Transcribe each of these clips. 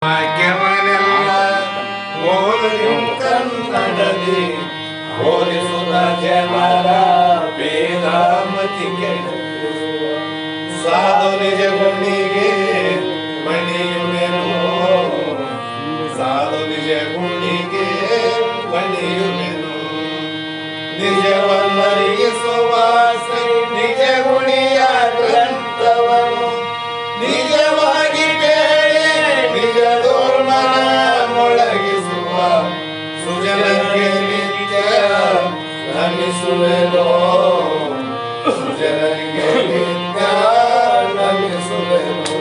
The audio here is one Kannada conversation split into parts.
ವಾಕ್ಯವನೆಲ್ಲ ಓದಿ ಕನ್ನಡದಿ ಓದಿಸುತ್ತ ಜನರ ವೇದಾಮತಿಗೆ ಸಾಧು ನಿಜ ಗುಣಿಗೆ ಮಣಿಯುವೆನು ಸಾಧು ನಿಜ ಗುಣಿಗೆ ಮಣಿಯುವೆನು ನಿಜವನ್ನರಿಗಿಸುವ ನಿಜ ಗುಣಿಯ ಗ್ರಂಥವನು ನಿಜವಾಗಿ ನಿಜ ಧೋರ್ಮನ ಮೊಳಗಿಸುವ ಸುಜನಕ್ಕೆ ನಿತ್ಯ ನಮಿಸುವೆನೋ ಸುಜನರಿಗೆ ನಿತ್ಯ ನಮಿಸುವೆನೋ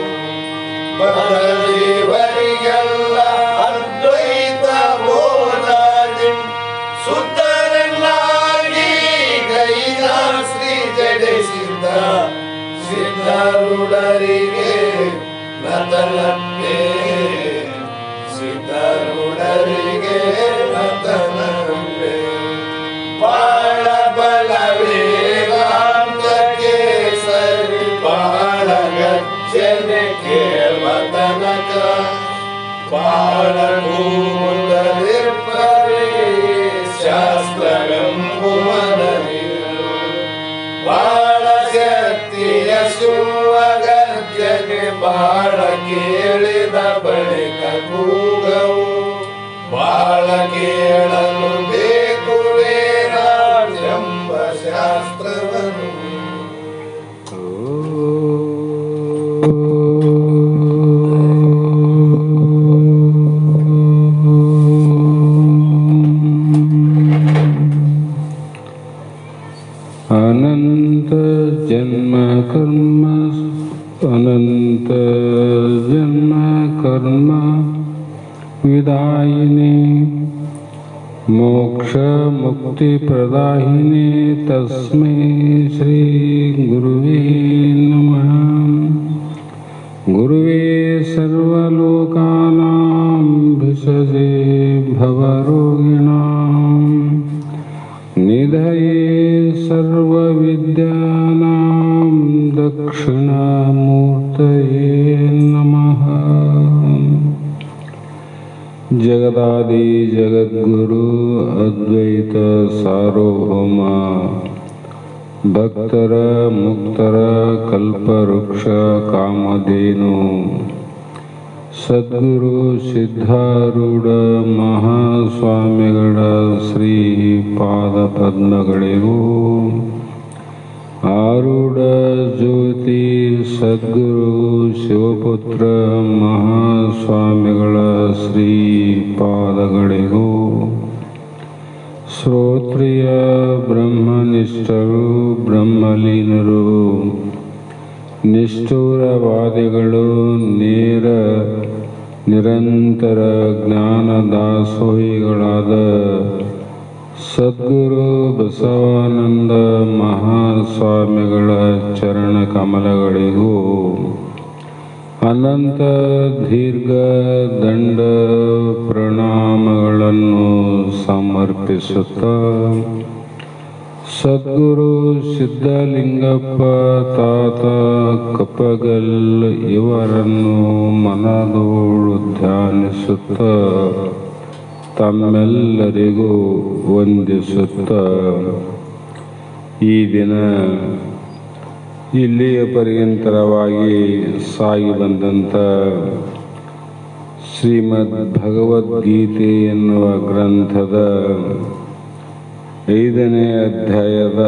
ಬದ್ಧ ಜೀವರಿಗೆಲ್ಲ ಅದ್ವೈತ ಬೋಧಾದಿ ಸುತ್ತರನ್ನಾಗಿ ಗೈದ ಶ್ರೀ ಜಡಿಸಿದ್ದ ಸಿದ್ಧಾರೂಢರಿಗೆ ನತನಂತೆ ಸಿದ್ಧಾರೂಢರಿಗೆ ನತನಂತೆ ಬಾಳ ಬಲ ವೇದಾಂತಕ್ಕೆ ಸರಿ ಬಾಳ ಗಚ್ಚನೆ ಕೇಳುವ ತನಕ ಬಾಳ ಕೂದಲಿರ್ಪರಿ ಶಾಸ್ತ್ರವೆಂಬುವನರಿಯಲು ಬಾಳ ಶಕ್ತಿಯ ಶಿವಗರ್ಜನೆ ಬಾಳ ಕೇಳಿದ ಬಳಿಕ ಕೂಗವು ಬಾಳ ಕೇಳಲು ಬೇಕು ವೇದಾಂತೆಂಬ ಶಾಸ್ತ್ರವನ್ನು अनंत जन्म कर्म विदायिने मोक्ष मुक्ति प्रदायिने तस्मै श्री गुरुवे नमः। गुरुवे सर्वलोकानां भिषजे भवरोगिणां निधये सर्वविद्यानां दक्षिणामूर्तये नमः। जगदादि जगद्गुरु अद्वैत सार्वभौम भक्तर मुक्तर कल्पवृक्ष कामधेनु सद्गुरु ಸಿದ್ಧಾರೂಢ ಮಹಾಸ್ವಾಮಿಗಳ ಶ್ರೀ ಪಾದ ಪದ್ಮಗಳಿಗೂ ಆರೂಢ ಜ್ಯೋತಿ ಸದ್ಗುರು ಶಿವಪುತ್ರ ಮಹಾಸ್ವಾಮಿಗಳ ಶ್ರೀ ಪಾದಗಳಿಗೂ ಶ್ರೋತ್ರಿಯ ಬ್ರಹ್ಮನಿಷ್ಠರು ಬ್ರಹ್ಮಲೀನರು ನಿಷ್ಠುರವಾದಿಗಳು ನಿರಂತರ ಜ್ಞಾನದಾಸೋಹಿಗಳಾದ ಸದ್ಗುರು ಬಸವಾನಂದ ಮಹಾಸ್ವಾಮಿಗಳ ಚರಣ ಕಮಲಗಳಿಗೂ ಅನಂತ ದೀರ್ಘ ದಂಡ ಪ್ರಣಾಮಗಳನ್ನು ಸಮರ್ಪಿಸುತ್ತಾ ಸದ್ಗುರು ಸಿದ್ಧಲಿಂಗಪ್ಪ ತಾತ ಕಪ್ಪಗಲ್ ಇವರನ್ನು ಮನದೋಳು ಧ್ಯಾನಿಸುತ್ತ ತಮ್ಮೆಲ್ಲರಿಗೂ ವಂದಿಸುತ್ತ ಈ ದಿನ ಇಲ್ಲಿಯ ಪರ್ಯಂತರವಾಗಿ ಸಾಗಿ ಬಂದಂಥ ಶ್ರೀಮದ್ ಭಗವದ್ಗೀತೆ ಎನ್ನುವ ಗ್ರಂಥದ 5ನೇ ಅಧ್ಯಾಯದ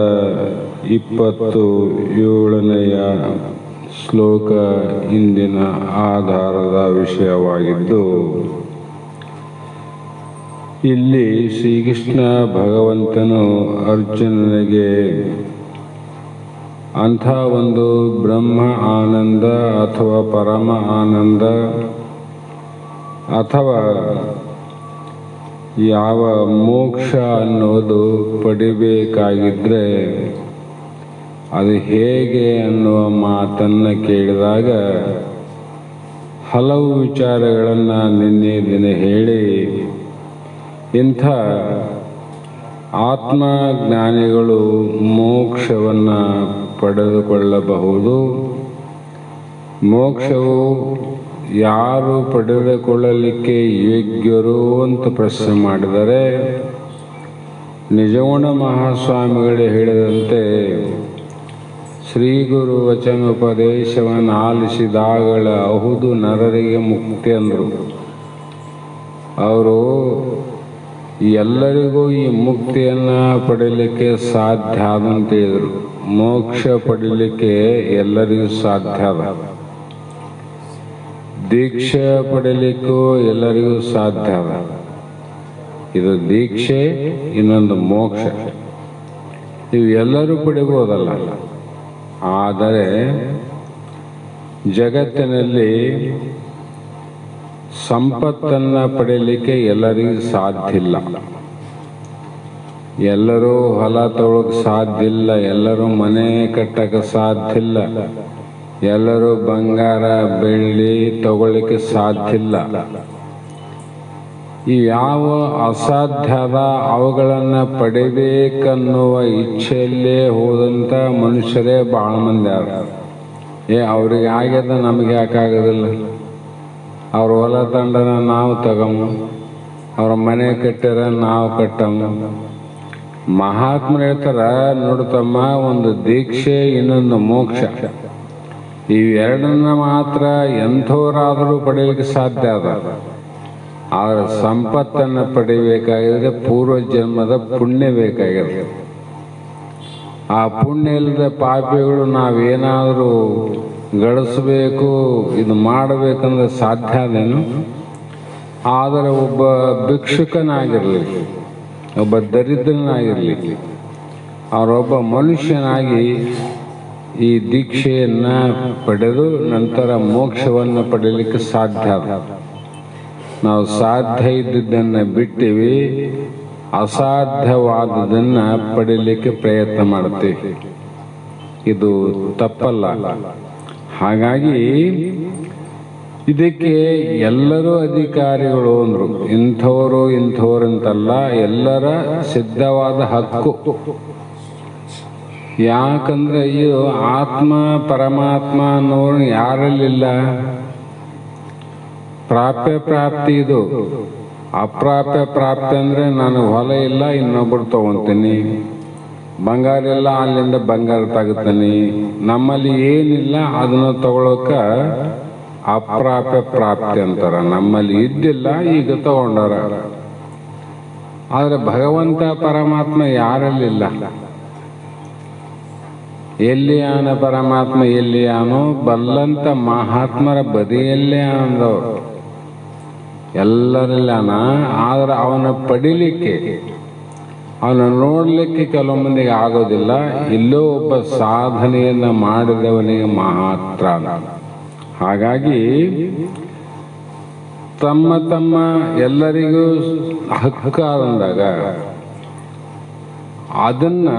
27ನೆಯ ಶ್ಲೋಕ ಇಂದಿನ ಆಧಾರದ ವಿಷಯವಾಗಿದ್ದು, ಇಲ್ಲಿ ಶ್ರೀಕೃಷ್ಣ ಭಗವಂತನು ಅರ್ಜುನನಿಗೆ ಅಂಥ ಒಂದು ಬ್ರಹ್ಮ ಆನಂದ ಅಥವಾ ಪರಮ ಆನಂದ ಅಥವಾ ಯಾವ ಮೋಕ್ಷ ಅನ್ನೋದು ಪಡಿಬೇಕಾಗಿದ್ದರೆ ಅದು ಹೇಗೆ ಅನ್ನುವ ಮಾತನ್ನು ಕೇಳಿದಾಗ ಹಲವು ವಿಚಾರಗಳನ್ನು ನಿನ್ನೆ ದಿನ ಹೇಳಿ ಇಂಥ ಆತ್ಮಜ್ಞಾನಿಗಳು ಮೋಕ್ಷವನ್ನು ಪಡೆದುಕೊಳ್ಳಬಹುದು. ಮೋಕ್ಷವು ಯಾರು ಪಡೆದುಕೊಳ್ಳಲಿಕ್ಕೆ ಯೋಗ್ಯರು ಅಂತ ಪ್ರಶ್ನೆ ಮಾಡಿದರೆ ನಿಜಗುಣ ಮಹಾಸ್ವಾಮಿಗಳು ಹೇಳಿದಂತೆ ಶ್ರೀ ಗುರು ವಚನೋಪದೇಶವನ್ನು ಆಲಿಸಿದಾಗಳ ಅಹುದು ನರರಿಗೆ ಮುಕ್ತಿ ಅಂದರು. ಅವರು ಎಲ್ಲರಿಗೂ ಈ ಮುಕ್ತಿಯನ್ನು ಪಡೀಲಿಕ್ಕೆ ಸಾಧ್ಯ ಆದಂತ ಹೇಳಿದರು. ಮೋಕ್ಷ ಪಡೀಲಿಕ್ಕೆ ಎಲ್ಲರಿಗೂ ಸಾಧ್ಯ ಅದ. ದೀಕ್ಷೆ ಪಡೀಲಿಕ್ಕೂ ಎಲ್ಲರಿಗೂ ಸಾಧ್ಯ ಅದ. ಇದು ದೀಕ್ಷೆ, ಇನ್ನೊಂದು ಮೋಕ್ಷ. ಇವು ಎಲ್ಲರೂ ಪಡಿಬೋದಲ್ಲ. ಆದರೆ ಜಗತ್ತಿನಲ್ಲಿ ಸಂಪತ್ತನ್ನು ಪಡೀಲಿಕ್ಕೆ ಎಲ್ಲರಿಗೂ ಸಾಧ್ಯ ಇಲ್ಲ. ಎಲ್ಲರೂ ಹೊಲ ತೊಗೊಳಕ್ಕೆ ಸಾಧ್ಯ ಇಲ್ಲ. ಎಲ್ಲರೂ ಮನೆ ಕಟ್ಟಕ್ಕೆ ಸಾಧ್ಯ ಇಲ್ಲ. ಎಲ್ಲರೂ ಬಂಗಾರ ಬೆಳ್ಳಿ ತಗೊಳ್ಳಿಕ್ಕೆ ಸಾಧ್ಯ ಇಲ್ಲ. ಈ ಯಾವ ಅಸಾಧ್ಯದ ಅವುಗಳನ್ನು ಪಡಿಬೇಕನ್ನುವ ಇಚ್ಛೆಯಲ್ಲೇ ಹೋದಂಥ ಮನುಷ್ಯರೇ ಭಾಳ ಮಂದಿ ಯಾರು. ಅವ್ರಿಗೆ ಆಗ್ಯದ, ನಮಗೆ ಯಾಕಾಗೋದಿಲ್ಲ? ಅವ್ರ ಹೊಲ ತಂಡನ ನಾವು ತಗಮ, ಅವ್ರ ಮನೆ ಕಟ್ಟ್ಯಾರ ನಾವು ಕಟ್ಟಮ. ಮಹಾತ್ಮರು ಹೇಳ್ತಾರ, ನೋಡ್ತಮ್ಮ, ಒಂದು ದೀಕ್ಷೆ, ಇನ್ನೊಂದು ಮೋಕ್ಷ. ಇವೆರಡನ್ನ ಮಾತ್ರ ಎಂಥವರಾದರೂ ಪಡೆಯಲಿಕ್ಕೆ ಸಾಧ್ಯ ಅದ. ಆದರೆ ಸಂಪತ್ತನ್ನು ಪಡಿಬೇಕಾಗಿದ್ರೆ ಪೂರ್ವ ಜನ್ಮದ ಪುಣ್ಯ ಬೇಕಾಗಿದೆ. ಆ ಪುಣ್ಯ ಇಲ್ಲದ ಪಾಪಿಗಳು ನಾವೇನಾದರೂ ಗಳಿಸ್ಬೇಕು, ಇದು ಮಾಡಬೇಕಂದ್ರೆ ಸಾಧ್ಯ ಅದೇನು? ಆದರೆ ಒಬ್ಬ ಭಿಕ್ಷುಕನಾಗಿರಲಿ, ಒಬ್ಬ ದರಿದ್ರನಾಗಿರಲಿ, ಅವರೊಬ್ಬ ಮನುಷ್ಯನಾಗಿ ಈ ದೀಕ್ಷೆಯನ್ನು ಪಡೆದು ನಂತರ ಮೋಕ್ಷವನ್ನು ಪಡೆಯಲಿಕ್ಕೆ ಸಾಧ್ಯ ಅದ. ನಾವು ಸಾಧ್ಯ ಇದ್ದುದನ್ನು ಬಿಟ್ಟಿವಿ, ಅಸಾಧ್ಯವಾದದನ್ನು ಪಡೀಲಿಕ್ಕೆ ಪ್ರಯತ್ನ ಮಾಡ್ತೀವಿ. ಇದು ತಪ್ಪಲ್ಲ. ಹಾಗಾಗಿ ಇದಕ್ಕೆ ಎಲ್ಲರೂ ಅಧಿಕಾರಿಗಳು ಅಂದರು. ಇಂಥವರು ಇಂಥವ್ರಂತಲ್ಲ, ಎಲ್ಲರ ಸಿದ್ಧವಾದ ಹಕ್ಕು. ಯಾಕಂದ್ರೆ ಇದು ಆತ್ಮ ಪರಮಾತ್ಮ ಅನ್ನೋರು ಯಾರಲ್ಲಿಲ್ಲ. ಪ್ರಾಪ್ಯ ಪ್ರಾಪ್ತಿ ಇದು. ಅಪ್ರಾಪ್ಯ ಪ್ರಾಪ್ತಿ ಅಂದರೆ ನಾನು ಹೊಲ ಇಲ್ಲ, ಇನ್ನೊಬ್ಬರು ತಗೊಂತೀನಿ. ಬಂಗಾರ ಇಲ್ಲ, ಅಲ್ಲಿಂದ ಬಂಗಾರ ತಗೋತೀನಿ. ನಮ್ಮಲ್ಲಿ ಏನಿಲ್ಲ ಅದನ್ನು ತಗೊಳಕ ಅಪ್ರಾಪ್ಯ ಪ್ರಾಪ್ತಿ ಅಂತಾರ. ನಮ್ಮಲ್ಲಿ ಇದ್ದಿಲ್ಲ, ಈಗ ತಗೊಂಡಾರ. ಆದರೆ ಭಗವಂತ ಪರಮಾತ್ಮ ಯಾರಲ್ಲಿಲ್ಲ. ಎಲ್ಲಿಯಾನ ಪರಮಾತ್ಮ, ಎಲ್ಲಿಯಾನೋ ಬಲ್ಲಂತ ಮಹಾತ್ಮರ ಬದಿಯಲ್ಲೇ ಆನಂದವರು ಎಲ್ಲರಿಲ್ಲಾನ. ಆದ್ರೆ ಅವನ ಪಡಿಲಿಕ್ಕೆ, ಅವನ ನೋಡಲಿಕ್ಕೆ ಕೆಲವು ಮಂದಿಗೆ ಆಗೋದಿಲ್ಲ. ಇಲ್ಲೋ ಒಬ್ಬ ಸಾಧನೆಯನ್ನು ಮಾಡಿದವನಿಗೆ ಮಾತ್ರ. ಹಾಗಾಗಿ ತಮ್ಮ ತಮ್ಮ ಎಲ್ಲರಿಗೂ ಹಕ್ಕಾದಂದಾಗ ಅದನ್ನ,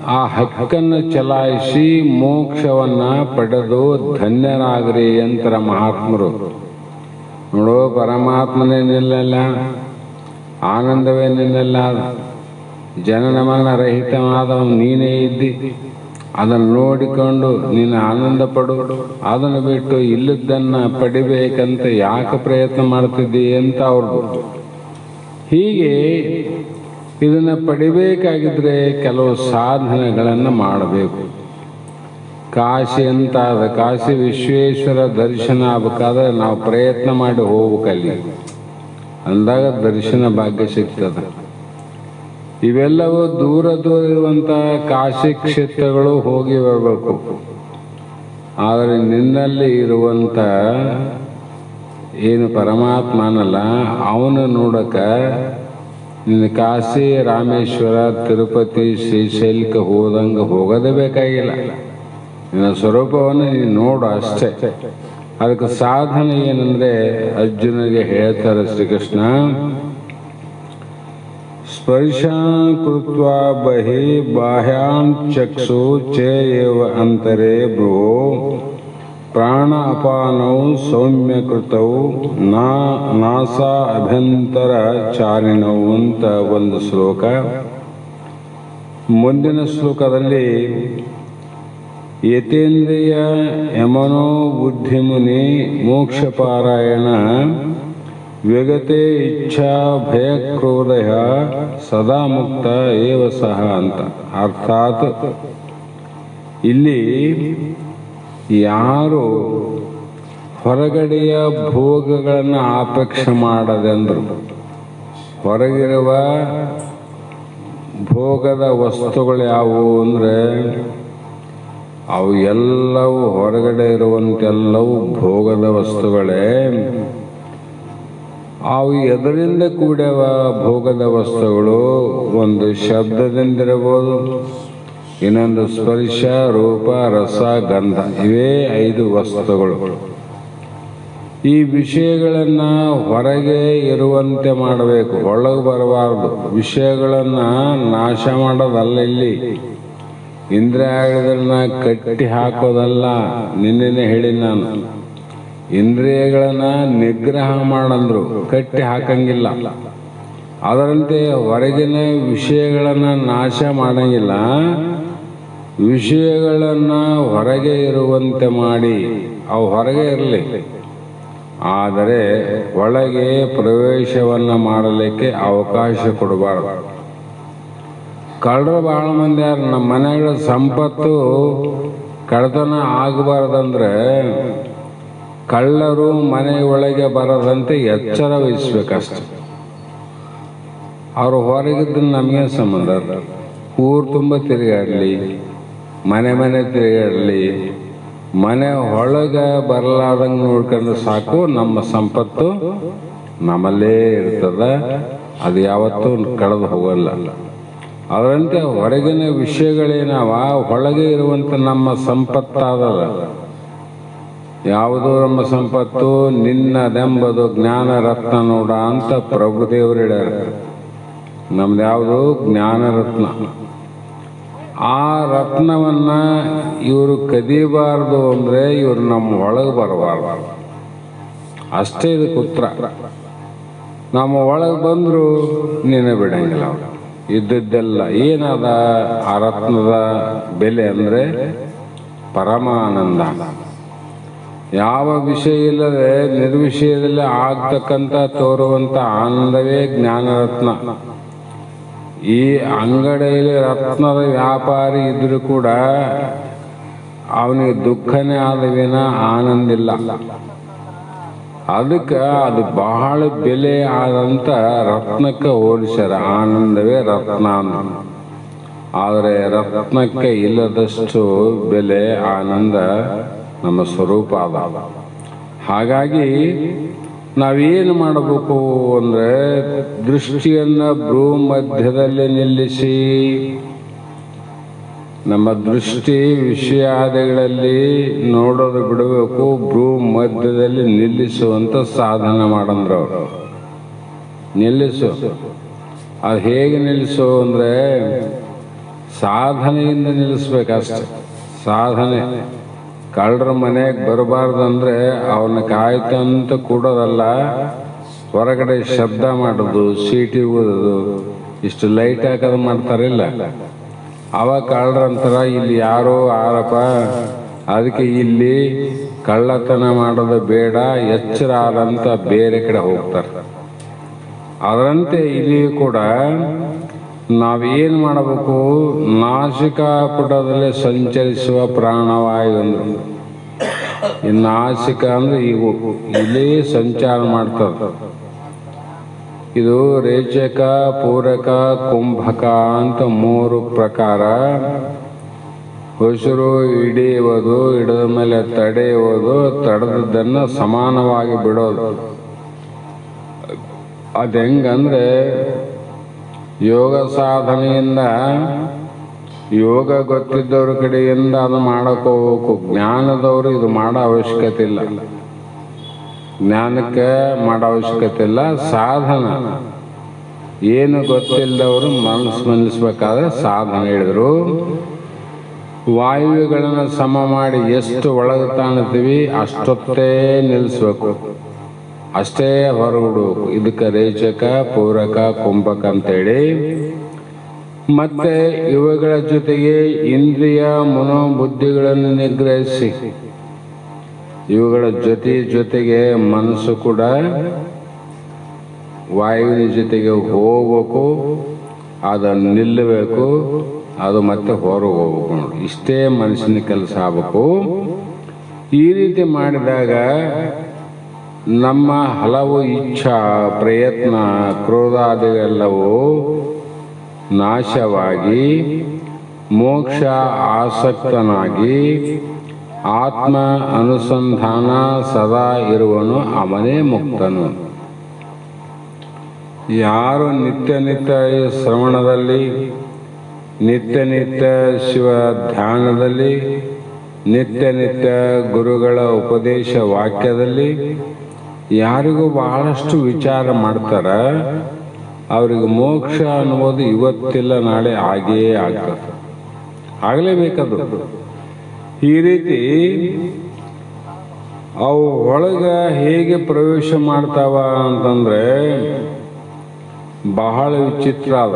ಆ ಹಕ್ಕನ್ನು ಚಲಾಯಿಸಿ ಮೋಕ್ಷವನ್ನ ಪಡೆದು ಧನ್ಯರಾಗ್ರಿ ಅಂತರ ಮಹಾತ್ಮರು. ನೋಡೋ, ಪರಮಾತ್ಮನೇ ನಿಲ್ಲಲ್ಲ, ಆನಂದವೇ ನಿಲ್ಲಲ್ಲ, ಜನನ ಮರಣ ರಹಿತವಾದವನು ನೀನೇ ಇದ್ದಿ. ಅದನ್ನು ನೋಡಿಕೊಂಡು ನೀನು ಆನಂದ ಪಡು. ಅದನ್ನು ಬಿಟ್ಟು ಇಲ್ಲದನ್ನು ಪಡಿಬೇಕಂತ ಯಾಕೆ ಪ್ರಯತ್ನ ಮಾಡ್ತಿದ್ದಿ ಅಂತ ಅವ್ರದ್ದು. ಹೀಗೆ ಇದನ್ನು ಪಡಿಬೇಕಾಗಿದ್ರೆ ಕೆಲವು ಸಾಧನೆಗಳನ್ನು ಮಾಡಬೇಕು. ಕಾಶಿ ಅಂತ ಅದ, ಕಾಶಿ ವಿಶ್ವೇಶ್ವರ ದರ್ಶನ ಆಗ್ಬೇಕಾದ್ರೆ ನಾವು ಪ್ರಯತ್ನ ಮಾಡಿ ಹೋಗ್ಬೇಕಲ್ಲಿ. ಅಂದಾಗ ದರ್ಶನ ಭಾಗ್ಯ ಸಿಗ್ತದೆ. ಇವೆಲ್ಲವೂ ದೂರ ದೂರ ಇರುವಂಥ ಕಾಶಿ ಕ್ಷೇತ್ರಗಳು ಹೋಗಿ ಬರಬೇಕು. ಆದರೆ ನಿನ್ನಲ್ಲಿ ಇರುವಂಥ ಏನು ಪರಮಾತ್ಮನಲ್ಲ, ಅವನು ನೋಡಕ ನಿನ್ನ ಕಾಶಿ, ರಾಮೇಶ್ವರ, ತಿರುಪತಿ, ಶ್ರೀಶೈಲಕ್ಕೆ ಹೋದಂಗೆ ಹೋಗೋದೇ ಬೇಕಾಗಿಲ್ಲ. ನಿನ್ನ ಸ್ವರೂಪವನ್ನು ನೀನು ನೋಡು ಅಷ್ಟೇ. ಅದಕ್ಕೆ ಸಾಧನೆ ಏನಂದ್ರೆ, ಅರ್ಜುನಿಗೆ ಹೇಳ್ತಾರೆ ಶ್ರೀಕೃಷ್ಣ, ಸ್ಪರ್ಶಾನ್ ಕೃತ್ವಾ ಬಹಿ ಬಾಹ್ಯಾನ್ ಚಕ್ಷು ಚೇಯವ ಅಂತರೇ ಭ್ರೋ ಪ್ರಾಣ ಅಪಾನೌ ಸೌಮ್ಯ ಕೃತೌ ನಾಸ ಅಭ್ಯಂತರ ಚಾರಿಣವು ಅಂತ ಒಂದು ಶ್ಲೋಕ. ಮುಂದಿನ ಶ್ಲೋಕದಲ್ಲಿ ಯತೇಂದ್ರಿಯ ಯಮನೋ ಬುದ್ಧಿಮುನಿ ಮೋಕ್ಷಪಾರಾಯಣ ವಿಗತೆ ಇಚ್ಛಾ ಭಯ ಕ್ರೋಧ ಸದಾ ಮುಕ್ತ ಏವ ಸಹ ಅಂತ. ಅರ್ಥಾತ್ ಇಲ್ಲಿ ಯಾರು ಹೊರಗಡೆಯ ಭೋಗಗಳನ್ನು ಅಪೇಕ್ಷೆ ಮಾಡದೆಂದರು, ಹೊರಗಿರುವ ಭೋಗದ ವಸ್ತುಗಳು ಯಾವುವು ಅಂದರೆ ಅವು ಎಲ್ಲವೂ ಹೊರಗಡೆ ಇರುವಂತೆಲ್ಲವೂ ಭೋಗದ ವಸ್ತುಗಳೇ. ಅವು ಎದರಿಂದ ಕೂಡ್ಯವ ಭೋಗದ ವಸ್ತುಗಳು? ಒಂದು ಶಬ್ದದಿಂದಿರಬಹುದು, ಇನ್ನೊಂದು ಸ್ಪರ್ಶ, ರೂಪ, ರಸ, ಗಂಧ, ಇವೇ 5 ವಸ್ತುಗಳು. ಈ ವಿಷಯಗಳನ್ನು ಹೊರಗೆ ಇರುವಂತೆ ಮಾಡಬೇಕು, ಒಳಗೆ ಬರಬಾರದು. ವಿಷಯಗಳನ್ನು ನಾಶ ಮಾಡೋದಲ್ಲ ಇಲ್ಲಿ, ಇಂದ್ರಿಯಗಳನ್ನ ಕಟ್ಟಿ ಹಾಕೋದಲ್ಲ. ನಿನ್ನೆ ಹೇಳಿ ನಾನು, ಇಂದ್ರಿಯಗಳನ್ನ ನಿಗ್ರಹ ಮಾಡಂದ್ರು, ಕಟ್ಟಿ ಹಾಕಂಗಿಲ್ಲ. ಅದರಂತೆ ಹೊರಗಿನ ವಿಷಯಗಳನ್ನು ನಾಶ ಮಾಡಂಗಿಲ್ಲ, ವಿಷಯಗಳನ್ನು ಹೊರಗೆ ಇರುವಂತೆ ಮಾಡಿ. ಅವು ಹೊರಗೆ ಇರಲಿ, ಆದರೆ ಒಳಗೆ ಪ್ರವೇಶವನ್ನು ಮಾಡಲಿಕ್ಕೆ ಅವಕಾಶ ಕೊಡಬಾರದು. ಕಳ್ಳರು ಬಹಳ ಮಂದಿ ಯಾರು, ನಮ್ಮ ಮನೆಗಳ ಸಂಪತ್ತು ಕಳ್ಳತನ ಆಗಬಾರ್ದಂದ್ರೆ ಕಳ್ಳರು ಮನೆಯೊಳಗೆ ಬರದಂತೆ ಎಚ್ಚರ ವಹಿಸ್ಬೇಕಷ್ಟೆ. ಅವರು ಹೊರಗಿದ್ದು ನಮಗೆ ಸಂಬಂಧ. ಊರು ತುಂಬ ತಿರುಗಾಡಲಿ, ಮನೆ ತಿರುಗಾಡಲಿ, ಮನೆ ಒಳಗೆ ಬರಲಾರ್ದಂಗೆ ನೋಡ್ಕೊಂಡ್ರೆ ಸಾಕು, ನಮ್ಮ ಸಂಪತ್ತು ನಮ್ಮಲ್ಲೇ ಇರ್ತದ, ಅದು ಯಾವತ್ತೂ ಕಳೆದು ಹೋಗಲ್ಲ. ಅದರಂತೆ ಹೊರಗಿನ ವಿಷಯಗಳೇನವ ಒಳಗೆ ಇರುವಂಥ ನಮ್ಮ ಸಂಪತ್ತಾದಲ್ಲ. ಯಾವುದು ನಮ್ಮ ಸಂಪತ್ತು? ನಿನ್ನದೆಂಬುದು ಜ್ಞಾನ ರತ್ನ ನೋಡ ಅಂತ ಪ್ರಭುದೇವರು ಹೇಳ್ಯಾರ. ನಮ್ದು ಯಾವುದು? ಜ್ಞಾನ ರತ್ನ. ಆ ರತ್ನವನ್ನ ಇವರು ಕದಿಬಾರ್ದು ಅಂದ್ರೆ ಇವರು ನಮ್ಮ ಒಳಗೆ ಬರಬಾರ್ದು, ಅಷ್ಟೇ ಇದಕ್ಕೆ ಉತ್ತರ. ನಮ್ಮ ಒಳಗೆ ಬಂದ್ರು ನೀನೇ ಬಿಡಂಗಿಲ್ಲ. ಅವರು ಇದ್ದದ್ದೆಲ್ಲ ಏನದ ಆ ರತ್ನದ ಬೆಲೆ ಅಂದರೆ ಪರಮಾನಂದ. ಯಾವ ವಿಷಯ ಇಲ್ಲದೆ ನಿರ್ವಿಷಯದಲ್ಲಿ ಆಗ್ತಕ್ಕಂಥ ತೋರುವಂಥ ಆನಂದವೇ ಜ್ಞಾನರತ್ನ. ಈ ಅಂಗಡಿಯಲ್ಲಿ ರತ್ನದ ವ್ಯಾಪಾರಿ ಇದ್ರೂ ಕೂಡ ಅವನಿಗೆ ದುಃಖನೇ ಆದವಿನ ಆನಂದಿಲ್ಲ. ಅದಕ್ಕೆ ಅದು ಬಹಳ ಬೆಲೆ ಆದಂಥ ರತ್ನಕ್ಕೆ ಹೋಲಿಸ್ಯಾರ. ಆನಂದವೇ ರತ್ನ. ಆದರೆ ರತ್ನಕ್ಕೆ ಇಲ್ಲದಷ್ಟು ಬೆಲೆ ಆನಂದ ನಮ್ಮ ಸ್ವರೂಪ ಅದ. ಹಾಗಾಗಿ ನಾವೇನು ಮಾಡಬೇಕು ಅಂದರೆ ದೃಷ್ಟಿಯನ್ನು ಭ್ರೂ ಮಧ್ಯದಲ್ಲಿ ನಿಲ್ಲಿಸಿ, ನಮ್ಮ ದೃಷ್ಟಿ ವಿಷಯಾದಿಗಳಲ್ಲಿ ನೋಡೋದು ಬಿಡಬೇಕು, ಭ್ರೂ ಮಧ್ಯದಲ್ಲಿ ನಿಲ್ಲಿಸುವಂಥ ಸಾಧನ ಮಾಡಂದ್ರು ಅವರು. ನಿಲ್ಲಿಸು. ಅದು ಹೇಗೆ ನಿಲ್ಲಿಸು ಅಂದರೆ ಸಾಧನೆಯಿಂದ ನಿಲ್ಲಿಸ್ಬೇಕಷ್ಟೆ. ಸಾಧನೆ. ಕಳ್ಳರ ಮನೆಗೆ ಬರಬಾರ್ದಂದ್ರೆ ಅವನ್ನ ಕಾಯ್ತಂತ ಕೂಡೋದಲ್ಲ, ಹೊರಗಡೆ ಶಬ್ದ ಮಾಡೋದು, ಸೀಟಿ ಊದೋದು, ಇಷ್ಟು ಲೈಟ್ ಹಾಕೋದು ಮಾಡ್ತಾರಿಲ್ಲ, ಅವ ಕಳ್ಳರಂತರ ಇಲ್ಲಿ ಯಾರೋ ಆರಪ್ಪ, ಅದಕ್ಕೆ ಇಲ್ಲಿ ಕಳ್ಳತನ ಮಾಡೋದು ಬೇಡ, ಎಚ್ಚರ ಆದಂತ ಬೇರೆ ಕಡೆ ಹೋಗ್ತಾರೆ. ಅದರಂತೆ ಇಲ್ಲಿ ಕೂಡ ನಾವೇನು ಮಾಡಬೇಕು? ನಾಸಿಕಾಪುಟದಲ್ಲಿ ಸಂಚರಿಸುವ ಪ್ರಾಣವಾಯು ಅಂದ್ರು. ಈ ನಾಸಿಕ ಅಂದ್ರೆ ಇವು ಇಲ್ಲಿ ಸಂಚಾರ ಮಾಡ್ತದೆ. ಇದು ರೇಚಕ, ಪೂರಕ, ಕುಂಭಕ ಅಂತ 3 ಪ್ರಕಾರ. ಉಸಿರು ಹಿಡಿಯುವುದು, ಹಿಡಿದ ಮೇಲೆ ತಡೆಯುವುದು, ತಡೆದದ್ದನ್ನು ಸಮಾನವಾಗಿ ಬಿಡೋದು. ಅದು ಹೆಂಗಂದ್ರೆ ಯೋಗ ಸಾಧನೆಯಿಂದ, ಯೋಗ ಗೊತ್ತಿದ್ದವ್ರ ಕಡೆಯಿಂದ ಅದು ಮಾಡಕ್ಕೆ ಹೋಗ್ಬೇಕು. ಜ್ಞಾನದವರು ಇದು ಮಾಡೋ ಅವಶ್ಯಕತೆ ಇಲ್ಲ. ಜ್ಞಾನಕ್ಕೆ ಮಾಡೋ ಅವಶ್ಯಕತೆ ಇಲ್ಲ. ಸಾಧನ ಏನು ಗೊತ್ತಿಲ್ಲದವರು ಮನಸ್ಸು ಸಾಧನೆ ಹೇಳಿದ್ರು. ವಾಯುಗಳನ್ನು ಸಮ ಮಾಡಿ ಎಷ್ಟು ಒಳಗೆ ತಾಣ್ತೀವಿ ಅಷ್ಟೊತ್ತೇ ನಿಲ್ಲಿಸ್ಬೇಕು, ಅಷ್ಟೇ ಹೊರಬಿಡ್ಬೇಕು. ಇದಕ್ಕೆ ರೇಚಕ, ಪೂರಕ, ಕುಂಭಕ ಅಂತೇಳಿ ಮತ್ತೆ ಇವುಗಳ ಜೊತೆಗೆ ಇಂದ್ರಿಯ ಮನೋಬುದ್ಧಿಗಳನ್ನು ನಿಗ್ರಹಿಸಿ ಇವುಗಳ ಜೊತೆಗೆ ಮನಸ್ಸು ಕೂಡ ವಾಯುವಿನ ಜೊತೆಗೆ ಹೋಗ್ಬೇಕು, ಅದನ್ನು ನಿಲ್ಲಬೇಕು, ಅದು ಮತ್ತೆ ಹೊರಗೆ ಹೋಗ್ಬೇಕು. ನೋಡಿ, ಇಷ್ಟೇ ಮನಸ್ಸಿನ ಕೆಲಸ ಆಗಬೇಕು. ಈ ರೀತಿ ಮಾಡಿದಾಗ ನಮ್ಮ ಹಲವು ಇಚ್ಛಾ, ಪ್ರಯತ್ನ, ಕ್ರೋಧಾದಿಗಳೆಲ್ಲವೂ ನಾಶವಾಗಿ ಮೋಕ್ಷ ಆಸಕ್ತನಾಗಿ ಆತ್ಮ ಅನುಸಂಧಾನ ಸದಾ ಇರುವನು, ಅವನೇ ಮುಕ್ತನು. ಯಾರು ನಿತ್ಯ ನಿತ್ಯ ಶ್ರವಣದಲ್ಲಿ, ನಿತ್ಯ ನಿತ್ಯ ಶಿವ ಧ್ಯಾನದಲ್ಲಿ, ನಿತ್ಯ ನಿತ್ಯ ಗುರುಗಳ ಉಪದೇಶ ವಾಕ್ಯದಲ್ಲಿ ಯಾರಿಗೂ ಬಹಳಷ್ಟು ವಿಚಾರ ಮಾಡ್ತಾರ, ಅವ್ರಿಗೆ ಮೋಕ್ಷ ಅನ್ನುವುದು ಇವತ್ತಿಲ್ಲ ನಾಳೆ ಆಗೇ ಆಗ್ತದೆ, ಆಗಲೇಬೇಕದು. ಈ ರೀತಿ ಅವು ಒಳಗ ಹೇಗೆ ಪ್ರವೇಶ ಮಾಡ್ತಾವ ಅಂತಂದ್ರೆ ಬಹಳ ವಿಚಿತ್ರ ಅದ.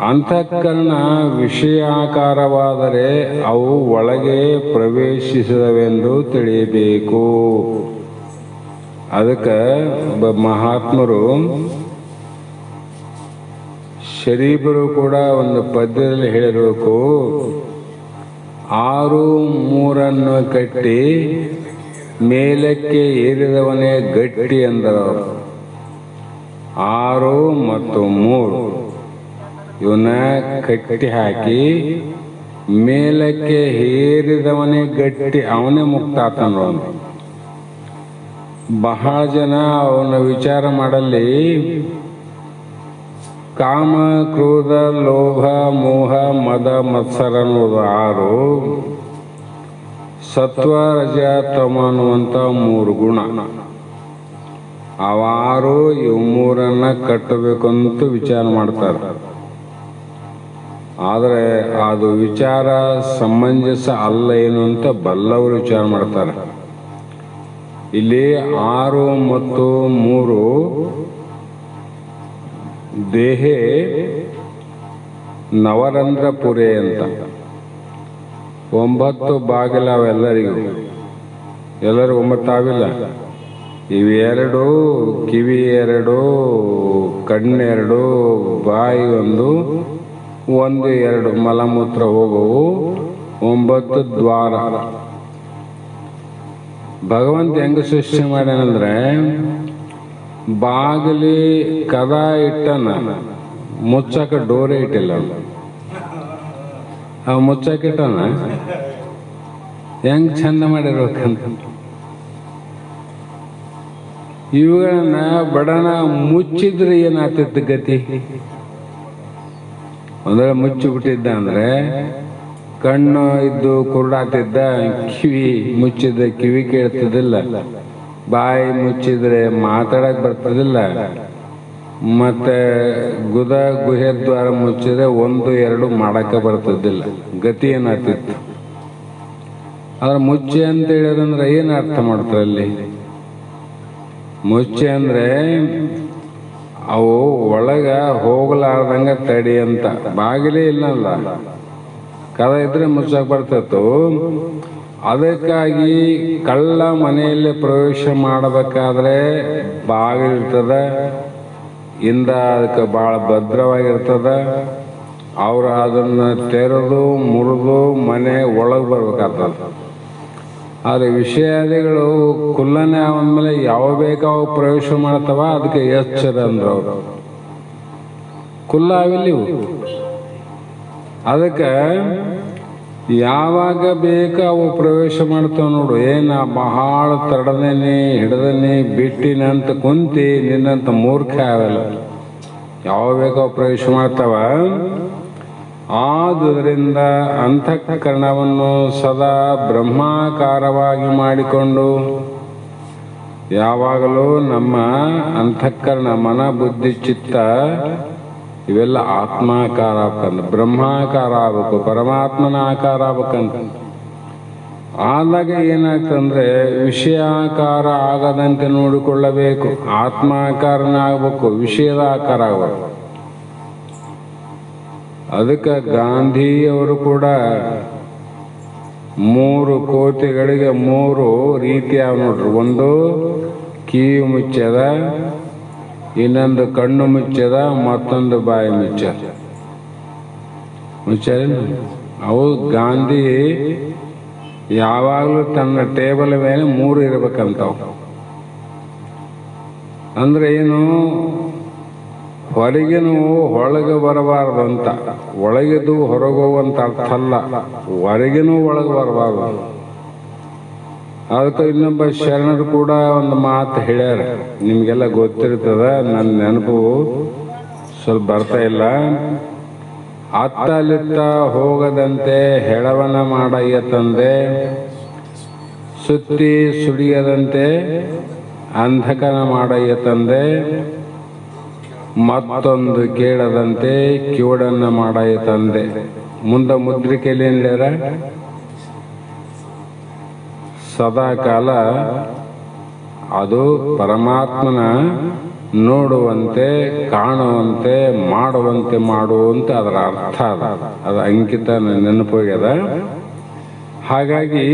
ಅಂತಃಕರಣ ವಿಷಯಾಕಾರವಾದರೆ ಅವು ಒಳಗೆ ಪ್ರವೇಶಿಸಿದವೆಂದು ತಿಳಿಯಬೇಕು. ಅದಕ್ಕೆ ಒಬ್ಬ ಮಹಾತ್ಮರು ಶರೀಫರು ಕೂಡ ಒಂದು ಪದ್ಯದಲ್ಲಿ ಹೇಳಿರಬೇಕು, 6 ಮೂರನ್ನು ಕಟ್ಟಿ ಮೇಲಕ್ಕೆ ಏರಿದವನೇ ಗಟ್ಟಿ ಎಂದರು. 6 ಮತ್ತು 3 ಇವನ್ನ ಕಟ್ಟಿ ಹಾಕಿ ಮೇಲಕ್ಕೆ ಏರಿದವನೇ ಗಟ್ಟಿ, ಅವನೇ ಮುಕ್ತ ಆತನು. ಬಹಳ ಜನ ಅವನ ವಿಚಾರ ಮಾಡಲಿ ಕಾಮ, ಕ್ರೋಧ, ಲೋಭ, ಮೋಹ, ಮದ, ಮತ್ಸರ ಅನ್ನೋದು 6, ಸತ್ವ, ರಜ, ತಮ ಅನ್ನುವಂಥ 3 ಗುಣ. ಅವಾರು ಇವು 3 ಕಟ್ಟಬೇಕಂತ ವಿಚಾರ ಮಾಡ್ತಾರೆ. ಆದರೆ ಅದು ವಿಚಾರ ಸಮಂಜಸ ಅಲ್ಲ ಏನು ಅಂತ ಬಲ್ಲವರು ವಿಚಾರ ಮಾಡ್ತಾರೆ. ಇಲ್ಲಿ 6 ಮತ್ತು 3 ದೇಹೆ ನವರಂಧ್ರಪುರೆ ಅಂತ 9 ಬಾಗಿಲವೆಲ್ಲರಿಗೂ, ಎಲ್ಲರಿಗೂ 9 ಆಗಿಲ್ಲ. ಇವೆರಡು, ಕಿವಿ 2, ಕಣ್ಣು 2, ಬಾಯಿ 1, 2 ಮಲಮೂತ್ರ ಹೋಗುವು, 9 ದ್ವಾರ. ಭಗವಂತ ಹೆಂಗ ಸೃಷ್ಟಿ ಮಾಡ್ಯಾನಂದ್ರೆ ಬಾಗಿಲಿ ಕದ ಇಟ್ಟನ, ಮುಚ್ಚಕ ಡೋರೆ ಇಟ್ಟಿಲ್ಲ. ಅವ ಮುಚ್ಚಕ ಇಟ್ಟನ ಹೆಂಗ್ ಚಂದ ಮಾಡಿರ್ಬೇಕಂತ. ಇವುಗಳನ್ನ ಬಡನ ಮುಚ್ಚಿದ್ರೆ ಏನಾಗ್ತಿತ್ತು ಗತಿ? ಅಂದ್ರೆ ಮುಚ್ಚಿಬಿಟ್ಟಿದ್ದ ಅಂದ್ರೆ ಕಣ್ಣು ಇದ್ದು ಕುರುಡಾತಿದ್ದ, ಕಿವಿ ಮುಚ್ಚಿದ್ರೆ ಕಿವಿ ಕೇಳ್ತಿದ್ದಿಲ್ಲ, ಬಾಯಿ ಮುಚ್ಚಿದ್ರೆ ಮಾತಾಡಕ್ ಬರ್ತದಿಲ್ಲ, ಮತ್ತೆ ಗುಹೆ ದ್ವಾರ ಮುಚ್ಚಿದ್ರೆ 1, 2 ಮಾಡಕ್ಕೆ ಬರ್ತದಿಲ್ಲ. ಗತಿ ಏನಾಗ್ತಿತ್ತು? ಆದ್ರೆ ಮುಚ್ಚೆ ಅಂತ ಹೇಳಿದ್ರಂದ್ರೆ ಏನ್ ಅರ್ಥ ಮಾಡ್ತಾರೆ ಅಲ್ಲಿ? ಮುಚ್ಚೆ ಅಂದ್ರೆ ಅವು ಒಳಗ ಹೋಗಲಾರ್ದಂಗ ತಡಿ ಅಂತ. ಬಾಗಿಲೇ ಇಲ್ಲಲ್ಲ, ಕದ ಇದ್ರೆ ಮುಚ್ಚಕ್ ಬರ್ತಿತ್ತು. ಅದಕ್ಕಾಗಿ ಕಳ್ಳ ಮನೆಯಲ್ಲಿ ಪ್ರವೇಶ ಮಾಡಬೇಕಾದ್ರೆ ಬಾಗಿಲಿರ್ತದ, ಇಂದ ಅದಕ್ಕೆ ಭಾಳ ಭದ್ರವಾಗಿರ್ತದ. ಅವರು ಅದನ್ನು ತೆರೆದು ಮುರಿದು ಮನೆ ಒಳಗೆ ಬರ್ಬೇಕಾಗ್ತದ. ಆದರೆ ವಿಷಯಾದಿಗಳು ಕುಲ್ಲನೆ ಆದ್ಮೇಲೆ ಯಾವ ಬೇಕಾವ ಪ್ರವೇಶ ಮಾಡ್ತಾವ, ಅದಕ್ಕೆ ಎಚ್ಚರ ಅಂದ್ರು ಅವರು. ಕುಲ್ಲಾವಿಲ್ಲಿವು. ಅದಕ್ಕೆ ಯಾವಾಗ ಬೇಕ ಅವು ಪ್ರವೇಶ ಮಾಡ್ತಾವ ನೋಡು. ಏನ ಬಹಳ ತಡದೇನಿ ಹಿಡ್ದನಿ ಬಿಟ್ಟಿನಿ ಅಂತ ಕುಂತಿ ನಿನ್ನಂತ ಮೂರ್ಖ ಆಗಲ್ಲ. ಯಾವ ಬೇಕಾವ ಪ್ರವೇಶ ಮಾಡ್ತಾವ. ಆದುದರಿಂದ ಅಂತಃಕರಣವನ್ನು ಸದಾ ಬ್ರಹ್ಮಾಕಾರವಾಗಿ ಮಾಡಿಕೊಂಡು ಯಾವಾಗಲೂ ನಮ್ಮ ಅಂತಃಕರಣ, ಮನ, ಬುದ್ಧಿ, ಚಿತ್ತ ಇವೆಲ್ಲ ಆತ್ಮಾಕಾರ ಆಗ್ಬೇಕಂತ, ಬ್ರಹ್ಮಾಕಾರ ಆಗ್ಬೇಕು, ಪರಮಾತ್ಮನ ಆಕಾರ ಆಗ್ಬೇಕಂತ. ಆದಾಗ ಏನಾಗ್ತಂದ್ರೆ ವಿಷಯಾಕಾರ ಆಗದಂತೆ ನೋಡಿಕೊಳ್ಳಬೇಕು. ಆತ್ಮಾಕಾರನ ಆಗ್ಬೇಕು, ವಿಷಯದ ಆಕಾರ ಆಗ್ಬೇಕು. ಅದಕ್ಕೆ ಗಾಂಧಿಯವರು ಕೂಡ 3 ಕೋತಿಗಳಿಗೆ 3 ರೀತಿಯ ನೋಡ್ರಿ. ಒಂದು ಕಿವಿ ಮುಚ್ಚದ, ಇನ್ನೊಂದು ಕಣ್ಣು ಮುಚ್ಚದ, ಮತ್ತೊಂದು ಬಾಯಿ ಮುಚ್ಚದ. ಅವು ಗಾಂಧಿ ಯಾವಾಗಲೂ ತನ್ನ ಟೇಬಲ್ ಮೇಲೆ 3 ಇರಬೇಕಂತವು. ಅಂದ್ರೆ ಏನು, ಹೊರಗಿನೂ ಒಳಗೆ ಬರಬಾರ್ದಂತ. ಒಳಗಿದು ಹೊರಗೋಗುವಂತ ಅರ್ಥ ಅಲ್ಲ, ಹೊರಗಿನೂ ಒಳಗೆ ಬರಬಾರ್ದು. ಅದಕ್ಕೆ ಇನ್ನೊಬ್ಬ ಶರಣರು ಕೂಡ ಒಂದು ಮಾತು ಹೇಳ್ಯಾರ, ನಿಮಗೆಲ್ಲ ಗೊತ್ತಿರ್ತದ, ನನ್ನ ನೆನಪು ಸ್ವಲ್ಪ ಬರ್ತಾ ಇಲ್ಲ. ಅತ್ತಲಿತ್ತ ಹೋಗದಂತೆ ಹೆಳವನ ಮಾಡಯ್ಯ ತಂದೆ, ಸುತ್ತಿ ಸುಡಿಯದಂತೆ ಅಂಧಕನ ಮಾಡಯ್ಯ ತಂದೆ, ಮತ್ತೊಂದು ಕೇಳದಂತೆ ಕಿವುಡನ್ನ ಮಾಡಯ್ಯ ತಂದೆ. ಮುಂದೆ ಮುದ್ರಿಕೆಯಲ್ಲಿ ಏನ್ಯಾರ, ಸದಾಕಾಲ ಅದು ಪರಮಾತ್ಮನ ನೋಡುವಂತೆ, ಕಾಣುವಂತೆ, ಮಾಡುವಂತೆ ಮಾಡುವಂತ ಅದರ ಅರ್ಥ ಅದು ಅಂಕಿತ ನೆನಪೋಗ್ಯದ. ಹಾಗಾಗಿ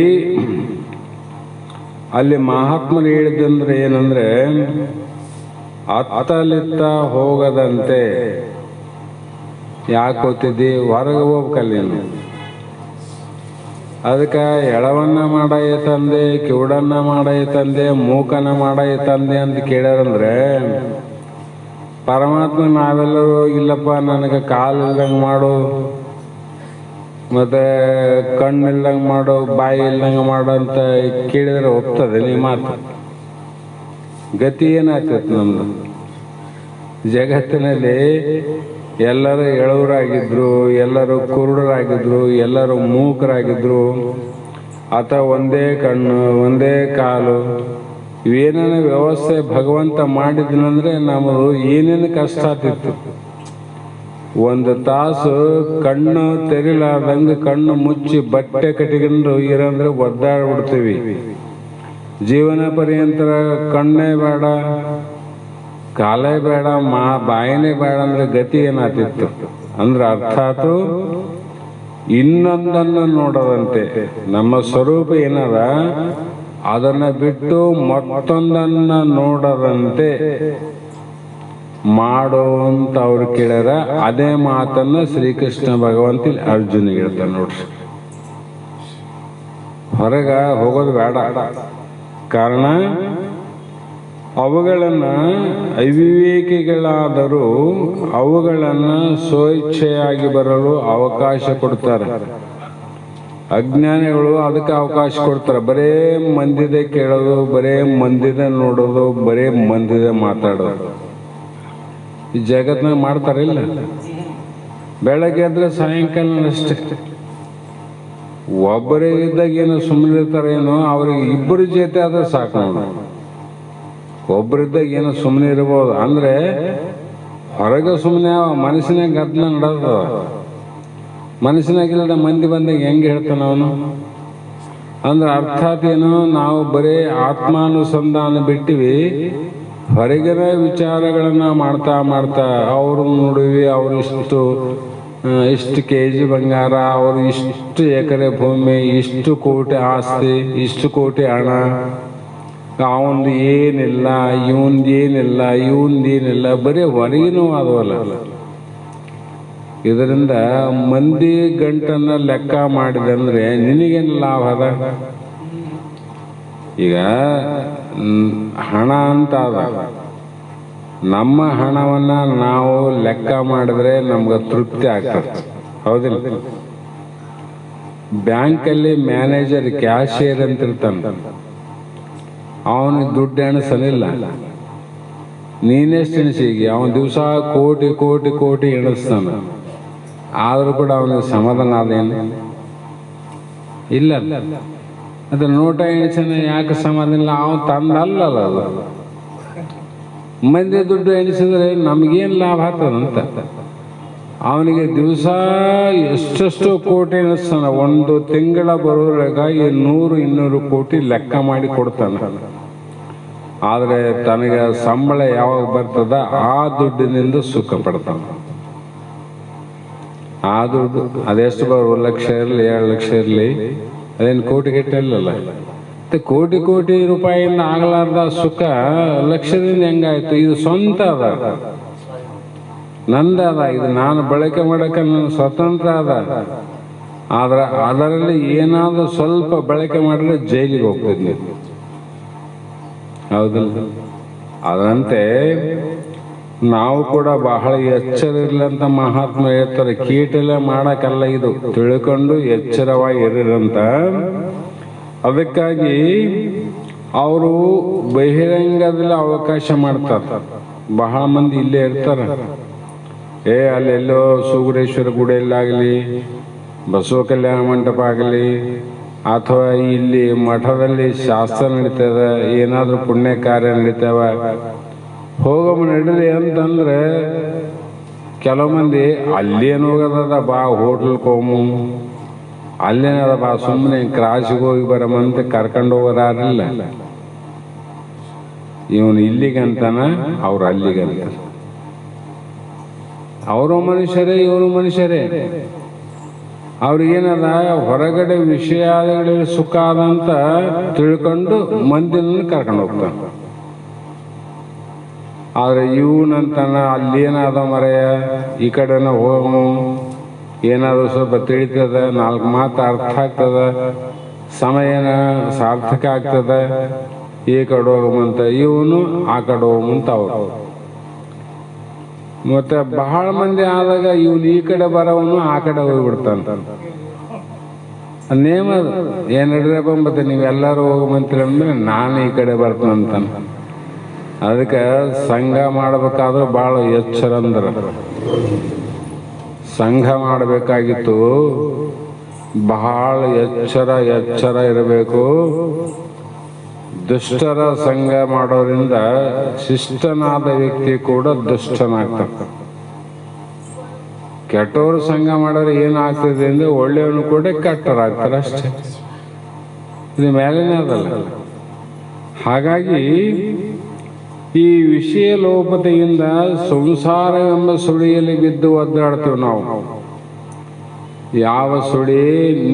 ಅಲ್ಲಿ ಮಹಾತ್ಮರು ಹೇಳಿದಂದ್ರೆ ಏನಂದ್ರೆ, ಅತ್ತಲಿತ್ತ ಹೋಗದಂತೆ. ಯಾಕೆ ಹೋಗ್ತಿದ್ದಿ, ಹೊರಗೆ ಹೋಗ್ಬೇಕಲ್ಲಿ ನೀನು. ಅದಕ್ಕೆ ಎಳವನ್ನ ಮಾಡಯ್ಯ ತಂದೆ, ಕಿವುಡನ್ನ ಮಾಡಯ್ಯ ತಂದೆ, ಮೂಕನ ಮಾಡಯ್ಯ ತಂದೆ ಅಂತ ಕೇಳ್ಯಾರಂದ್ರೆ, ಪರಮಾತ್ಮ ನಾವೆಲ್ಲರೂ ಇಲ್ಲಪ್ಪ ನನಗೆ ಕಾಲು ಇಲ್ದಂಗೆ ಮಾಡು, ಮತ್ತೆ ಕಣ್ಣು ಇಲ್ದಂಗೆ ಮಾಡು, ಬಾಯಿ ಇಲ್ದಂಗೆ ಮಾಡು ಅಂತ ಕೇಳಿದ್ರೆ ಒಪ್ತದೆ ನೀ ಮಾತು? ಗತಿ ಏನಾಗ್ತೈತೆ ನಮ್ದು? ಜಗತ್ತಿನಲ್ಲಿ ಎಲ್ಲರೂ ಎಳವರಾಗಿದ್ರು, ಎಲ್ಲರೂ ಕುರುಡರಾಗಿದ್ರು, ಎಲ್ಲರೂ ಮೂಕರಾಗಿದ್ರು, ಅಥವಾ ಒಂದೇ ಕಣ್ಣು ಒಂದೇ ಕಾಲು ಇವೇನೇನು ವ್ಯವಸ್ಥೆ ಭಗವಂತ ಮಾಡಿದ್ನಂದ್ರೆ ನಮ್ಮದು ಏನೇನು ಕಷ್ಟ ಆಗ್ತಿತ್ತು. 1 ತಾಸು ಕಣ್ಣು ತೆರಿಲಾರ್ದಂಗೆ ಕಣ್ಣು ಮುಚ್ಚಿ ಬಟ್ಟೆ ಕಟ್ಟಿಕೊಂಡು ಇರಂದ್ರೆ ಒದ್ದಾಡ್ಬಿಡ್ತೀವಿ. ಜೀವನ ಪರ್ಯಂತರ ಕಣ್ಣೇ ಬೇಡ, ಕಾಲೇ ಬೇಡ, ಬಾಯಿನೇ ಬೇಡ ಅಂದ್ರೆ ಗತಿ ಏನಾಗ್ತಿತ್ತು ಅಂದ್ರೆ ಅರ್ಥಾತು ಇನ್ನೊಂದನ್ನು ನೋಡದಂತೆ. ನಮ್ಮ ಸ್ವರೂಪ ಏನದ ಅದನ್ನ ಬಿಟ್ಟು ಮತ್ತೊಂದನ್ನ ನೋಡದಂತೆ ಮಾಡೋ ಅಂತ ಅವ್ರು ಕೇಳ್ಯಾರ. ಅದೇ ಮಾತನ್ನ ಶ್ರೀಕೃಷ್ಣ ಭಗವಂತ ಅರ್ಜುನಿಗೆ ಹೇಳ್ತಾನೆ ನೋಡ್ರಿ. ಹೊರಗ ಹೋಗೋದು ಬೇಡ, ಕಾರಣ ಅವುಗಳನ್ನ ಅವಿವೇಕಿಗಳಾದರೂ ಅವುಗಳನ್ನ ಸ್ವಇಚ್ಛೆಯಾಗಿ ಬರಲು ಅವಕಾಶ ಕೊಡ್ತಾರೆ. ಅಜ್ಞಾನಿಗಳು ಅದಕ್ಕೆ ಅವಕಾಶ ಕೊಡ್ತಾರೆ. ಬರೇ ಮಂದಿದೆ ಕೇಳೋದು, ಬರೇ ಮಂದಿದೆ ನೋಡೋದು, ಬರೇ ಮಂದಿದೆ ಮಾತಾಡೋದು. ಈ ಜಗತ್ನಾಗ ಮಾಡ್ತಾರಿಲ್ಲ. ಬೆಳಗ್ಗೆ ಎದ್ರೆ ಸಾಯಂಕಾಲ ಅಷ್ಟೇ. ಒಬ್ಬರೇ ಇದ್ದಾಗ ಏನೋ ಸುಮ್ಮನೆ ಇರ್ತಾರೇನೋ, ಅವ್ರಿಗೆ 2 ಜೊತೆ ಆದ್ರೆ ಸಾಕು ನೋಡು. ಒಬ್ಬರಿದ್ದಾಗ ಏನೋ ಸುಮ್ಮನೆ ಇರ್ಬೋದು ಅಂದ್ರೆ ಹೊರಗೆ ಸುಮ್ಮನೆ ಮನಸ್ಸಿನಾಗ ಗದ್ದಲ ನಡೆದ. ಮನಸ್ಸಿನಾಗಿಲ್ಲದ ಮಂದಿ ಬಂದಾಗ ಹೆಂಗೆ ಹೇಳ್ತಾನ ಅವನು ಅಂದ್ರೆ ಅರ್ಥಾತ್ ಏನು, ನಾವು ಬರೀ ಆತ್ಮಾನುಸಂಧಾನ ಬಿಟ್ಟಿವಿ, ಹೊರಗಿನ ವಿಚಾರಗಳನ್ನ ಮಾಡ್ತಾ ಮಾಡ್ತಾ ಅವ್ರು ನೋಡಿವಿ, ಅವ್ರು ಇಷ್ಟು KG ಬಂಗಾರ, ಅವ್ರು ಇಷ್ಟು ಎಕರೆ ಭೂಮಿ, ಇಷ್ಟು ಕೋಟಿ ಆಸ್ತಿ, ಇಷ್ಟು ಕೋಟಿ ಹಣ, ಅವಂದು ಏನಿಲ್ಲ, ಇವಂದೇನಿಲ್ಲ, ಇವಂದೇನಿಲ್ಲ, ಬರೀ ಹೊರಗಿನೂ ಆದವಲ್ಲ. ಇದರಿಂದ ಮಂದಿ ಗಂಟನ್ನ ಲೆಕ್ಕ ಮಾಡಿದಂದ್ರೆ ನಿನಗೇನು ಲಾಭ ಅದ? ಈಗ ಹಣ ಅಂತ ಅದ, ನಮ್ಮ ಹಣವನ್ನ ನಾವು ಲೆಕ್ಕ ಮಾಡಿದ್ರೆ ನಮ್ಗೆ ತೃಪ್ತಿ ಆಗ್ತದೆ, ಹೌದಿಲ್ಲ? ಬ್ಯಾಂಕಲ್ಲಿ ಮ್ಯಾನೇಜರ್ ಕ್ಯಾಶಿಯರ್ ಅಂತ ಇರ್ತಾನೆ, ಅವನಿಗೆ ದುಡ್ಡು ಎಣಿಸಲಿಲ್ಲ. ನೀನೆಷ್ಟು ಎಣಿಸಿಗಿ? ಅವನ ದಿವಸ ಕೋಟಿ ಕೋಟಿ ಕೋಟಿ ಎಣಿಸ್ತಾನ, ಆದ್ರೂ ಕೂಡ ಅವನಿಗೆ ಸಮಾಧಾನ ಅದೇನು ಇಲ್ಲ. ಅದು ನೋಟ ಎಣಿಸನ ಯಾಕೆ ಸಮಾಧಾನ ಇಲ್ಲ? ಅವನು ತಂದಲ್ಲ ಅದು. ಮಂದಿ ದುಡ್ಡು ಎಣಿಸಿದ್ರೆ ನಮಗೇನು ಲಾಭ ಆಗ್ತದಂತ. ಅವನಿಗೆ ದಿವಸ ಎಷ್ಟೆಷ್ಟು ಕೋಟಿ ಎಣಿಸ್ತಾನ, 1 ತಿಂಗಳ ಬರೋದ್ರಾಗ 100-200 ಕೋಟಿ ಲೆಕ್ಕ ಮಾಡಿ ಕೊಡ್ತಾನೆ. ಆದರೆ ತನಗೆ ಸಂಬಳ ಯಾವಾಗ ಬರ್ತದ ಆ ದುಡ್ಡಿನಿಂದ ಸುಖ ಪಡ್ತಾನೆ. ಆ ದುಡ್ಡು ಅದೆಷ್ಟು ಬರುವ 1 ಲಕ್ಷ ಇರಲಿ 2 ಲಕ್ಷ ಇರಲಿ ಅದೇನು ಕೋಟಿ ಗಟ್ಟಲ್ಲ. ಮತ್ತು ಕೋಟಿ ಕೋಟಿ ರೂಪಾಯಿಯಿಂದ ಆಗಲಾರ್ದ ಸುಖ ಲಕ್ಷದಿಂದ ಹೆಂಗಾಯ್ತು? ಇದು ಸ್ವಂತ ಅದ, ನಂದದ, ಇದು ನಾನು ಬಳಕೆ ಮಾಡೋಕ್ಕೆ ನನ್ನ ಸ್ವತಂತ್ರ ಅದ. ಆದ್ರೆ ಅದರಲ್ಲಿ ಏನಾದರೂ ಸ್ವಲ್ಪ ಬಳಕೆ ಮಾಡಿದ್ರೆ ಜೈಲಿಗೆ ಹೋಗ್ತಿದ್ವಿ. ಹೌದಲ್ಲ? ಅದರಂತೆ ನಾವು ಕೂಡ ಬಹಳ ಎಚ್ಚರ ಇರಲಿ ಅಂತ ಮಹಾತ್ಮ ಹೇಳ್ತಾರೆ. ಕೀಟಲೆ ಮಾಡಕ್ಕಲ್ಲ, ಇದು ತಿಳ್ಕೊಂಡು ಎಚ್ಚರವಾಗಿ ಇರಂತ. ಅದಕ್ಕಾಗಿ ಅವರು ಬಹಿರಂಗದಲ್ಲಿ ಅವಕಾಶ ಮಾಡ್ತಾರೆ. ಬಹಳ ಮಂದಿ ಇಲ್ಲೇ ಇರ್ತಾರೆ. ಅಲ್ಲೆಲ್ಲೋ ಸುಗುರೇಶ್ವರ ಗುಡಿಯಲ್ಲಾಗಲಿ, ಬಸವ ಕಲ್ಯಾಣ ಮಂಟಪ ಆಗಲಿ, ಅಥವಾ ಇಲ್ಲಿ ಮಠದಲ್ಲಿ ಶಾಸ್ತ್ರ ನಡೀತದ, ಏನಾದರೂ ಪುಣ್ಯ ಕಾರ್ಯ ನಡೀತಾವ, ಹೋಗಮ್ಮ ನಡೀಲಿ ಅಂತಂದ್ರೆ ಕೆಲವು ಮಂದಿ ಅಲ್ಲೇನು ಹೋಗೋದದ, ಬಾ ಹೋಟ್ಲ್ಗೆ ಹೋಗು, ಅಲ್ಲೇನದ ಬಾ ಸುಮ್ಮನೆ ಕ್ರಾಸಿಗೆ ಹೋಗಿ ಬರಮಂತ ಕರ್ಕೊಂಡು ಹೋಗೋದಾರಿಲ್ಲ. ಇವನು ಇಲ್ಲಿಗಂತಾನ, ಅವ್ರು ಅಲ್ಲಿಗಂತ. ಅವರು ಮನುಷ್ಯರೇ, ಇವರು ಮನುಷ್ಯರೇ. ಅವ್ರಿಗೇನದ ಹೊರಗಡೆ ವಿಷಯಗಳಲ್ಲಿ ಸುಖ ಆದಂತ ತಿಳ್ಕೊಂಡು ಮಂದಿನ ಕರ್ಕೊಂಡು ಹೋಗ್ತಾನೆ. ಆದ್ರೆ ಇವನಂತಾನ ಅಲ್ಲೇನಾದ ಮರೆಯ, ಈ ಕಡೆನ ಹೋಗು, ಏನಾದರೂ ಸ್ವಲ್ಪ ತಿಳಿತದ, 4 ಮಾತು ಅರ್ಥ ಆಗ್ತದ, ಸಮಯನ ಸಾರ್ಥಕ ಆಗ್ತದ, ಈ ಕಡೆ ಹೋಗಮಂತ ಇವನು, ಆ ಕಡೆ ಹೋಗಮಂತ ಅವರು. ಮತ್ತೆ ಬಹಳ ಮಂದಿ ಆದಾಗ ಇವನು ಈ ಕಡೆ ಬರೋವನು ಆ ಕಡೆ ಹೋಗ್ಬಿಡ್ತಾನ. ನೇಮ ಏನ್ ನಡ್ರಪ್ಪ, ಮತ್ತೆ ನೀವೆಲ್ಲರೂ ಹೋಗಮಂತೀರಿ ಅಂದ್ರೆ ನಾನು ಈ ಕಡೆ ಬರ್ತಾನಂತಾನ. ಅದಕ್ಕೆ ಸಂಘ ಮಾಡಬೇಕಾದ್ರೂ ಭಾಳ ಎಚ್ಚರ ಅಂದ್ರ. ಸಂಘ ಮಾಡಬೇಕಾಗಿತ್ತು, ಬಹಳ ಎಚ್ಚರ ಇರಬೇಕು. ದುಷ್ಟರ ಸಂಘ ಮಾಡೋದ್ರಿಂದ ಶಿಷ್ಟನಾದ ವ್ಯಕ್ತಿ ಕೂಡ ದುಷ್ಟನಾಗ್ತಾನೆ. ಕೆಟ್ಟವರು ಸಂಘ ಮಾಡೋರು ಏನಾಗ್ತದೆ ಅಂದ್ರೆ ಒಳ್ಳೆಯವನು ಕೂಡ ಕೆಟ್ಟರಾಗ್ತಾರೆ ಅಷ್ಟೇ. ಇದು ಮೇಲೇನೆ ಅದಲ್ಲ. ಹಾಗಾಗಿ ಈ ವಿಷಯ ಲೋಪತೆಯಿಂದ ಸಂಸಾರ ಎಂಬ ಸುಳಿಯಲ್ಲಿ ಬಿದ್ದು ಒದ್ದಾಡ್ತೀವಿ ನಾವು. ಯಾವ ಸುಳಿ?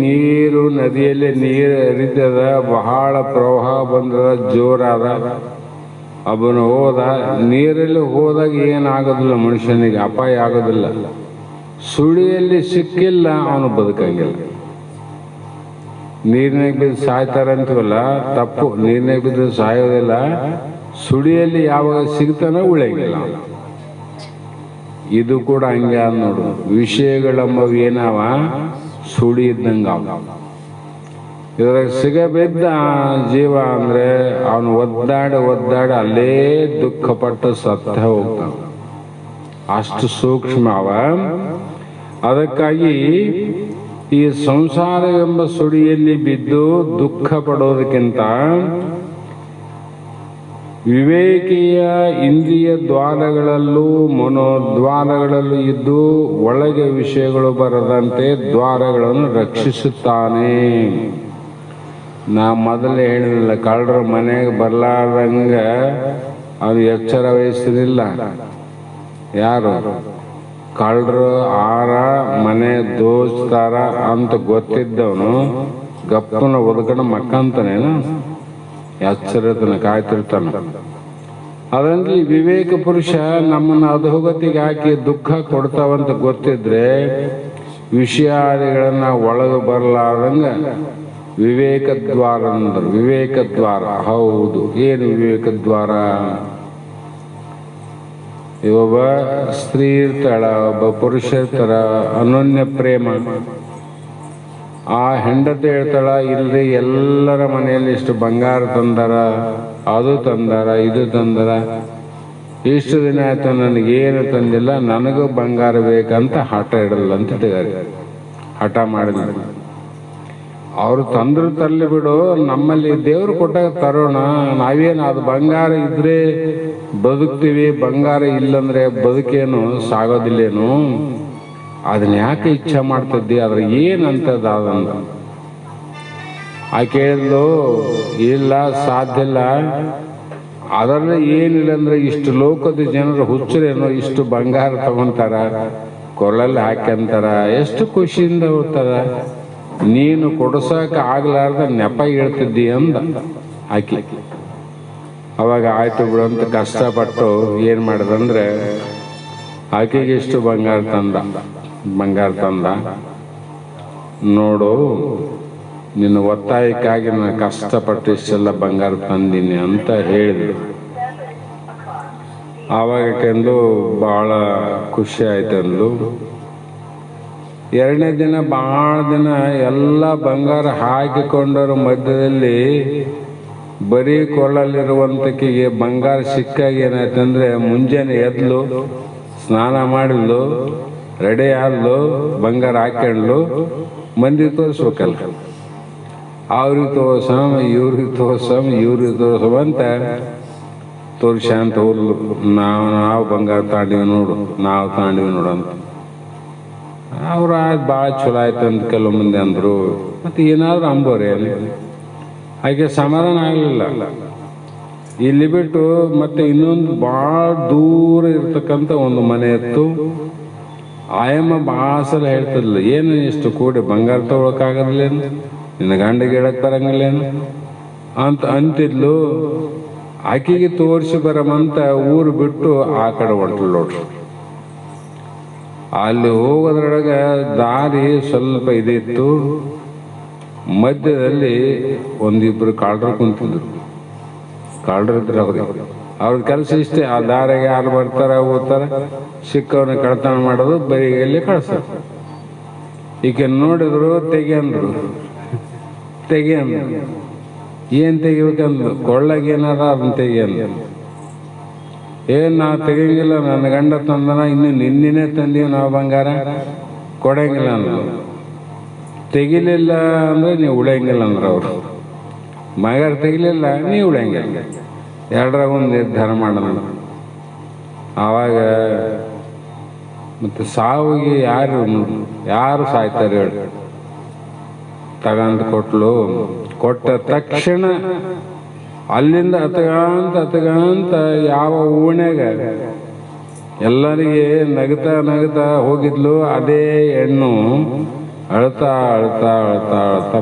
ನೀರು, ನದಿಯಲ್ಲಿ ನೀರು ಹರಿತದ, ಬಹಳ ಪ್ರವಾಹ ಬಂದದ, ಜೋರಾದ, ಅವನು ಹೋದ. ನೀರಲ್ಲಿ ಹೋದಾಗ ಏನಾಗೋದಿಲ್ಲ, ಮನುಷ್ಯನಿಗೆ ಅಪಾಯ ಆಗೋದಿಲ್ಲ. ಸುಳಿಯಲ್ಲಿ ಸಿಕ್ಕಿಲ್ಲ, ಅವನು ಬದುಕಂಗಿಲ್ಲ. ನೀರಿನಾಗ ಬಿದ್ದು ಸಾಯ್ತಾರಂತೀವಲ್ಲ, ತಪ್ಪು. ನೀರಿನಾಗ ಬಿದ್ದು ಸಾಯೋದಿಲ್ಲ, ಸುಳಿಯಲ್ಲಿ ಯಾವಾಗ ಸಿಗ್ತಾನೋ ಉಳಿಯಂಗಿಲ್ಲ. ಇದು ಕೂಡ ಹಂಗೆ ಅದ ನೋಡು. ವಿಷಯಗಳೆಂಬವು ಏನವ, ಸುಳಿ ಇದ್ದಂಗ. ಇದ್ರಾಗ ಸಿಗಬಿದ್ದ ಜೀವ ಅಂದ್ರೆ ಅವನು ಒದ್ದಾಡಿ ಅಲ್ಲೇ ದುಃಖಪಟ್ಟು ಸತ್ತ ಹೋಗ್ತಾನ. ಅಷ್ಟು ಸೂಕ್ಷ್ಮ ಅವ. ಅದಕ್ಕಾಗಿ ಈ ಸಂಸಾರ ಎಂಬ ಸುಳಿಯಲ್ಲಿ ಬಿದ್ದು ದುಃಖ ಪಡೋದಕ್ಕಿಂತ ವಿವೇಕಿಯ ಇಂದ್ರಿಯ ದ್ವಾರಗಳಲ್ಲೂ ಮನೋದ್ವಾರಗಳಲ್ಲೂ ಇದ್ದು ಒಳಗೆ ವಿಷಯಗಳು ಬರದಂತೆ ದ್ವಾರಗಳನ್ನು ರಕ್ಷಿಸುತ್ತಾನೆ. ನಾ ಮೊದಲೇ ಹೇಳಿಲ್ಲ, ಕಳ್ಳರ ಮನೆಗೆ ಬರ್ಲಾರ್ದಂಗ ಅವನು ಎಚ್ಚರ ವಹಿಸಲಿಲ್ಲ. ಯಾರು ಕಳ್ಳರು ಆರ ಮನೆ ದೋಸ್ತಾರ ಅಂತ ಗೊತ್ತಿದ್ದವನು ಗಪ್ಪನ ಒದಗಡೆ ಮಕ್ಕಂತಾನೇನು, ಎಚ್ಚರತನ ಕಾಯ್ತಿರ್ತಾನ. ಅದಂದ್ರೆ ವಿವೇಕ ಪುರುಷ ನಮ್ಮನ್ನು ಅಧೋಗತಿಗೆ ಹಾಕಿ ದುಃಖ ಕೊಡ್ತಾವಂತ ಗೊತ್ತಿದ್ರೆ ವಿಷಯಾದಿಗಳನ್ನ ಒಳಗೆ ಬರಲಾರ್ದಂಗ ವಿವೇಕ ದ್ವಾರ ಅಂದ್ರು. ವಿವೇಕ ದ್ವಾರ ಹೌದು. ಏನು ವಿವೇಕ ದ್ವಾರ? ಒಬ್ಬ ಸ್ತ್ರೀ ಇರ್ತಾಳ, ಒಬ್ಬ ಪುರುಷ ಇರ್ತಾರ, ಅನನ್ಯ ಪ್ರೇಮ. ಆ ಹೆಂಡತಿ ಹೇಳ್ತಾಳ, ಇಲ್ರಿ ಎಲ್ಲರ ಮನೆಯಲ್ಲಿ ಇಷ್ಟು ಬಂಗಾರ ತಂದಾರ, ಅದು ತಂದಾರ, ಇದು ತಂದಾರ, ಇಷ್ಟು ದಿನ ಆಯ್ತು ನನಗೇನು ತಂದಿಲ್ಲ, ನನಗೂ ಬಂಗಾರ ಬೇಕಂತ ಹಠ ಇಡಲ್ಲ ಅಂತ ಹಠ ಮಾಡಿದ. ಅವ್ರು ತಂದ್ರು ತರಲಿ ಬಿಡು, ನಮ್ಮಲ್ಲಿ ದೇವ್ರು ಕೊಟ್ಟಾಗ ತರೋಣ. ನಾವೇನು ಅದು ಬಂಗಾರ ಇದ್ರೆ ಬದುಕ್ತೀವಿ, ಬಂಗಾರ ಇಲ್ಲಂದ್ರೆ ಬದುಕೇನು ಸಾಗೋದಿಲ್ಲೇನು? ಅದನ್ನ ಯಾಕೆ ಇಚ್ಛೆ ಮಾಡ್ತಿದ್ದಿ? ಅದ್ರ ಏನಂತದ ಅದಂತ ಆ ಕೇಳಿದ್ಲು. ಇಲ್ಲ, ಸಾಧ್ಯ ಇಲ್ಲ. ಅದರಲ್ಲಿ ಏನಿಲ್ಲ ಅಂದ್ರೆ ಇಷ್ಟು ಲೋಕದ ಜನರು ಹುಚ್ಚರೇನೋ ಇಷ್ಟು ಬಂಗಾರ ತಗೊಂತಾರ, ಕೊರಳಲ್ಲಿ ಹಾಕ್ಯಂತಾರ, ಎಷ್ಟು ಖುಷಿಯಿಂದ ಹೋಗ್ತಾರ. ನೀನು ಕೊಡ್ಸಕ್ಕೆ ಆಗ್ಲಾರ್ದ ನೆಪ ಹೇಳ್ತಿದ್ದಿ ಅಂದ ಆಕಿ. ಅವಾಗ ಆಯ್ತು ಬಿಡು ಅಂತ ಕಷ್ಟಪಟ್ಟು ಏನು ಮಾಡಿದಂದ್ರೆ ಆಕೆಗೆ ಎಷ್ಟು ಬಂಗಾರ ತಂದ. ನೋಡು, ನಿನ್ನ ಒತ್ತಾಯಕ್ಕಾಗಿ ನಾನು ಕಷ್ಟಪಟ್ಟು ಇಷ್ಟೆಲ್ಲ ಬಂಗಾರ ತಂದೀನಿ ಅಂತ ಹೇಳಿದ್ರು. ಆವಾಗ ಕೆಂದು ಭಾಳ ಖುಷಿ ಆಯ್ತಂದು. ಎರಡನೇ ದಿನ ಭಾಳ ದಿನ ಎಲ್ಲ ಬಂಗಾರ ಹಾಕಿಕೊಂಡರ ಮಧ್ಯದಲ್ಲಿ ಬರೀ ಕೊರಳಲ್ಲಿರುವಂತಕ್ಕಿಗೆ ಬಂಗಾರ ಸಿಕ್ಕಾಗ ಏನಾಯ್ತಂದ್ರೆ ಮುಂಜಾನೆ ಎದ್ಲು, ಸ್ನಾನ ಮಾಡಿದ್ಲು, ರೆಡಿ ಆದ್ಲು, ಬಂಗಾರ ಹಾಕೊಂಡ್ಲು, ಮಂದಿ ತೋರಿಸ್ಬೇಕಲ್ಲ. ಅವ್ರಿಗೆ ತೋರ್ಸಮ್, ಇವ್ರಿಗೆ ತೋರ್ಸಮ್ ಅಂತ ತೋರ್ಸಂತ ಹೋದ್ಲು. ನಾವು ಬಂಗಾರ ತಾಂಡಿವಿ ನೋಡು ಅಂತ. ಅವ್ರು ಆಯ್ತು ಭಾಳ ಚಲೋ ಆಯ್ತು ಅಂತ ಕೆಲವು ಮಂದಿ ಅಂದರು. ಮತ್ತು ಏನಾದ್ರು ಅಂಬೋರಿ ಅಲ್ಲಿ ಹಾಗೆ ಸಮಾಧಾನ ಆಗಲಿಲ್ಲ. ಇಲ್ಲಿ ಬಿಟ್ಟು ಮತ್ತೆ ಇನ್ನೊಂದು ಭಾಳ ದೂರ ಇರ್ತಕ್ಕಂಥ ಒಂದು ಮನೆ ಇತ್ತು. ಆಯಮ್ಮ ಭಾಳ ಸಲ ಹೇಳ್ತಿದ್ಲು, ಏನು ಇಷ್ಟು ಕೂಡಿ ಬಂಗಾರ ತಗೊಳಕ್ಕಾಗಲ್ಲೇನು, ನಿನ್ನ ಗಂಡಿಗೆ ಹೇಳಕ್ ಬರಂಗಿಲ್ಲೇನು ಅಂತಿದ್ಲು. ಆಕೆಗೆ ತೋರಿಸಿ ಬರಮಂತ ಊರು ಬಿಟ್ಟು ಆ ಕಡೆ ಹೊಂಟಲು ನೋಡ್ರಿ. ಅಲ್ಲಿ ಹೋಗೋದ್ರೊಳಗೆ ದಾರಿ ಸ್ವಲ್ಪ ಇದಿತ್ತು. ಮಧ್ಯದಲ್ಲಿ ಒಂದಿಬ್ರು ಕಾಳ್ರು ಕುಂತಿದ್ರು. ಕಾಳ್ರು ಇದ್ರು ಅವ್ರದ್ದು ಕೆಲಸ ಇಷ್ಟೇ, ಆ ದಾರಿಗೆ ಯಾರು ಬರ್ತಾರೆ ಹೋಗ್ತಾರೆ, ಸಿಕ್ಕವ್ರನ್ನ ಕಳ್ತನ ಮಾಡೋದು, ಬರಿಗೆಯಲ್ಲಿ ಕಳ್ಸೋದು. ಈಕೆ ನೋಡಿದ್ರು ತೆಗಿಯಂದ್ರು. ಏನ್ ತೆಗಿಬೇಕಂದ್ರು, ಕೊಳ್ಳಾಗ ಏನಾರ ಅದನ್ನ ತೆಗಿಯಂದ್ರು. ಏನ್ ನಾವು ತೆಗಿಯಂಗಿಲ್ಲ, ನನ್ನ ಗಂಡ ತಂದನ, ಇನ್ನು ನಿನ್ನೆ ತಂದೀವಿ ನಾವು ಬಂಗಾರ, ಕೊಡಂಗಿಲ್ಲ ಅಂದ್ರು. ತೆಗಿಲಿಲ್ಲ ಅಂದ್ರೆ ನೀವು ಉಳಿಯಂಗಿಲ್ಲ ಅಂದ್ರ ಅವರು. ಬಂಗಾರ ತೆಗಿಲಿಲ್ಲ, ನೀವು ಉಳಿಯಂಗಿಲ್ಲ. ಎರಡರಾಗ ಒಂದು ನಿರ್ಧಾರ ಮಾಡೋಣ. ಆವಾಗ ಮತ್ತೆ ಸಾವಿಗೆ ಯಾರು ಸಾಯ್ತಾರೆ ಹೇಳಿ. ತಗಂತ ಕೊಟ್ಟ ತಕ್ಷಣ ಅಲ್ಲಿಂದ ಹತ್ಗಂತ ಯಾವ ಓಣ್ಯಾಗ ಎಲ್ಲರಿಗೆ ನಗತಾ ಹೋಗಿದ್ಲು. ಅದೇ ಹೆಣ್ಣು ಅಳ್ತಾ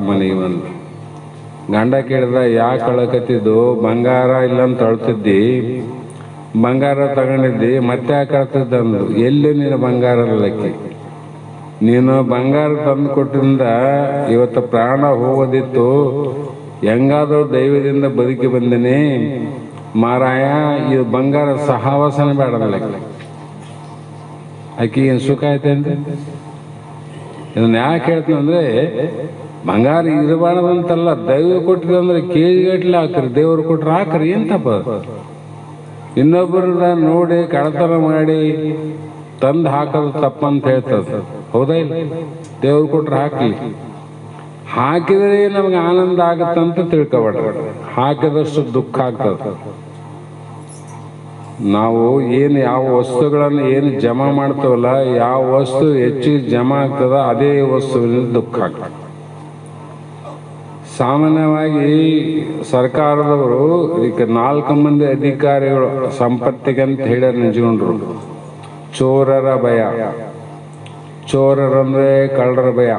ಮನೆಗೆ ಬಂದು ಗಂಡ ಕೇಳಿದ, ಯಾಕೆ ಅಳಕತ್ತಿದ್ದು, ಬಂಗಾರ ಇಲ್ಲಂತ ಅಳ್ತಿದ್ದಿ, ಬಂಗಾರ ತಗೊಂಡಿದ್ದಿ, ಮತ್ತೆ ಯಾಕೆ ಅಳ್ತಿದ್ದಂದು. ಎಲ್ಲಿ ನೀನು ಬಂಗಾರ ಅಲ್ಲಕ್ಕಿ, ನೀನು ಬಂಗಾರ ತಂದು ಕೊಟ್ಟಿಂದ ಇವತ್ತು ಪ್ರಾಣ ಹೋಗೋದಿತ್ತು, ಹೆಂಗಾದ್ರೂ ದೈವದಿಂದ ಬದುಕಿ ಬಂದಿನಿ ಮಾರಾಯ, ಇದು ಬಂಗಾರ ಸಹವಾಸನ ಬೇಡಲ್ಲ. ಆಕಿ ಏನು ಸುಖ ಆಯ್ತೇನ್ರಿ? ಇದನ್ನ ಯಾಕೆ ಹೇಳ್ತೀನಂದ್ರೆ, ಬಂಗಾರ ಇರಬಾರ್ದಂತಲ್ಲ, ದೈವ ಕೊಟ್ಟಿದೆ ಅಂದ್ರೆ ಕೆಜಿ ಗಟ್ಲೆ ಹಾಕ್ರಿ, ದೇವ್ರು ಕೊಟ್ರೆ ಹಾಕ್ರಿ, ಏನ್ ತಪ್ಪ. ಇನ್ನೊಬ್ಬರ ನೋಡಿ ಕಳತನ ಮಾಡಿ ತಂದು ಹಾಕೋದು ತಪ್ಪಂತ ಹೇಳ್ತದ, ಹೌದಾ ಇಲ್ಲ? ದೇವ್ರು ಕೊಟ್ರೆ ಹಾಕಿದ್ರೆ ನಮ್ಗೆ ಆನಂದ ಆಗತ್ತಂತ ತಿಳ್ಕೊಬೇಡ್ರಿ, ಹಾಕಿದಷ್ಟು ದುಃಖ ಆಗ್ತದ. ನಾವು ಯಾವ ವಸ್ತುಗಳನ್ನು ಜಮಾ ಮಾಡ್ತೇವಲ್ಲ, ಯಾವ ವಸ್ತು ಹೆಚ್ಚಿಗೆ ಜಮಾ ಆಗ್ತದ ಅದೇ ವಸ್ತುವಿನ ದುಃಖ ಆಗ್ತದೆ. ಸಾಮಾನ್ಯವಾಗಿ ಸರ್ಕಾರದವರು ಈಗ 4 ಮಂದಿ ಅಧಿಕಾರಿಗಳು ಸಂಪತ್ತಿಗಂತ ಹೇಳಿ ನಿಂತ್ಕೊಂಡ್ರು. ಚೋರರ ಭಯ, ಚೋರರಂದ್ರೆ ಕಳ್ಳರ ಭಯ,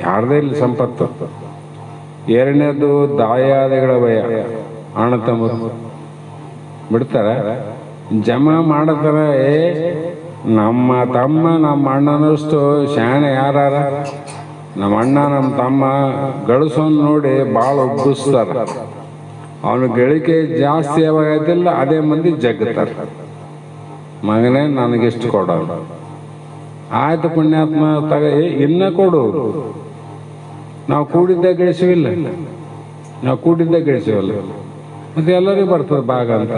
ಯಾರದೇ ಇಲ್ಲ ಸಂಪತ್ತು. ಎರಡನೇದು ದಾಯಾದಿಗಳ ಭಯ, ಅಣ್ಣ ತಮ್ಮರು ಬಿಡ್ತಾರ, ಜಮಾ ಮಾಡತಾರ. ನಮ್ಮ ತಮ್ಮ ನಮ್ಮ ಅಣ್ಣನಷ್ಟು ಶಾಣೆ ಯಾರ? ನಮ್ಮ ಅಣ್ಣ ನಮ್ಮ ತಮ್ಮ ಗಳಿಸೋನ್ ನೋಡಿ ಭಾಳ ಉಬ್ಬಿಸ್ತಾರ. ಅವನ ಗಳಿಕೆ ಜಾಸ್ತಿ ಯಾವಾಗ ಆಯ್ತಿಲ್ಲ ಅದೇ ಮಂದಿ ಜಗ್ತಾರ, ಮಗನೇ ನನಗೆಷ್ಟು ಕೊಡೋದು, ಆಯ್ತು ಪುಣ್ಯಾತ್ಮ ತಗ ಇನ್ನ ಕೊಡು, ನಾವು ಕೂಡಿದ್ದ ಗಳಿಸಿವಿಲ್ಲ, ಮತ್ತೆ ಎಲ್ಲರಿಗೂ ಬರ್ತದೆ ಭಾಗ ಅಂತ.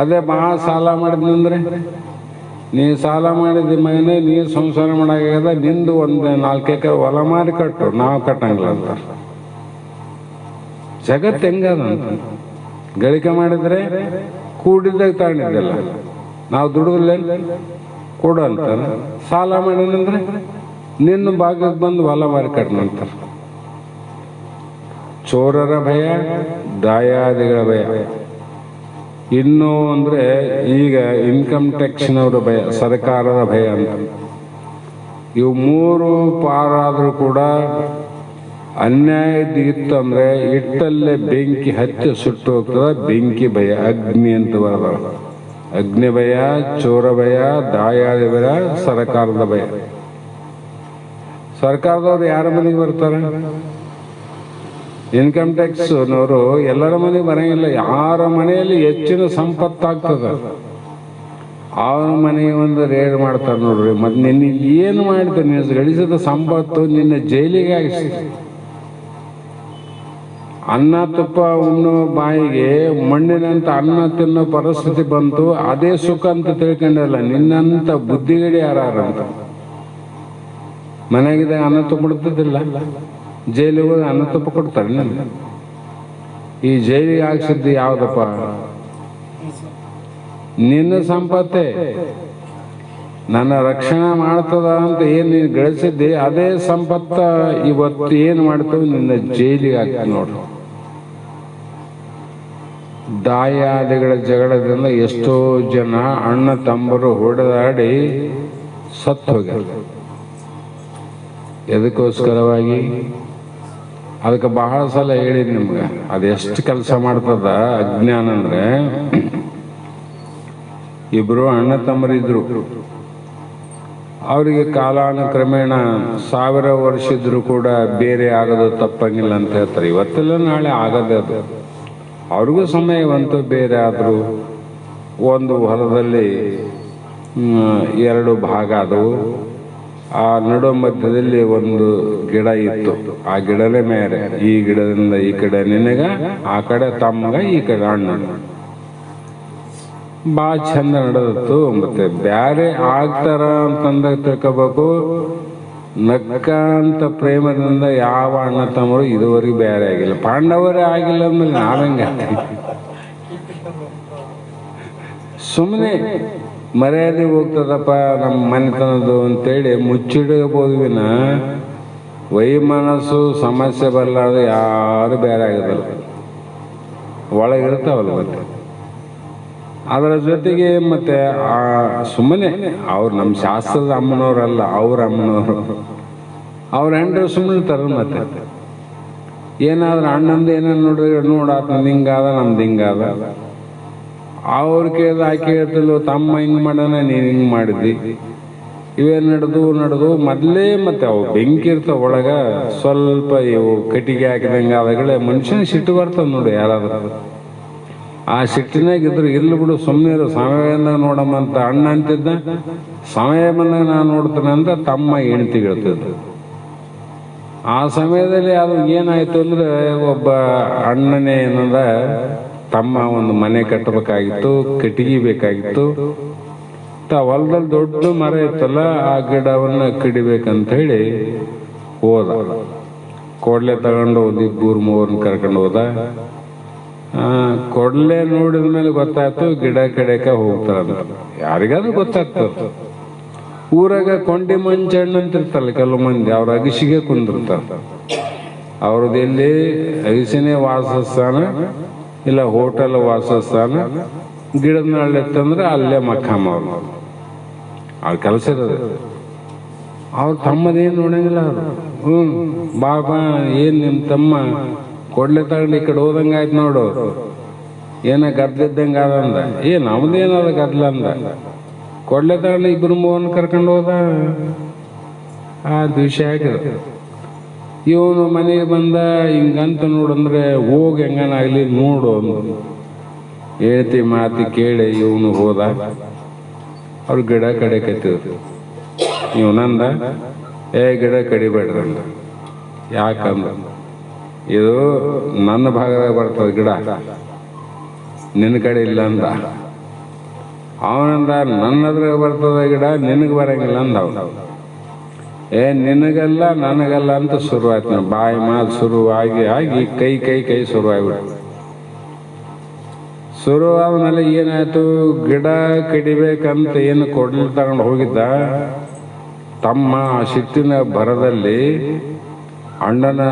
ಅದೇ ಭಾಳ ಸಾಲ ಮಾಡಿದ್ನಂದ್ರೆ, ನೀ ಸಾಲ ಮಾಡಿದ ಮಗನೇ ನೀ ಸಂಸಾರ ಮಾಡಾಗ್ಯದ, ನಿಂದು ಒಂದು 4 ಎಕರೆ ಹೊಲ ಮಾರಿ ಕಟ್ಟು, ನಾವು ಕಟ್ಟಂಗಿಲ್ಲ ಅಂತ. ಜಗತ್ತು ಹೆಂಗದಂತ, ಗಳಿಕೆ ಮಾಡಿದ್ರೆ ಕೂಡಿದ್ದಾಗ ತಗೊಂಡಿದ್ದಲ್ಲ, ನಾವು ದುಡಿದ್ರಲ್ಲ ಕೊಡು ಅಂತಾರ. ಸಾಲ ಮಾಡಿದಂದ್ರೆ ನಿನ್ನ ಭಾಗಕ್ಕೆ ಬಂದು ಹೊಲ ಮಾರಿ ಕಟ್ಟನಂತಾರ. ಚೋರರ ಭಯ, ದಾಯಾದಿಗಳ ಭಯ, ಇನ್ನು ಅಂದರೆ ಈಗ ಇನ್ಕಮ್ ಟ್ಯಾಕ್ಸ್ನವ್ರ ಭಯ, ಸರ್ಕಾರದ ಭಯ ಅಂತ. ಇವು ಮೂರು ಪಾರಾದರೂ ಕೂಡ ಅನ್ಯಾಯ ಇತ್ತಂದ್ರೆ ಇಟ್ಟಲ್ಲೇ ಬೆಂಕಿ ಹತ್ತಿ ಸುಟ್ಟು ಹೋಗ್ತದ. ಬೆಂಕಿ ಭಯ, ಅಗ್ನಿ ಅಂತ ಬರೋದು. ಅಗ್ನಿ ಭಯ, ಚೋರ ಭಯ, ದಾಯಾದಿ ಭಯ, ಸರ್ಕಾರದ ಭಯ. ಸರ್ಕಾರದವ್ರು ಯಾರ ಮನೆಗೆ ಬರ್ತಾರೆ? ಇನ್ಕಮ್ ಟ್ಯಾಕ್ಸ್ನವರು ಎಲ್ಲರ ಮನೆಗೆ ಬರಂಗಿಲ್ಲ. ಯಾರ ಮನೆಯಲ್ಲಿ ಹೆಚ್ಚಿನ ಸಂಪತ್ತಾಗ್ತದ ಅವ್ರ ಮನೆಗೆ ಒಂದು ರೇಡ್ ಮಾಡ್ತಾರೆ ನೋಡ್ರಿ. ಮತ್ತೆ ನಿನ್ನ ಏನು ಮಾಡ್ತಾರೆ? ನೀನು ಗಳಿಸಿದ ಸಂಪತ್ತು ನಿನ್ನ ಜೈಲಿಗೆ ಹಾಕಿಸಿ. ಅನ್ನ ತುಪ್ಪ ಉಣ್ಣೋ ಬಾಯಿಗೆ ಮಣ್ಣಿನಂತ ಅನ್ನ ತಿನ್ನೋ ಪರಿಸ್ಥಿತಿ ಬಂತು. ಅದೇ ಸುಖ ಅಂತ ತಿಳ್ಕೊಂಡಲ್ಲ. ನಿನ್ನಂತ ಬುದ್ಧಿಗಡಿ ಯಾರಂತ ಮನೆಯಾಗಿದ್ದಾಗ ಅನ್ನ ತುಪ್ಪ ಕೊಡ್ತಿದ್ದಿಲ್ಲ. ಜೈಲಿಗೆ ಹೋಗಿ ಅನ್ನ ತುಪ್ಪ ಕೊಡ್ತಾರೆ. ಈ ಜೈಲಿಗೆ ಹಾಕ್ಸಿದ್ದು ಯಾವ್ದಪ್ಪ? ನಿನ್ನ ಸಂಪತ್ತೇ ನನ್ನ ರಕ್ಷಣೆ ಮಾಡ್ತದ ಅಂತ ಏನು ನೀನು ಗಳಿಸಿದ್ದೆ, ಅದೇ ಸಂಪತ್ತ ಇವತ್ತು ಏನು ಮಾಡ್ತೇವೆ? ನಿನ್ನ ಜೈಲಿಗೆ ಹಾಕ್ತೀವಿ ನೋಡ್ರಿ. ದಾಯಾದಿಗಳ ಜಗಳದಿಂದ ಎಷ್ಟೋ ಜನ ಅಣ್ಣ ತಮ್ಮರು ಹೊಡೆದಾಡಿ ಸತ್ತು ಹೋಗ್ಯಾರ. ಎದಕ್ಕೋಸ್ಕರವಾಗಿ? ಅದಕ್ಕೆ ಬಹಳ ಸಲ ಹೇಳಿದ್ ನಿಮ್ಗೆ. ಅದೆಷ್ಟು ಕೆಲಸ ಮಾಡ್ತದ ಅಜ್ಞಾನ ಅಂದ್ರೆ, ಇಬ್ರು ಅಣ್ಣ ತಮ್ಮರಿದ್ರು. ಅವರಿಗೆ ಕಾಲಾನುಕ್ರಮೇಣ 1000 ವರ್ಷ ಇದ್ರು ಕೂಡ ಬೇರೆ ಆಗೋದು ತಪ್ಪಂಗಿಲ್ಲ ಅಂತ ಹೇಳ್ತಾರೆ. ಇವತ್ತೆಲ್ಲ ನಾಳೆ ಆಗದೆ ಅದು. ಅವ್ರಿಗೂ ಸಮಯ ಬಂತು, ಬೇರೆ ಆದ್ರು. ಒಂದು ಹೊಲದಲ್ಲಿ 2 ಭಾಗ ಆದವು. ಆ ನಡು ಮಧ್ಯದಲ್ಲಿ ಒಂದು ಗಿಡ ಇತ್ತು. ಆ ಗಿಡನೇ ಮೇರೆ. ಈ ಗಿಡದಿಂದ ಈ ಕಡೆ ನಿನಗ, ಆ ಕಡೆ ತಮ್ಮಗ, ಈ ಕಡೆ ಅಣ್ಣ. ಭಾಳ ಚಂದ ನಡೆದಿತ್ತು. ಮತ್ತೆ ಬ್ಯಾರೆ ಆಗ್ತಾರ ಅಂತಂದ ತಿಳ್ಕೋಬೇಕು. ನಕ್ಕಂತ ಪ್ರೇಮದಿಂದ ಯಾವ ಅಣ್ಣ ತಮ್ಮರು ಇದುವರೆಗೂ ಬೇರೆ ಆಗಿಲ್ಲ. ಪಾಂಡವರೇ ಆಗಿಲ್ಲ ಅಂದ್ರೆ ನಾವಂಗೆ ಸುಮ್ಮನೆ ಮರ್ಯಾದೆ ಹೋಗ್ತದಪ್ಪ ನಮ್ಮ ಮನೆತನದು ಅಂತೇಳಿ ಮುಚ್ಚಿಡಬಹುದು ವಿನ ವೈಮನಸ್ಸು ಸಮಸ್ಯೆ ಬರಲಾರ್ದು ಯಾರು ಬೇರೆ ಆಗೋದಿಲ್ಲ. ಒಳಗಿರ್ತಾವಲ್ಲ. ಮತ್ತೆ ಅದರ ಜೊತೆಗೆ ಮತ್ತೆ ಸುಮ್ಮನೆ ಅವ್ರು ನಮ್ಮ ಶಾಸ್ತ್ರದ ಅಮ್ಮನವ್ರಲ್ಲ, ಅವ್ರ ಅಮ್ಮನವರು. ಅವ್ರ ಹೆಂಡ್ರು ಸುಮ್ಮನೆ ತರ. ಮತ್ತೆ ಏನಾದ್ರೂ ಅಣ್ಣಂದು ಏನಾದ್ರು ನೋಡಿದ್ರೆ ನೋಡಾತ ಹಿಂಗಾದ, ನಮ್ದು ಹಿಂಗಾದ. ಅವ್ರ ಕೇಳಿದ ಆಕೆ ಹೇಳ್ತಿಲ್ಲ, ತಮ್ಮ ಹಿಂಗ್ ಮಾಡೋಣ, ನೀನು ಹಿಂಗ್ ಮಾಡಿದ್ದಿ. ಇವೇನು ನಡೆದು ಮೊದಲೇ ಮತ್ತೆ ಅವು ಬೆಂಕಿ ಇರ್ತಾವ ಒಳಗ. ಸ್ವಲ್ಪ ಇವು ಕಟ್ಟಿಗೆ ಹಾಕಿದಂಗೆ ಆದಾಗಲೇ ಮನುಷ್ಯನ ಸಿಟ್ಟು ಬರ್ತದೆ ನೋಡಿ. ಯಾರಾದ್ರೂ ಆ ಸಿಟ್ಟಿನಾಗಿದ್ರು ಇರ್ಲಿ ಬಿಡು, ಸುಮ್ಮನೆ ಸಮಯದಾಗ ನೋಡಮ್ಮಂತ ಅಣ್ಣ ಅಂತಿದ್ದ. ಸಮಯ ಬಂದಾಗ ನಾನು ನೋಡ್ತೇನೆ ಅಂತ ತಮ್ಮ ಹೆಣ್ತಿಗಿಳ್ತಿದ್ದ. ಆ ಸಮಯದಲ್ಲಿ ಅದು ಏನಾಯ್ತು ಅಂದ್ರೆ, ಒಬ್ಬ ಅಣ್ಣನೇ ಏನಂದ, ತಮ್ಮ ಒಂದು ಮನೆ ಕಟ್ಟಬೇಕಾಗಿತ್ತು, ಕಟ್ಟಿಗೆ ಬೇಕಾಗಿತ್ತು. ಹೊಲದಲ್ಲಿ ದೊಡ್ಡ ಮರ ಇತ್ತಲ್ಲ, ಆ ಗಿಡವನ್ನ ಕಡಿಬೇಕಂತ ಹೇಳಿ ಹೋದ. ಕೊಡ್ಲೆ ತಗೊಂಡು ಒಂದು 2-3 ಕರ್ಕೊಂಡು ಹೋದ. ಕೊಡ್ಲೆ ನೋಡಿದ ಮೇಲೆ ಗೊತ್ತಾಯ್ತು ಗಿಡ ಕಡೆಕ ಹೋಗ್ತಾರಂತ. ಯಾರಿಗಾದ್ರೂ ಗೊತ್ತಾಗ್ತದ. ಊರಾಗ ಕೊಂಡಿ ಮಂಚಣ್ಣ ಅಂತಿರ್ತಲ್ಲ ಕೆಲವು ಮಂದಿ, ಅವ್ರ ಅಗಿಸಿಗೆ ಕುಂದಿರ್ತಾರೆ. ಅವ್ರದ್ದು ಎಲ್ಲಿ ಅಗಿಸಿನೇ ವಾಸಸ್ಥಾನ, ಇಲ್ಲ ಹೋಟೆಲ್ ವಾಸಸ್ಥಾನ. ಗಿಡದ ನಳ್ಳೆತ್ತಂದ್ರೆ ಅಲ್ಲೇ ಮಕ್ಕಾಮ. ಅವ್ರ ಕೆಲಸ ಇರೋದು. ಅವ್ರ ತಮ್ಮದೇನು ನೋಡಂಗಿಲ್ಲ ಅವರು. ಬಾಬಾ ಏನ್ ನಿಮ್ ತಮ್ಮ ಕೊಡ್ಲೆ ತಗೊಂಡು ಈ ಕಡೆ ಹೋದಂಗ ಆಯ್ತು ನೋಡು, ಏನ ಗದ್ಲಿದ್ದಂಗ ಅದಂದ. ನಮ್ದೇನದ ಗದ್ಲ ಅಂದ. ಕೊಡ್ಲೆ ತಗೊಂಡು 2-3 ಕರ್ಕೊಂಡು ಹೋದ. ಆ ವಿಷಯ ಆಗಿದೆ. ಇವನು ಮನೆಗೆ ಬಂದ. ಹಿಂಗಂತ ನೋಡಂದ್ರೆ ಹೋಗಿ ಹೆಂಗನಾಗ್ಲಿ ನೋಡು ಅಂದು ಹೇಳ್ತಿ ಮಾತಿ ಕೇಳಿ ಇವನು ಹೋದ. ಅವ್ರು ಗಿಡ ಕಡೆ ಕತ್ತಿದ್ರು. ಇವನಂದ, ಗಿಡ ಕಡಿಬೇಡ್ರಂದ. ಯಾಕಂದ, ಇದು ನನ್ನ ಭಾಗದಾಗ ಬರ್ತದ ಗಿಡ, ನಿನ್ನ ಕಡೆ ಇಲ್ಲ ಅಂದ. ಅವನಂದ, ನನ್ನದ್ರಾಗ ಬರ್ತದ ಗಿಡ, ನಿನಗೆ ಬರಂಗಿಲ್ಲ ಅಂದ. ಅವನು ನಿನಗಲ್ಲ ನನಗಲ್ಲ ಅಂತ ಶುರುವಾಯ್ತು. ಬಾಯಿ ಮಾತು ಶುರುವಾಗಿ ಕೈ ಶುರುವಾಗ್ಬಿಟ್ಟು. ಶುರುವಾದ್ಮೇಲೆ ಏನಾಯ್ತು, ಗಿಡ ಕಡಿಬೇಕಂತ ಏನು ಕೊಡ್ಲಿ ತಗೊಂಡು ಹೋಗಿದ್ದ ತಮ್ಮ. ಆ ಸಿಟ್ಟಿನ ಭರದಲ್ಲಿ ಅಣ್ಣನ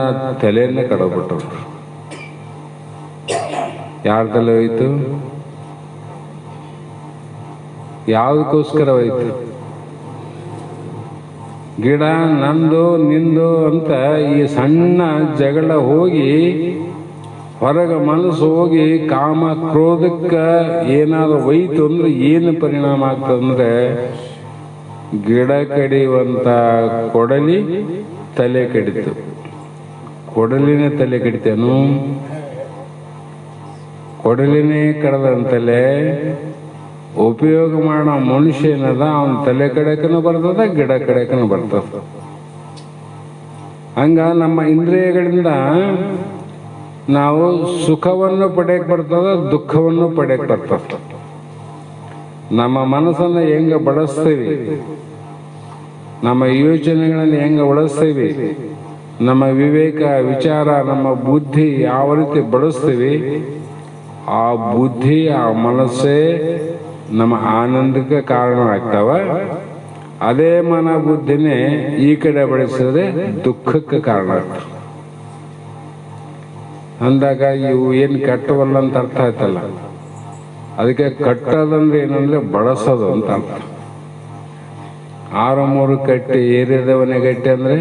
ತಲೆಯನ್ನೇ ಕಡಬಿಟ್ಟರು. ಯಾರ ತಲೆ ಹೋಯ್ತು? ಯಾವುದಕ್ಕೋಸ್ಕರ ಹೋಯ್ತು? ಗಿಡ ನಂದು ನಿಂದು ಅಂತ ಈ ಸಣ್ಣ ಜಗಳ ಹೋಗಿ ಹೊರಗೆ ಮನಸ್ಸು ಹೋಗಿ ಕಾಮ ಕ್ರೋಧಕ್ಕೆ ಏನಾದ್ರು ಒಯ್ತು ಅಂದ್ರೆ ಏನು ಪರಿಣಾಮ ಆಗ್ತದಂದ್ರೆ ಗಿಡ ಕಡಿಯುವಂತ ಕೊಡಲಿ ತಲೆ ಕಡಿತು. ಕೊಡಲಿನೇ ತಲೆ ಕಡಿತೇನು? ಕೊಡಲಿನೇ ಕಡದಂತಲೇ ಉಪಯೋಗ ಮಾಡೋ ಮನುಷ್ಯ ಏನದ ಅವನ ತಲೆ ಕಡೆಕನು ಬರ್ತದ, ಗಿಡ ಕಡೆಕನು ಬರ್ತದ. ಹಂಗ ನಮ್ಮ ಇಂದ್ರಿಯಗಳಿಂದ ನಾವು ಸುಖವನ್ನು ಪಡೆಯಕ್ಕೆ ಬರ್ತದ, ದುಃಖವನ್ನು ಪಡೆಯಕ್ಕೆ ಬರ್ತದ. ನಮ್ಮ ಮನಸ್ಸನ್ನು ಹೆಂಗ ಬಳಸ್ತೀವಿ, ನಮ್ಮ ಯೋಚನೆಗಳನ್ನು ಹೆಂಗ ಬಳಸ್ತೀವಿ, ನಮ್ಮ ವಿವೇಕ ವಿಚಾರ ನಮ್ಮ ಬುದ್ಧಿ ಯಾವ ರೀತಿ ಬಳಸ್ತೀವಿ, ಆ ಬುದ್ಧಿ ಆ ಮನಸ್ಸೇ ನಮ್ಮ ಆನಂದಕ್ಕೆ ಕಾರಣವಾಗ್ತಾವ. ಅದೇ ಮನ ಬುದ್ಧಿನೇ ಈ ಕಡೆ ಬಳಸಿದ್ರೆ ದುಃಖಕ್ಕೆ ಕಾರಣ ಆಗ್ತವೆ. ಅಂದಾಗ ಇವು ಏನು ಕಟ್ಟವಲ್ಲ ಅಂತ ಅರ್ಥ ಆಯ್ತಲ್ಲ. ಅದಕ್ಕೆ ಕಟ್ಟೋದಂದ್ರೆ ಏನಂದ್ರೆ ಬಳಸೋದು ಅಂತ ಅರ್ಥ. 6 ಕಟ್ಟಿ ಏರಿದವನೇ ಗಟ್ಟಿ ಅಂದ್ರೆ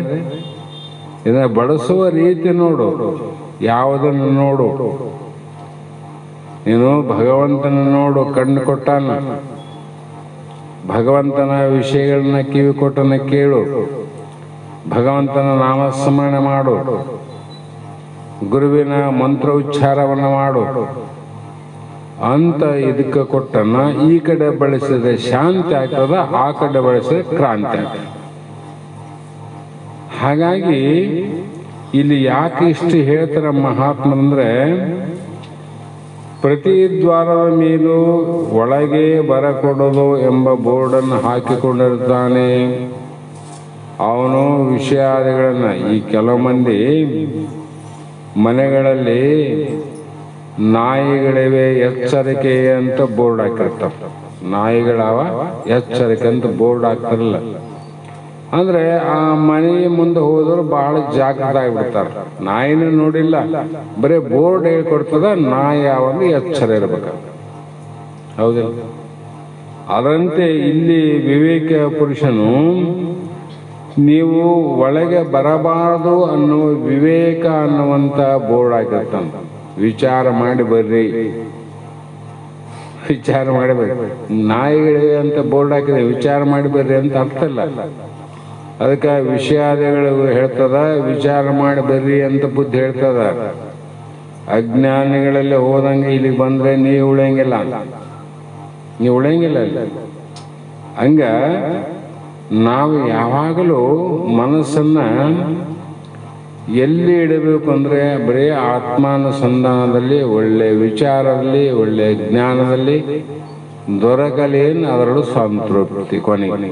ಇದನ್ನ ಬಳಸುವ ರೀತಿ ನೋಡು, ಯಾವುದನ್ನು ನೋಡು. ನೀನು ಭಗವಂತನ ನೋಡು, ಕಣ್ಣು ಕೊಟ್ಟಾನ, ಭಗವಂತನ ವಿಷಯಗಳನ್ನ ಕಿವಿ ಕೊಟ್ಟನ ಕೇಳು, ಭಗವಂತನ ನಾಮಸ್ಮರಣೆ ಮಾಡು, ಗುರುವಿನ ಮಂತ್ರ ಉಚ್ಚಾರವನ್ನು ಮಾಡು ಅಂತ ಇದಕ್ಕೆ ಕೊಟ್ಟನ. ಈ ಕಡೆ ಬಳಸಿದ್ರೆ ಶಾಂತಿ ಆಗ್ತದ, ಆ ಕಡೆ ಬಳಸಿದ್ರೆ ಕ್ರಾಂತಿ ಆಗ್ತದೆ. ಹಾಗಾಗಿ ಇಲ್ಲಿ ಯಾಕೆ ಇಷ್ಟು ಹೇಳ್ತಾರ ಮಹಾತ್ಮರಂದ್ರೆ, ಪ್ರತಿ ದ್ವಾರದ ಮೇಲೂ ಒಳಗೆ ಬರಕೊಡೋದು ಎಂಬ ಬೋರ್ಡನ್ನು ಹಾಕಿಕೊಂಡಿರ್ತಾನೆ. ಅವನು ವಿಷಯಾದಿಗಳನ್ನ ಈ ಕೆಲವು ಮಂದಿ ಮನೆಗಳಲ್ಲಿ ನಾಯಿಗಳಿವೆ ಎಚ್ಚರಿಕೆ ಅಂತ ಬೋರ್ಡ್ ಹಾಕಿರ್ತಾರ. ನಾಯಿಗಳವ ಎಚ್ಚರಿಕೆ ಅಂತ ಬೋರ್ಡ್ ಹಾಕ್ತಾರಲ್ಲ, ಅಂದ್ರೆ ಆ ಮನೆ ಮುಂದೆ ಹೋದ್ರು ಬಹಳ ಜಾಗೃತ ಆಗಿಬಿಡ್ತಾರ. ನಾಯಿನ ನೋಡಿಲ್ಲ, ಬರೀ ಬೋರ್ಡ್ ಹೇಳ್ಕೊಡ್ತದ, ನಾಯಿ ಯಾವಾಗ ಎಚ್ಚರ ಇರ್ಬೇಕ. ಹೌದಿಲ್ಲ? ಅದರಂತೆ ಇಲ್ಲಿ ವಿವೇಕ ಪುರುಷನು ನೀವು ಒಳಗೆ ಬರಬಾರದು ಅನ್ನುವ ವಿವೇಕ ಅನ್ನುವಂತ ಬೋರ್ಡ್ ಹಾಕಿರ್ತಾನ. ವಿಚಾರ ಮಾಡಿ ಬರ್ರಿ, ವಿಚಾರ ಮಾಡಿ ಬರ್ರಿ. ನಾಯಿಗಳಿವೆ ಅಂತ ಬೋರ್ಡ್ ಹಾಕಿದ್ರೆ ವಿಚಾರ ಮಾಡಿ ಬರ್ರಿ ಅಂತ ಅರ್ಥ ಇಲ್ಲ. ಅದಕ್ಕೆ ವಿಷಯಾದಿಗಳು ಹೇಳ್ತದ, ವಿಚಾರ ಮಾಡಿ ಬರ್ರಿ ಅಂತ ಬುದ್ಧಿ ಹೇಳ್ತದ. ಅಜ್ಞಾನಿಗಳಲ್ಲಿ ಹೋದಂಗೆ ಇಲ್ಲಿಗೆ ಬಂದ್ರೆ ನೀವು ಉಳಿಯಂಗಿಲ್ಲ, ನೀವು ಉಳಿಯಂಗಿಲ್ಲ. ಹಂಗ ನಾವು ಯಾವಾಗಲೂ ಮನಸ್ಸನ್ನ ಎಲ್ಲಿ ಇಡಬೇಕು ಅಂದ್ರೆ ಬರೀ ಆತ್ಮಾನುಸಂಧಾನದಲ್ಲಿ, ಒಳ್ಳೆ ವಿಚಾರದಲ್ಲಿ, ಒಳ್ಳೆ ಜ್ಞಾನದಲ್ಲಿ ದೊರಕಲೇನು ಅದರಲ್ಲೂ ಸಂತೃಪ್ತಿ. ಕೊನೆಗೆ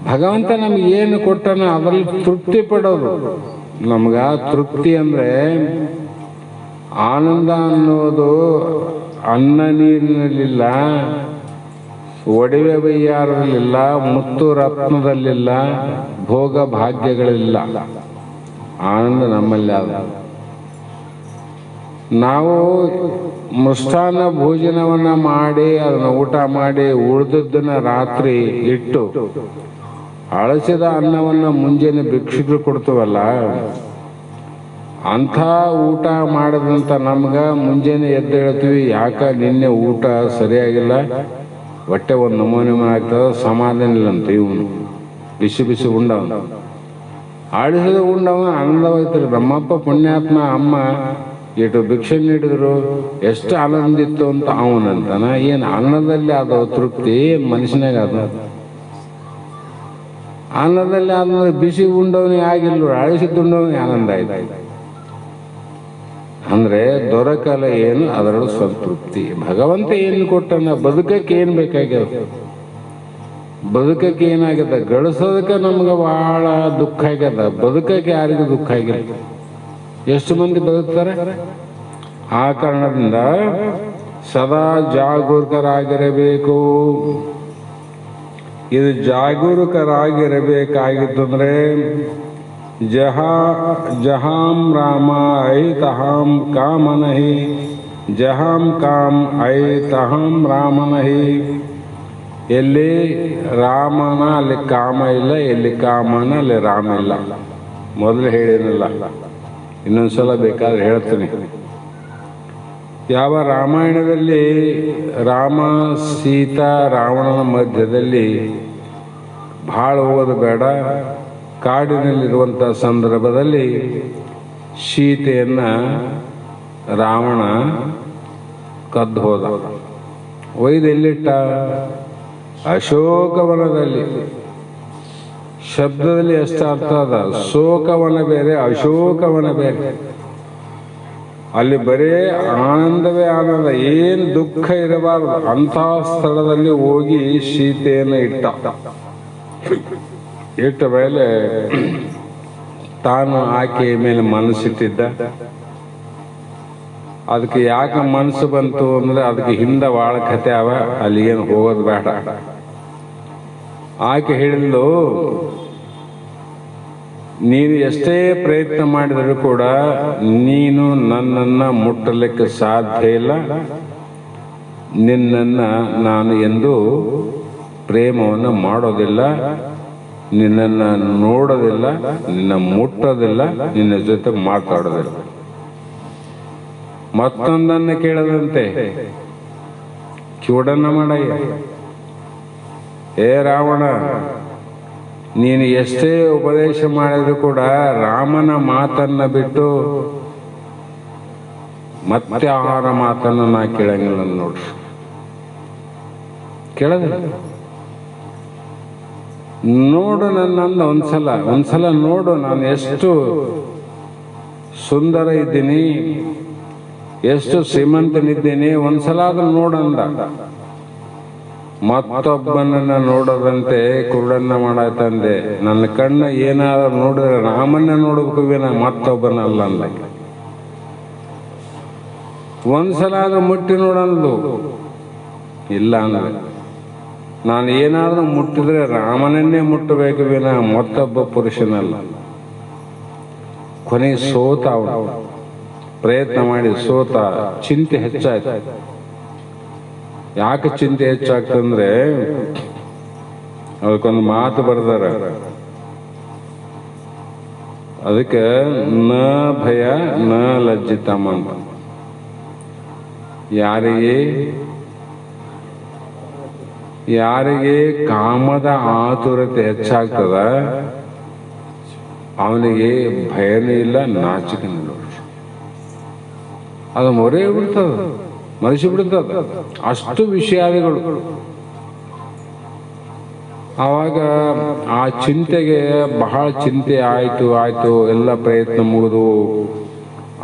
ಭಗವಂತ ನಮ್ಗೆ ಏನು ಕೊಟ್ಟನ ಅದರಲ್ಲಿ ತೃಪ್ತಿ ಪಡೋದು. ನಮ್ಗ ತೃಪ್ತಿ ಅಂದ್ರೆ ಆನಂದ ಅನ್ನೋದು ಅನ್ನ ನೀರಿನಲ್ಲಿಲ್ಲ, ಒಡವೆ ಬಯ್ಯಾರದಲ್ಲಿಲ್ಲ, ಮುತ್ತು ರತ್ನದಲ್ಲಿಲ್ಲ, ಭೋಗ ಭಾಗ್ಯಗಳಿಲ್ಲ. ಆನಂದ ನಮ್ಮಲ್ಲಿ ಆದ. ನಾವು ಮೃಷ್ಟಾನ್ನ ಭೋಜನವನ್ನ ಮಾಡಿ ಅದನ್ನ ಊಟ ಮಾಡಿ ಉಳಿದದ್ದನ್ನ ರಾತ್ರಿ ಇಟ್ಟು ಅಳಸಿದ ಅನ್ನವನ್ನ ಮುಂಜಾನೆ ಭಿಕ್ಷುಕರು ಕೊಡ್ತೀವಲ್ಲ, ಅಂಥ ಊಟ ಮಾಡದಂತ ನಮ್ಗ ಮುಂಜಾನೆ ಎದ್ದು ಹೇಳ್ತೀವಿ, ಯಾಕ ನಿನ್ನೆ ಊಟ ಸರಿಯಾಗಿಲ್ಲ, ಹೊಟ್ಟೆ ಒಂದು ನಮೂನೆ ಆಗ್ತದ, ಸಮಾಧಾನ ಇಲ್ಲ ಅಂತ. ಇವನು ಬಿಸಿ ಬಿಸಿ ಉಂಡವನು, ಆಡಿಸಿದ ಉಂಡವನು ಆನಂದವಾಗ್ತಾರೆ. ನಮ್ಮಪ್ಪ ಪುಣ್ಯಾತ್ಮ ಅಮ್ಮ ಇಟ್ಟು ಭಿಕ್ಷೆ ನೀಡಿದ್ರು ಎಷ್ಟು ಆನಂದ ಇತ್ತು ಅಂತ ಅವನಂತಾನ. ಏನು ಅನ್ನದಲ್ಲಿ ಆದ ತೃಪ್ತಿ ಮನುಷ್ಯನಾಗ ಅದ? ಅನ್ನದಲ್ಲಿ ಆದ ಬಿಸಿ ಉಂಡವನಿಗೆ ಆಗಿಲ್ಲ, ಆಡಿಸಿದ್ದು ಉಂಡವನಿಗೆ ಆನಂದ ಆಯ್ತು. ಅಂದ್ರೆ ದೊರಕಲ ಏನು ಅದರಲ್ಲೂ ಸಂತೃಪ್ತಿ. ಭಗವಂತ ಏನು ಕೊಟ್ಟನ, ಬದುಕಕ್ಕೆ ಏನು ಬೇಕಾಗ್ಯದ, ಬದುಕಕ್ಕೆ ಏನಾಗ್ಯದ, ಗಳಿಸೋದಕ್ಕೆ ನಮ್ಗೆ ಬಹಳ ದುಃಖ ಆಗ್ಯದ. ಬದುಕಕ್ಕೆ ಯಾರಿಗೂ ದುಃಖ ಆಗಿಲ್ಲ. ಎಷ್ಟು ಮಂದಿ ಬದುಕ್ತಾರೆ? ಆ ಕಾರಣದಿಂದ ಸದಾ ಜಾಗರೂಕರಾಗಿರಬೇಕು. ಇದು ಜಾಗರೂಕರಾಗಿರಬೇಕಾಗಿತ್ತಂದ್ರೆ ಜಹಾಂ ರಾಮ ಐ ತಹಾಂ ಕಾಮ ನಹಿ, ಜಹಾಂ ಕಾಮ್ ಐ ತಹಾಂ ರಾಮ ನಹಿ. ಎಲ್ಲಿ ರಾಮನ ಅಲ್ಲಿ ಕಾಮ ಇಲ್ಲ, ಎಲ್ಲಿ ಕಾಮನ ಅಲ್ಲಿ ರಾಮ ಇಲ್ಲ. ಮೊದಲು ಹೇಳಿರಲಿಲ್ಲ, ಇನ್ನೊಂದ್ಸಲ ಬೇಕಾದ್ರೆ ಹೇಳ್ತೀನಿ. ಯಾವ ರಾಮಾಯಣದಲ್ಲಿ ರಾಮ ಸೀತಾ ರಾವಣನ ಮಧ್ಯದಲ್ಲಿ ಭಾಳ ಹೋಗೋದು ಬೇಡ, ಕಾಡಿನಲ್ಲಿರುವಂಥ ಸಂದರ್ಭದಲ್ಲಿ ಸೀತೆಯನ್ನು ರಾವಣ ಕದ್ದು ಹೋದ. ಒಯ್ದು ಎಲ್ಲಿಟ್ಟ? ಅಶೋಕವನದಲ್ಲಿ. ಶಬ್ದದಲ್ಲಿ ಎಷ್ಟು ಅರ್ಥ ಅದ? ಶೋಕವನ ಬೇರೆ, ಅಶೋಕವನ ಬೇರೆ. ಅಲ್ಲಿ ಬರೇ ಆನಂದವೇ ಆನಂದ, ಏನು ದುಃಖ ಇರಬಾರದು ಅಂಥ ಸ್ಥಳದಲ್ಲಿ ಹೋಗಿ ಸೀತೆಯನ್ನು ಇಟ್ಟ ಮೇಲೆ ತಾನು ಆಕೆಯ ಮೇಲೆ ಮನಸ್ಸಿಟ್ಟಿದ್ದ. ಅದಕ್ಕೆ ಯಾಕೆ ಮನಸ್ಸು ಬಂತು ಅಂದ್ರೆ ಅದಕ್ಕೆ ಹಿಂದೆ ಭಾಳ ಕಥೆ ಅವ, ಅಲ್ಲಿ ಏನು ಹೋಗೋದು ಬೇಡ. ಆಕೆ ಹೇಳಿದ್ಲು, ನೀನು ಎಷ್ಟೇ ಪ್ರಯತ್ನ ಮಾಡಿದರೂ ಕೂಡ ನೀನು ನನ್ನನ್ನು ಮುಟ್ಟಲಿಕ್ಕೆ ಸಾಧ್ಯ ಇಲ್ಲ. ನಿನ್ನನ್ನು ನಾನು ಎಂದೂ ಪ್ರೇಮವನ್ನು ಮಾಡೋದಿಲ್ಲ, ನಿನ್ನನ್ನು ನೋಡೋದಿಲ್ಲ, ನಿನ್ನ ಮುಟ್ಟೋದಿಲ್ಲ, ನಿನ್ನ ಜೊತೆ ಮಾತಾಡೋದಿಲ್ಲ. ಮತ್ತೊಂದನ್ನು ಕೇಳದಂತೆ ಕಿವುಡನ್ನ ಮಾಡಯ್ಯ. ಏ ರಾವಣ, ನೀನು ಎಷ್ಟೇ ಉಪದೇಶ ಮಾಡಿದ್ರು ಕೂಡ ರಾಮನ ಮಾತನ್ನ ಬಿಟ್ಟು ಮತ್ತೆ ಆಹಾರ ಮಾತನ್ನು ನಾ ಕೇಳಂಗಿಲ್ಲ ನೋಡ್ರಿ. ಕೇಳೋದಿಲ್ಲ. ನೋಡು ನನ್ನಂದ ಒಂದ್ಸಲ ನೋಡು, ನಾನು ಎಷ್ಟು ಸುಂದರ ಇದ್ದೀನಿ, ಎಷ್ಟು ಶ್ರೀಮಂತನಿದ್ದೀನಿ, ಒಂದ್ಸಲ ಅದನ್ನು ನೋಡಂದ. ಮತ್ತೊಬ್ಬನನ್ನ ನೋಡದಂತೆ ಕುರುಡನ್ನ ಮಾಡಾಯ್ತಂದೆ. ನನ್ನ ಕಣ್ಣು ಏನಾದ್ರು ನೋಡಿದ್ರೆ ರಾಮನ್ನ ನೋಡ್ಬೇಕು ವಿನ ಮತ್ತೊಬ್ಬನಲ್ಲ ಅಂದ. ಒಂದ್ಸಲ ಆದ್ರೂ ಮುಟ್ಟಿ ನೋಡಂದು ಇಲ್ಲ ಅಂದ್ರೆ, ನಾನು ಏನಾದ್ರೂ ಮುಟ್ಟಿದ್ರೆ ರಾಮನನ್ನೇ ಮುಟ್ಟಬೇಕು ವಿನ ಮತ್ತೊಬ್ಬ ಪುರುಷನಲ್ಲ. ಕೊನೆಗೆ ಸೋತ, ಅವನು ಪ್ರಯತ್ನ ಮಾಡಿ ಸೋತ. ಚಿಂತೆ ಹೆಚ್ಚಾಯ್ತು. ಯಾಕೆ ಚಿಂತೆ ಹೆಚ್ಚಾಗ್ತಂದ್ರೆ ಅದಕ್ಕೊಂದು ಮಾತು ಬರ್ದಾರ, ಅದಕ್ಕೆ ನ ಭಯ ನ ಲಜ್ಜಿತಂ ಅಂತ. ಯಾರಿಗೆ ಕಾಮದ ಆತುರತೆ ಹೆಚ್ಚಾಗ್ತದ ಅವನಿಗೆ ಭಯನೂ ಇಲ್ಲ, ನಾಚಿಕೆನೂ ಇಲ್ಲ. ಅದು ಮೊರೆ ಬಿಡ್ತದ, ಮರೆಸಿ ಬಿಡ್ತದ, ಅಷ್ಟು ವಿಷಯಾದಿಗಳು. ಆವಾಗ ಆ ಚಿಂತೆಗೆ ಬಹಳ ಚಿಂತೆ ಆಯ್ತು, ಎಲ್ಲ ಪ್ರಯತ್ನ ಮುಗಿದು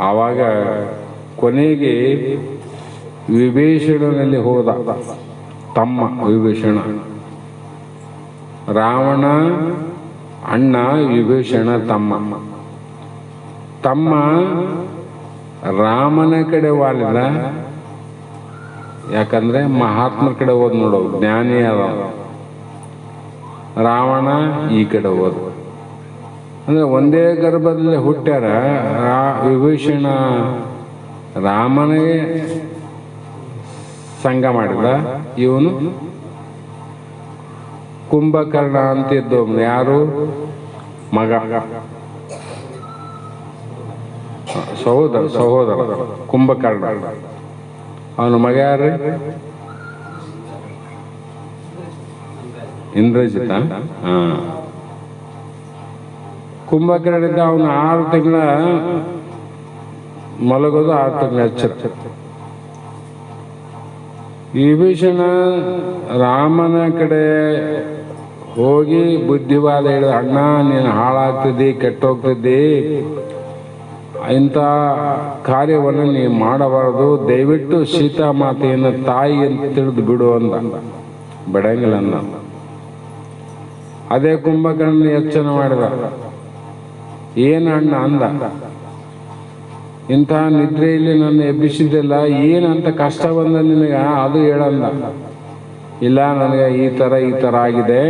ಆವಾಗ ಕೊನೆಗೆ ವಿಭೀಷಣನಲ್ಲಿ ಹೋದ. ತಮ್ಮ ವಿಭೀಷಣ, ರಾವಣ ಅಣ್ಣ ವಿಭೀಷಣ ತಮ್ಮ ರಾಮನ ಕಡೆ ವಾಲಿದ. ಯಾಕಂದ್ರೆ ಮಹಾತ್ಮರ ಕಡೆ ಹೋದ್ ನೋಡು, ಜ್ಞಾನಿ ಅದ. ರಾವಣ ಈ ಕಡೆ ಹೋದ. ಅಂದ್ರೆ ಒಂದೇ ಗರ್ಭದಲ್ಲಿ ಹುಟ್ಟ್ಯಾರ. ವಿಭೀಷಣ ರಾಮನಿಗೆ ಸಂಗ ಮಾಡಿದ. ಇವನು ಕುಂಭಕರ್ಣ ಅಂತಿದ್ದು ಯಾರು ಮಗ, ಸಹೋದರ ಕುಂಭಕರ್ಣ. ಅವನ ಮಗ ಯಾರು? ಇಂದ್ರಜಿತ. ಕುಂಭಕರ್ಣಿಂದ ಅವನು 6 ತಿಂಗಳ ಮಲಗೋದು, 6 ತಿಂಗಳ ಎಚ್ಚರ. ವಿಭೀಷಣ ರಾಮನ ಕಡೆ ಹೋಗಿ ಬುದ್ಧಿವಾದ ಹೇಳಿದ, ಅಣ್ಣ ನೀನು ಹಾಳಾಗ್ತಿದ್ದಿ, ಕೆಟ್ಟೋಗ್ತಿದ್ದಿ, ಇಂಥ ಕಾರ್ಯವನ್ನು ನೀವು ಮಾಡಬಾರದು, ದಯವಿಟ್ಟು ಸೀತಾಮಾತೆಯನ್ನು ತಾಯಿ ಅಂತ ತಿಳಿದು ಬಿಡು ಅಂದ. ಬಿಡಂಗಿಲ್ಲ ಅಂದ. ಅದೇ ಕುಂಭಕರ್ಣ ಯೋಚನೆ ಮಾಡಿದ, ಏನು ಅಣ್ಣ ಅಂದ, ಇಂಥ ನಿದ್ರೆಯಲ್ಲಿ ನನ್ನ ಎಬ್ಬಿಸಿದ್ದಿಲ್ಲ, ಏನಂತ ಕಷ್ಟ ಬಂದ ನಿನಗ ಅದು ಹೇಳಂದ. ಇಲ್ಲ, ನನಗೆ ಈ ಥರ ಆಗಿದೆ,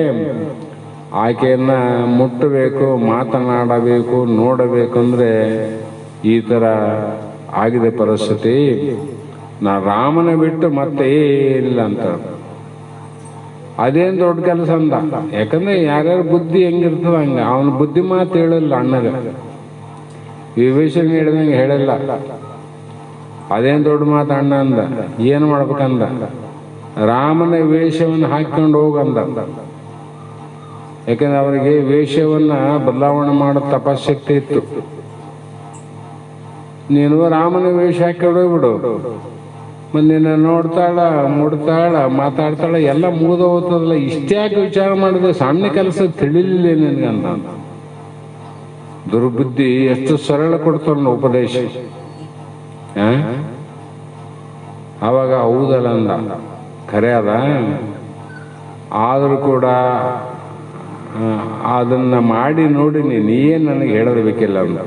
ಆಕೆಯನ್ನ ಮುಟ್ಟಬೇಕು, ಮಾತನಾಡಬೇಕು, ನೋಡಬೇಕಂದ್ರೆ ಈ ಥರ ಆಗಿದೆ ಪರಿಸ್ಥಿತಿ, ನಾ ರಾಮನ ಬಿಟ್ಟು ಮತ್ತೆ ಏನಿಲ್ಲ ಅಂತ. ಅದೇನು ದೊಡ್ಡ ಕೆಲಸ ಅಂದ. ಯಾಕಂದ್ರೆ ಯಾರ್ಯಾರ ಬುದ್ಧಿ ಹೆಂಗಿರ್ತದ ಹಂಗ. ಅವನ ಬುದ್ಧಿ ಮಾತು ಹೇಳಿಲ್ಲ ಅಣ್ಣಗ, ವಿಭೀಷಣ ಹೇಳಿದಂಗೆ ಹೇಳಿಲ್ಲ. ಅದೇನು ದೊಡ್ಡ ಮಾತು ಅಣ್ಣ ಅಂದ. ಏನು ಮಾಡ್ಬೇಕಂದ, ರಾಮನ ವೇಷವನ್ನು ಹಾಕೊಂಡು ಹೋಗಂದ. ಯಾಕಂದ್ರೆ ಅವರಿಗೆ ವೇಷವನ್ನ ಬದಲಾವಣೆ ಮಾಡೋ ತಪಶಕ್ತಿ ಇತ್ತು. ನೀನು ರಾಮನ ವೇಷ ಹಾಕೊಂಡು ಹೋಗ್ಬಿಡು, ಮತ್ತೆ ನಿನ್ನ ನೋಡ್ತಾಳ, ಮುಡ್ತಾಳ, ಮಾತಾಡ್ತಾಳ, ಎಲ್ಲ ಮುಗಿದ ಹೋಗ್ತದಲ್ಲ. ಇಷ್ಟ್ಯಾಕೆ ವಿಚಾರ ಮಾಡಿದೆ, ಸಣ್ಣ ಕೆಲಸ ತಿಳಿಲಿಲ್ಲ ನಿನಗಂತ. ದುರ್ಬುದ್ಧಿ ಎಷ್ಟು ಸರಳ ಕೊಡ್ತಾರ ಉಪದೇಶ. ಅವಾಗ ಹೌದಲ್ಲ ಅಂದ, ಖರೆ ಅದ. ಆದರೂ ಕೂಡ ಅದನ್ನ ಮಾಡಿ ನೋಡಿ ನೀನ್ ನನಗೆ ಹೇಳೋದು ಬೇಕಿಲ್ಲ ಅಂದ.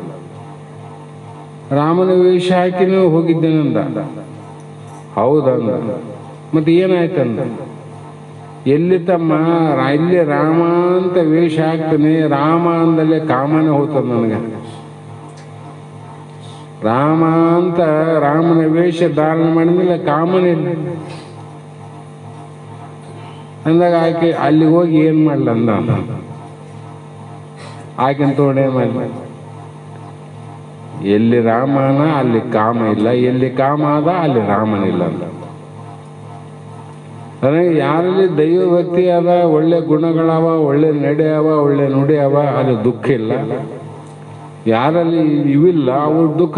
ರಾಮನ ವೇಷ ಹಾಕಿನೂ ಹೋಗಿದ್ದೇನಂದ. ಹೌದಂದ. ಮತ್ತೆ ಏನಾಯ್ತಂದ, ಎಲ್ಲಿ ತಮ್ಮ ಇಲ್ಲಿ ರಾಮ ಅಂತ ವೇಷ ಹಾಕ್ತಾನೆ, ರಾಮ ಅಂದಲ್ಲೇ ಕಾಮನೆ ಹೋಗ್ತದ ನನಗೆ. ರಾಮ ಅಂತ ರಾಮನ ವೇಷ ಧಾರಣೆ ಮಾಡಿದ್ಮೇಲೆ ಕಾಮನೆ ಇಲ್ಲ ಅಂದಾಗ ಆಕೆ ಅಲ್ಲಿಗೆ ಹೋಗಿ ಏನ್ ಮಾಡ್ಲ ಅಂದ. ಆಕೆನ್ ತಗೊಂಡು ಏನ್ ಮಾಡ್ಲ, ಎಲ್ಲಿ ರಾಮನ ಅಲ್ಲಿ ಕಾಮ ಇಲ್ಲ, ಎಲ್ಲಿ ಕಾಮ ಅದ ಅಲ್ಲಿ ರಾಮನಿಲ್ಲ ಅಂತ. ನನಗೆ ಯಾರಲ್ಲಿ ದೈವ ಭಕ್ತಿ ಅದ, ಒಳ್ಳೆ ಗುಣಗಳವ, ಒಳ್ಳೆ ನಡೆ ಅವ, ಒಳ್ಳೆ ನುಡಿ ಅವ, ಅಲ್ಲಿ ದುಃಖ ಇಲ್ಲ. ಯಾರಲ್ಲಿ ಇವಿಲ್ಲ ಅವ್ರ ದುಃಖ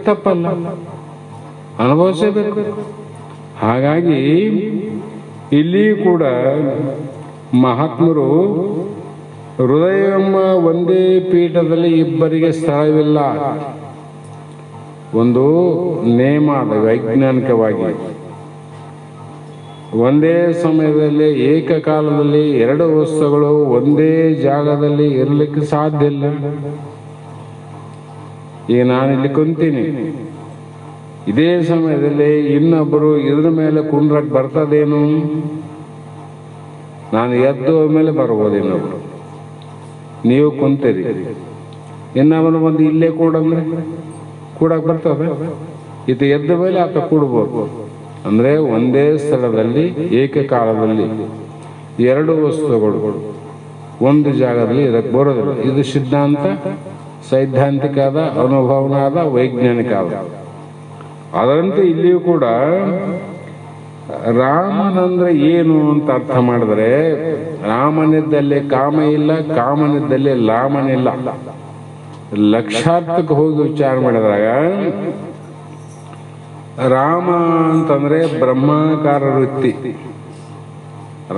ತಪ್ಪಲ್ಲ, ಅನುಭವಿಸಬೇಕು. ಹಾಗಾಗಿ ಇಲ್ಲಿ ಕೂಡ ಮಹಾತ್ಮರು ಹೃದಯ ಎಂಬ ಒಂದೇ ಪೀಠದಲ್ಲಿ ಇಬ್ಬರಿಗೆ ಸ್ಥಳವಿಲ್ಲ. ಒಂದು ನೇಮ ಅದ ವೈಜ್ಞಾನಿಕವಾಗಿ. ಒಂದೇ ಸಮಯದಲ್ಲಿ ಏಕಕಾಲದಲ್ಲಿ ಎರಡು ವಸ್ತುಗಳು ಒಂದೇ ಜಾಗದಲ್ಲಿ ಇರಲಿಕ್ಕೆ ಸಾಧ್ಯ ಇಲ್ಲ. ಈಗ ನಾನಿಲ್ಲಿ ಕುಂತೀನಿ, ಇದೇ ಸಮಯದಲ್ಲಿ ಇನ್ನೊಬ್ಬರು ಇದ್ರ ಮೇಲೆ ಕುಂಡ್ರಕ್ ಬರ್ತದೇನು? ನಾನು ಎದ್ದು ಮೇಲೆ ಬರ್ಬೋದು. ಇನ್ನೊಬ್ರು ನೀವು ಕುಂತೀರಿ, ಇನ್ನೊಬ್ಬರು ಬಂದು ಇಲ್ಲೇ ಕೂಡಂದ್ರೆ ಕೂಡಕ್ ಬರ್ತದೆ. ಇದು ಎದ್ದ ಮೇಲೆ ಆತ ಕೂಡ್ಬೋದು. ಅಂದ್ರೆ ಒಂದೇ ಸ್ಥಳದಲ್ಲಿ ಏಕಕಾಲದಲ್ಲಿ ಎರಡು ವಸ್ತುಗಳು ಒಂದು ಜಾಗದಲ್ಲಿ ಇದಕ್ಕೆ ಬರೋದಿಲ್ಲ. ಇದು ಸಿದ್ಧಾಂತ, ಸೈದ್ಧಾಂತಿಕ ಆದ, ಅನುಭವನ ಆದ, ವೈಜ್ಞಾನಿಕ ಆದ. ಅದರಂತೆ ಇಲ್ಲಿಯೂ ಕೂಡ ರಾಮನಂದ್ರೆ ಏನು ಅಂತ ಅರ್ಥ ಮಾಡಿದ್ರೆ, ರಾಮನಿದ್ದಲ್ಲಿ ಕಾಮ ಇಲ್ಲ, ಕಾಮನಿದ್ದಲ್ಲಿ ಲಾಮನಿಲ್ಲ. ಲಕ್ಷಾರ್ಥಕ್ಕೆ ಹೋಗಿ ವಿಚಾರ ಮಾಡಿದಾಗ ರಾಮ ಅಂತಂದ್ರೆ ಬ್ರಹ್ಮಾಕಾರ ವೃತ್ತಿ.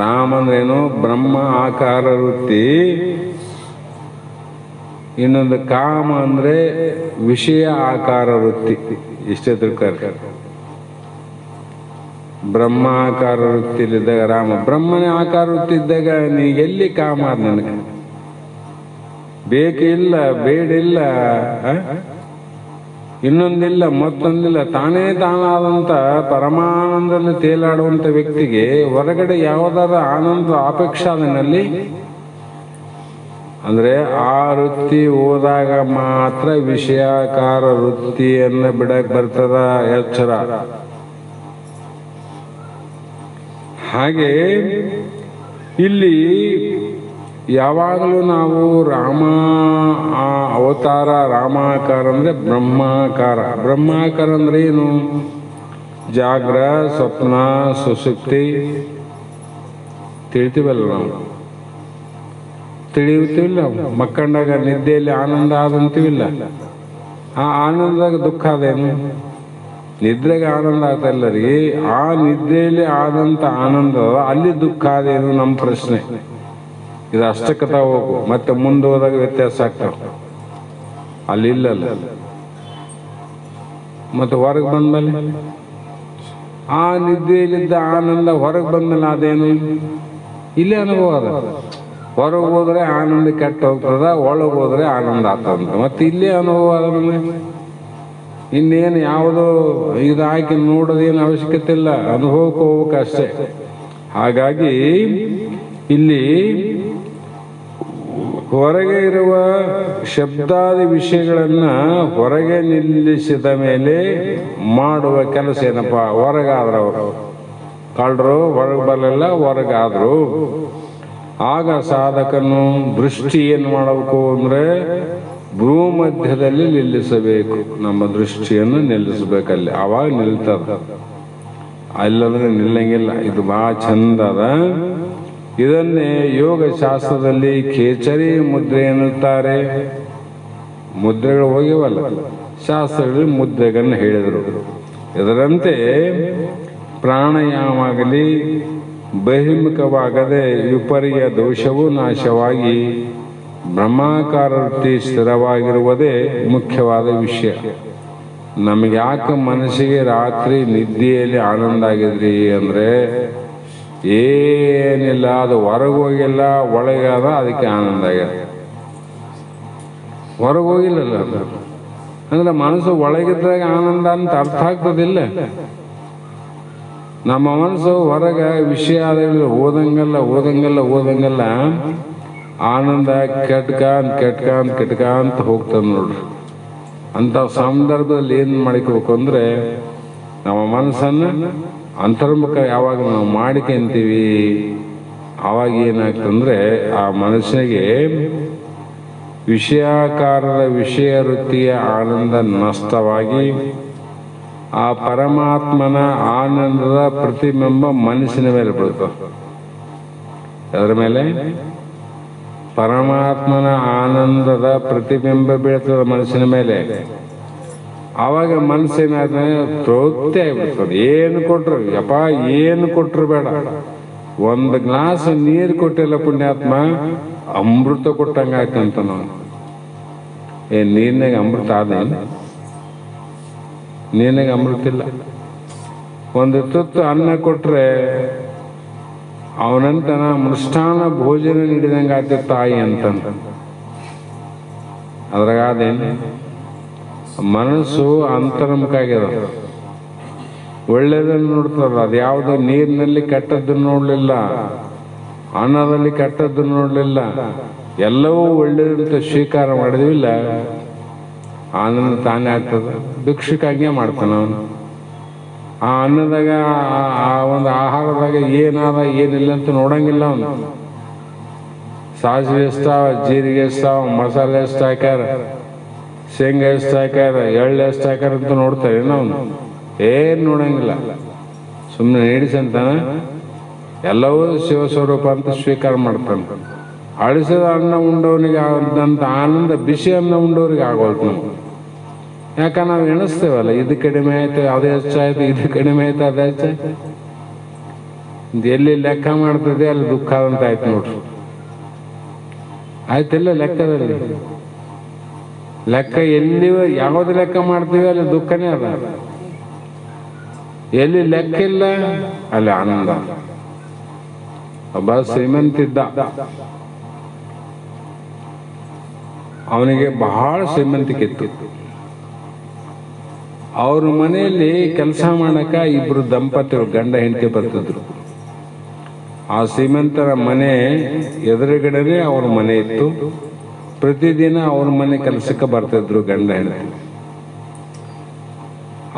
ರಾಮ ಅಂದ್ರೇನು? ಬ್ರಹ್ಮ ಆಕಾರ ವೃತ್ತಿ. ಇನ್ನೊಂದು ಕಾಮ ಅಂದ್ರೆ ವಿಷಯ ಆಕಾರ ವೃತ್ತಿ. ಇಷ್ಟೇ ತಿಳ್ಕ. ಬ್ರಹ್ಮಾಕಾರ ವೃತ್ತಿಲಿದ್ದಾಗ ರಾಮ, ಬ್ರಹ್ಮನ ಆಕಾರ ವೃತ್ತಿ ಇದ್ದಾಗ ನೀ ಎಲ್ಲಿ ಕಾಮ ಅದ? ನನಗೆ ಬೇಕಿಲ್ಲ, ಬೇಡಿಲ್ಲ, ಇನ್ನೊಂದಿಲ್ಲ, ಮತ್ತೊಂದಿಲ್ಲ. ತಾನೇ ತಾನಾದಂತ ಪರಮಾನಂದದಲ್ಲಿ ತೇಲಾಡುವಂತ ವ್ಯಕ್ತಿಗೆ ಹೊರಗಡೆ ಯಾವುದಾದ ಆನಂದ ಅಪೇಕ್ಷೆ ಅದನಲ್ಲಿ ಅಂದ್ರೆ ಆ ವೃತ್ತಿ ಹೋದಾಗ ಮಾತ್ರ ವಿಷಯಾಕಾರ ವೃತ್ತಿಯನ್ನು ಬಿಡಕ್ ಬರ್ತದ ಎಚ್ಚರ. ಹಾಗೆ ಇಲ್ಲಿ ಯಾವಾಗಲೂ ನಾವು ರಾಮ ಅವತಾರ, ರಾಮಾಕಾರ ಅಂದ್ರೆ ಬ್ರಹ್ಮಾಕಾರ. ಬ್ರಹ್ಮಾಕಾರ ಅಂದ್ರೆ ಏನು? ಜಾಗ್ರ, ಸ್ವಪ್ನ, ಸುಷುಪ್ತಿ ತಿಳಿತೀವಲ್ಲ ನಾವು, ತಿಳಿಯುತ್ತಿಲ್ಲ. ಮಕ್ಕಂಡಾಗ ನಿದ್ದೆಯಲ್ಲಿ ಆನಂದ ಆದಂತೀವಿಲ್ಲ. ಆ ಆನಂದದಾಗ ದುಃಖ ಅದೇನು? ನಿದ್ರೆಗೆ ಆನಂದ ಆಗ್ತಾ ಇಲ್ಲರಿಗೆ. ಆ ನಿದ್ದೆಯಲ್ಲಿ ಆದಂತ ಆನಂದ ಅಲ್ಲಿ ದುಃಖ ಅದೇನು? ನಮ್ಮ ಪ್ರಶ್ನೆ ಇದು. ಅಷ್ಟಕ್ಕತ ಹೋಗು, ಮತ್ತೆ ಮುಂದೆ ಹೋದಾಗ ವ್ಯತ್ಯಾಸ ಆಗ್ತಾವ. ಅಲ್ಲಿ ಇಲ್ಲಲ್ಲ. ಮತ್ತೆ ಹೊರಗೆ ಬಂದ್ಮೇಲೆ ಆ ನಿದ್ದೆಯಲ್ಲಿದ್ದ ಆನಂದ ಹೊರಗೆ ಬಂದ್ಮೇಲೆ ಅದೇನು? ಇಲ್ಲೇ ಅನುಭವ ಅದ. ಹೊರಗೆ ಹೋದ್ರೆ ಆನಂದ ಕೆಟ್ಟ ಹೋಗ್ತದ, ಒಳಗೆ ಹೋದ್ರೆ ಆನಂದ ಆಗ್ತದಂತ. ಮತ್ತೆ ಇಲ್ಲೇ ಅನುಭವ ಅದ. ಇನ್ನೇನು ಯಾವುದೋ ಇದು ಹಾಕಿ ನೋಡೋದೇನು ಅವಶ್ಯಕತೆ ಇಲ್ಲ, ಅನುಭವಕ್ಕೆ ಹೋಗ್ಬೇಕಷ್ಟೇ. ಹಾಗಾಗಿ ಇಲ್ಲಿ ಹೊರಗೆ ಇರುವ ಶಬ್ದಾದಿ ವಿಷಯಗಳನ್ನ ಹೊರಗೆ ನಿಲ್ಲಿಸಿದ ಮೇಲೆ ಮಾಡುವ ಕೆಲಸ ಏನಪ್ಪ? ಹೊರಗಾದ್ರವರು ಕಳ್ಳರು ಹೊರಗೆ ಬರಲಿಲ್ಲ, ಹೊರಗಾದ್ರು. ಆಗ ಸಾಧಕನು ದೃಷ್ಟಿ ಏನು ಮಾಡಬೇಕು ಅಂದರೆ ಭೂಮಧ್ಯದಲ್ಲಿ ನಿಲ್ಲಿಸಬೇಕು. ನಮ್ಮ ದೃಷ್ಟಿಯನ್ನು ನಿಲ್ಲಿಸಬೇಕಲ್ಲಿ, ಆವಾಗ ನಿಲ್ತದ. ಅಲ್ಲಂದ್ರೆ ನಿಲ್ಲಂಗಿಲ್ಲ. ಇದು ಬಹಳ ಚಂದ ಅದ. ಇದನ್ನೇ ಯೋಗ ಶಾಸ್ತ್ರದಲ್ಲಿ ಖೇಚರಿ ಮುದ್ರೆ ಎನ್ನುತ್ತಾರೆ. ಮುದ್ರೆಗಳು ಹೋಗಿವಲ್ಲ, ಶಾಸ್ತ್ರಗಳಲ್ಲಿ ಮುದ್ರೆಗಳನ್ನು ಹೇಳಿದರು. ಇದರಂತೆ ಪ್ರಾಣಾಯಾಮ ಆಗಲಿ ಬಹಿರ್ಮುಖವಾಗದೆ ವಿಪರ್ಯ ದೋಷವೂ ನಾಶವಾಗಿ ಬ್ರಹ್ಮಾಕಾರ ವೃತ್ತಿ ಸ್ಥಿರವಾಗಿರುವುದೇ ಮುಖ್ಯವಾದ ವಿಷಯ. ನಮಗೆ ಯಾಕೆ ಮನಸ್ಸಿಗೆ ರಾತ್ರಿ ನಿದ್ದೆಯಲ್ಲಿ ಆನಂದ ಆಗಿದ್ರಿ ಅಂದರೆ ಏನಿಲ್ಲ, ಅದು ಹೊರಗೆ ಹೋಗಿಲ್ಲ, ಒಳಗಾದ, ಅದಕ್ಕೆ ಆನಂದ ಆಗ್ಯದ. ಹೊರಗೆ ಹೋಗಿಲ್ಲಲ್ಲ ಅದು ಅಂದ್ರೆ ಮನಸ್ಸು ಒಳಗಿದ್ದಾಗ ಆನಂದ ಅಂತ ಅರ್ಥ ಆಗ್ತದಿಲ್ಲ. ನಮ್ಮ ಮನಸ್ಸು ಹೊರಗೆ ವಿಷಯ ಓದಂಗಲ್ಲ ಆನಂದ ಕೆಟ್ಕ ಅಂತ ಹೋಗ್ತದೆ ನೋಡ್ರಿ. ಅಂಥ ಸಂದರ್ಭದಲ್ಲಿ ಏನು ಮಾಡ್ಕೋಬೇಕು ಅಂದರೆ ನಮ್ಮ ಮನಸ್ಸನ್ನು ಅಂತರ್ಮುಖ ಯಾವಾಗ ನಾವು ಮಾಡಿಕೊಂತೀವಿ ಆವಾಗ ಏನಾಗ್ತಂದ್ರೆ ಆ ಮನಸ್ಸಿಗೆ ವಿಷಯಾಕಾರದ ವಿಷಯ ವೃತ್ತಿಯ ಆನಂದ ನಷ್ಟವಾಗಿ ಆ ಪರಮಾತ್ಮನ ಆನಂದದ ಪ್ರತಿಬಿಂಬ ಮನಸ್ಸಿನ ಮೇಲೆ ಬೀಳ್ತದೆ. ಅದರ ಮೇಲೆ ಪರಮಾತ್ಮನ ಆನಂದದ ಪ್ರತಿಬಿಂಬ ಬೀಳ್ತದ ಮನಸ್ಸಿನ ಮೇಲೆ. ಆವಾಗ ಮನಸ್ಸಿನ ತೃಪ್ತಿ ಆಗ್ಬಿಡ್ತದೆ. ಏನು ಕೊಟ್ರು ಯಪ್ಪ, ಏನು ಕೊಟ್ರು ಬೇಡ. ಒಂದು ಗ್ಲಾಸ್ ನೀರು ಕೊಟ್ಟಿಲ್ಲ ಪುಣ್ಯಾತ್ಮ, ಅಮೃತ ಕೊಟ್ಟಂಗ ಆಯ್ತಂತ. ನಾವು ನೀರಿನಾಗ ಅಮೃತ ಆದೇನು? ನೀರಿನಾಗ ಅಮೃತ ಇಲ್ಲ. ಒಂದು ತುತ್ತು ಅನ್ನ ಕೊಟ್ರೆ ಅವನಂತ ಮೃಷ್ಟಾನ ಭೋಜನ ನೀಡಿದಂಗೆ ಆಯ್ತು ತಾಯಿ ಅಂತ. ಅದ್ರಾಗ ಅದೇನು ಮನಸ್ಸು ಅಂತರ್ಮುಖ ಆಗ್ಯದ. ಒಳ್ಳೇದನ್ನು ನೋಡ್ತಾರಲ್ಲ, ಅದು ಯಾವುದೋ ನೀರಿನಲ್ಲಿ ಕೆಟ್ಟದ್ದನ್ನು ನೋಡಲಿಲ್ಲ, ಅನ್ನದಲ್ಲಿ ಕೆಟ್ಟದ್ದನ್ನು ನೋಡಲಿಲ್ಲ, ಎಲ್ಲವೂ ಒಳ್ಳೇದಂತ ಸ್ವೀಕಾರ ಮಾಡಿದ್ವಿಲ್ಲ, ಆನಂದ ತಾನೇ ಆಗ್ತದೆ. ಭಿಕ್ಷುಕ ಹಂಗೆ ಮಾಡ್ತಾನ ಅವನು. ಆ ಅನ್ನದಾಗ ಆ ಒಂದು ಆಹಾರದಾಗ ಏನಾದ ಏನಿಲ್ಲ ಅಂತ ನೋಡಂಗಿಲ್ಲ ಅವನು. ಸಾಸಿವೆ ಎಷ್ಟಾವ, ಜೀರಿಗೆ ಎಷ್ಟಾವ, ಮಸಾಲೆ ಎಷ್ಟು ಹಾಕ್ಯಾರ, ಶೇಂಗಾ ಎಷ್ಟು ಹಾಕ್ಯಾರ, ಎಳ್ಳು ಎಷ್ಟು ಹಾಕ್ಯಾರ ಅಂತ ನೋಡ್ತಾರೆ ಅವನು. ಏನು ನೋಡಂಗಿಲ್ಲ, ಸುಮ್ಮನೆ ನೀಡಿಸಂತಾನ ಎಲ್ಲವೂ ಶಿವಸ್ವರೂಪ ಅಂತ ಸ್ವೀಕಾರ ಮಾಡ್ತಾನೆ. ಅಳಿಸಿದ ಅನ್ನ ಉಂಡವನಿಗೆ ಆದಂಥ ಆನಂದ ಬಿಸಿ ಅನ್ನ ಉಂಡವ್ರಿಗೆ ಆಗೋಲ್ತು ನಾವು. ಯಾಕೆ ನಾವು ಎಣಿಸ್ತೇವಲ್ಲ, ಇದು ಕಡಿಮೆ ಆಯ್ತು ಅದೇ ಹೆಚ್ಚಾಯ್ತು, ಇದು ಕಡಿಮೆ ಆಯ್ತು ಅದೇ ಹೆಚ್ಚಾಯ್ತು. ಎಲ್ಲಿ ಲೆಕ್ಕ ಮಾಡ್ತದೆ ಅಲ್ಲಿ ದುಃಖ ಅಂತ ಆಯ್ತು ನೋಡ್ರಿ. ಆಯ್ತಿಲ್ಲ ಲೆಕ್ಕದಲ್ಲಿ ಲೆಕ್ಕ ಎಲ್ಲಿ ಯಾವ್ದು ಲೆಕ್ಕ ಮಾಡ್ತೀವಿ ಅಲ್ಲಿ ದುಃಖನೇ ಅದ. ಎಲ್ಲಿ ಲೆಕ್ಕ ಇಲ್ಲ ಅಲ್ಲಿ ಆನಂದ. ಒಬ್ಬ ಶ್ರೀಮಂತಿದ್ದ, ಅವನಿಗೆ ಬಹಳ ಶ್ರೀಮಂತಿಕೆ ಇತ್ತು. ಅವ್ರ ಮನೆಯಲ್ಲಿ ಕೆಲಸ ಮಾಡಕ ಇಬ್ರು ದಂಪತಿಗಳು ಗಂಡ ಹೆಂಡತಿ ಬರ್ತಿದ್ರು. ಆ ಶ್ರೀಮಂತರ ಮನೆ ಎದುರುಗಡೆನೆ ಅವ್ರ ಮನೆ ಇತ್ತು. ಪ್ರತಿದಿನ ಅವ್ರ ಮನೆ ಕೆಲಸಕ್ಕೆ ಬರ್ತಿದ್ರು ಗಂಡ ಹೆಂಡತಿ.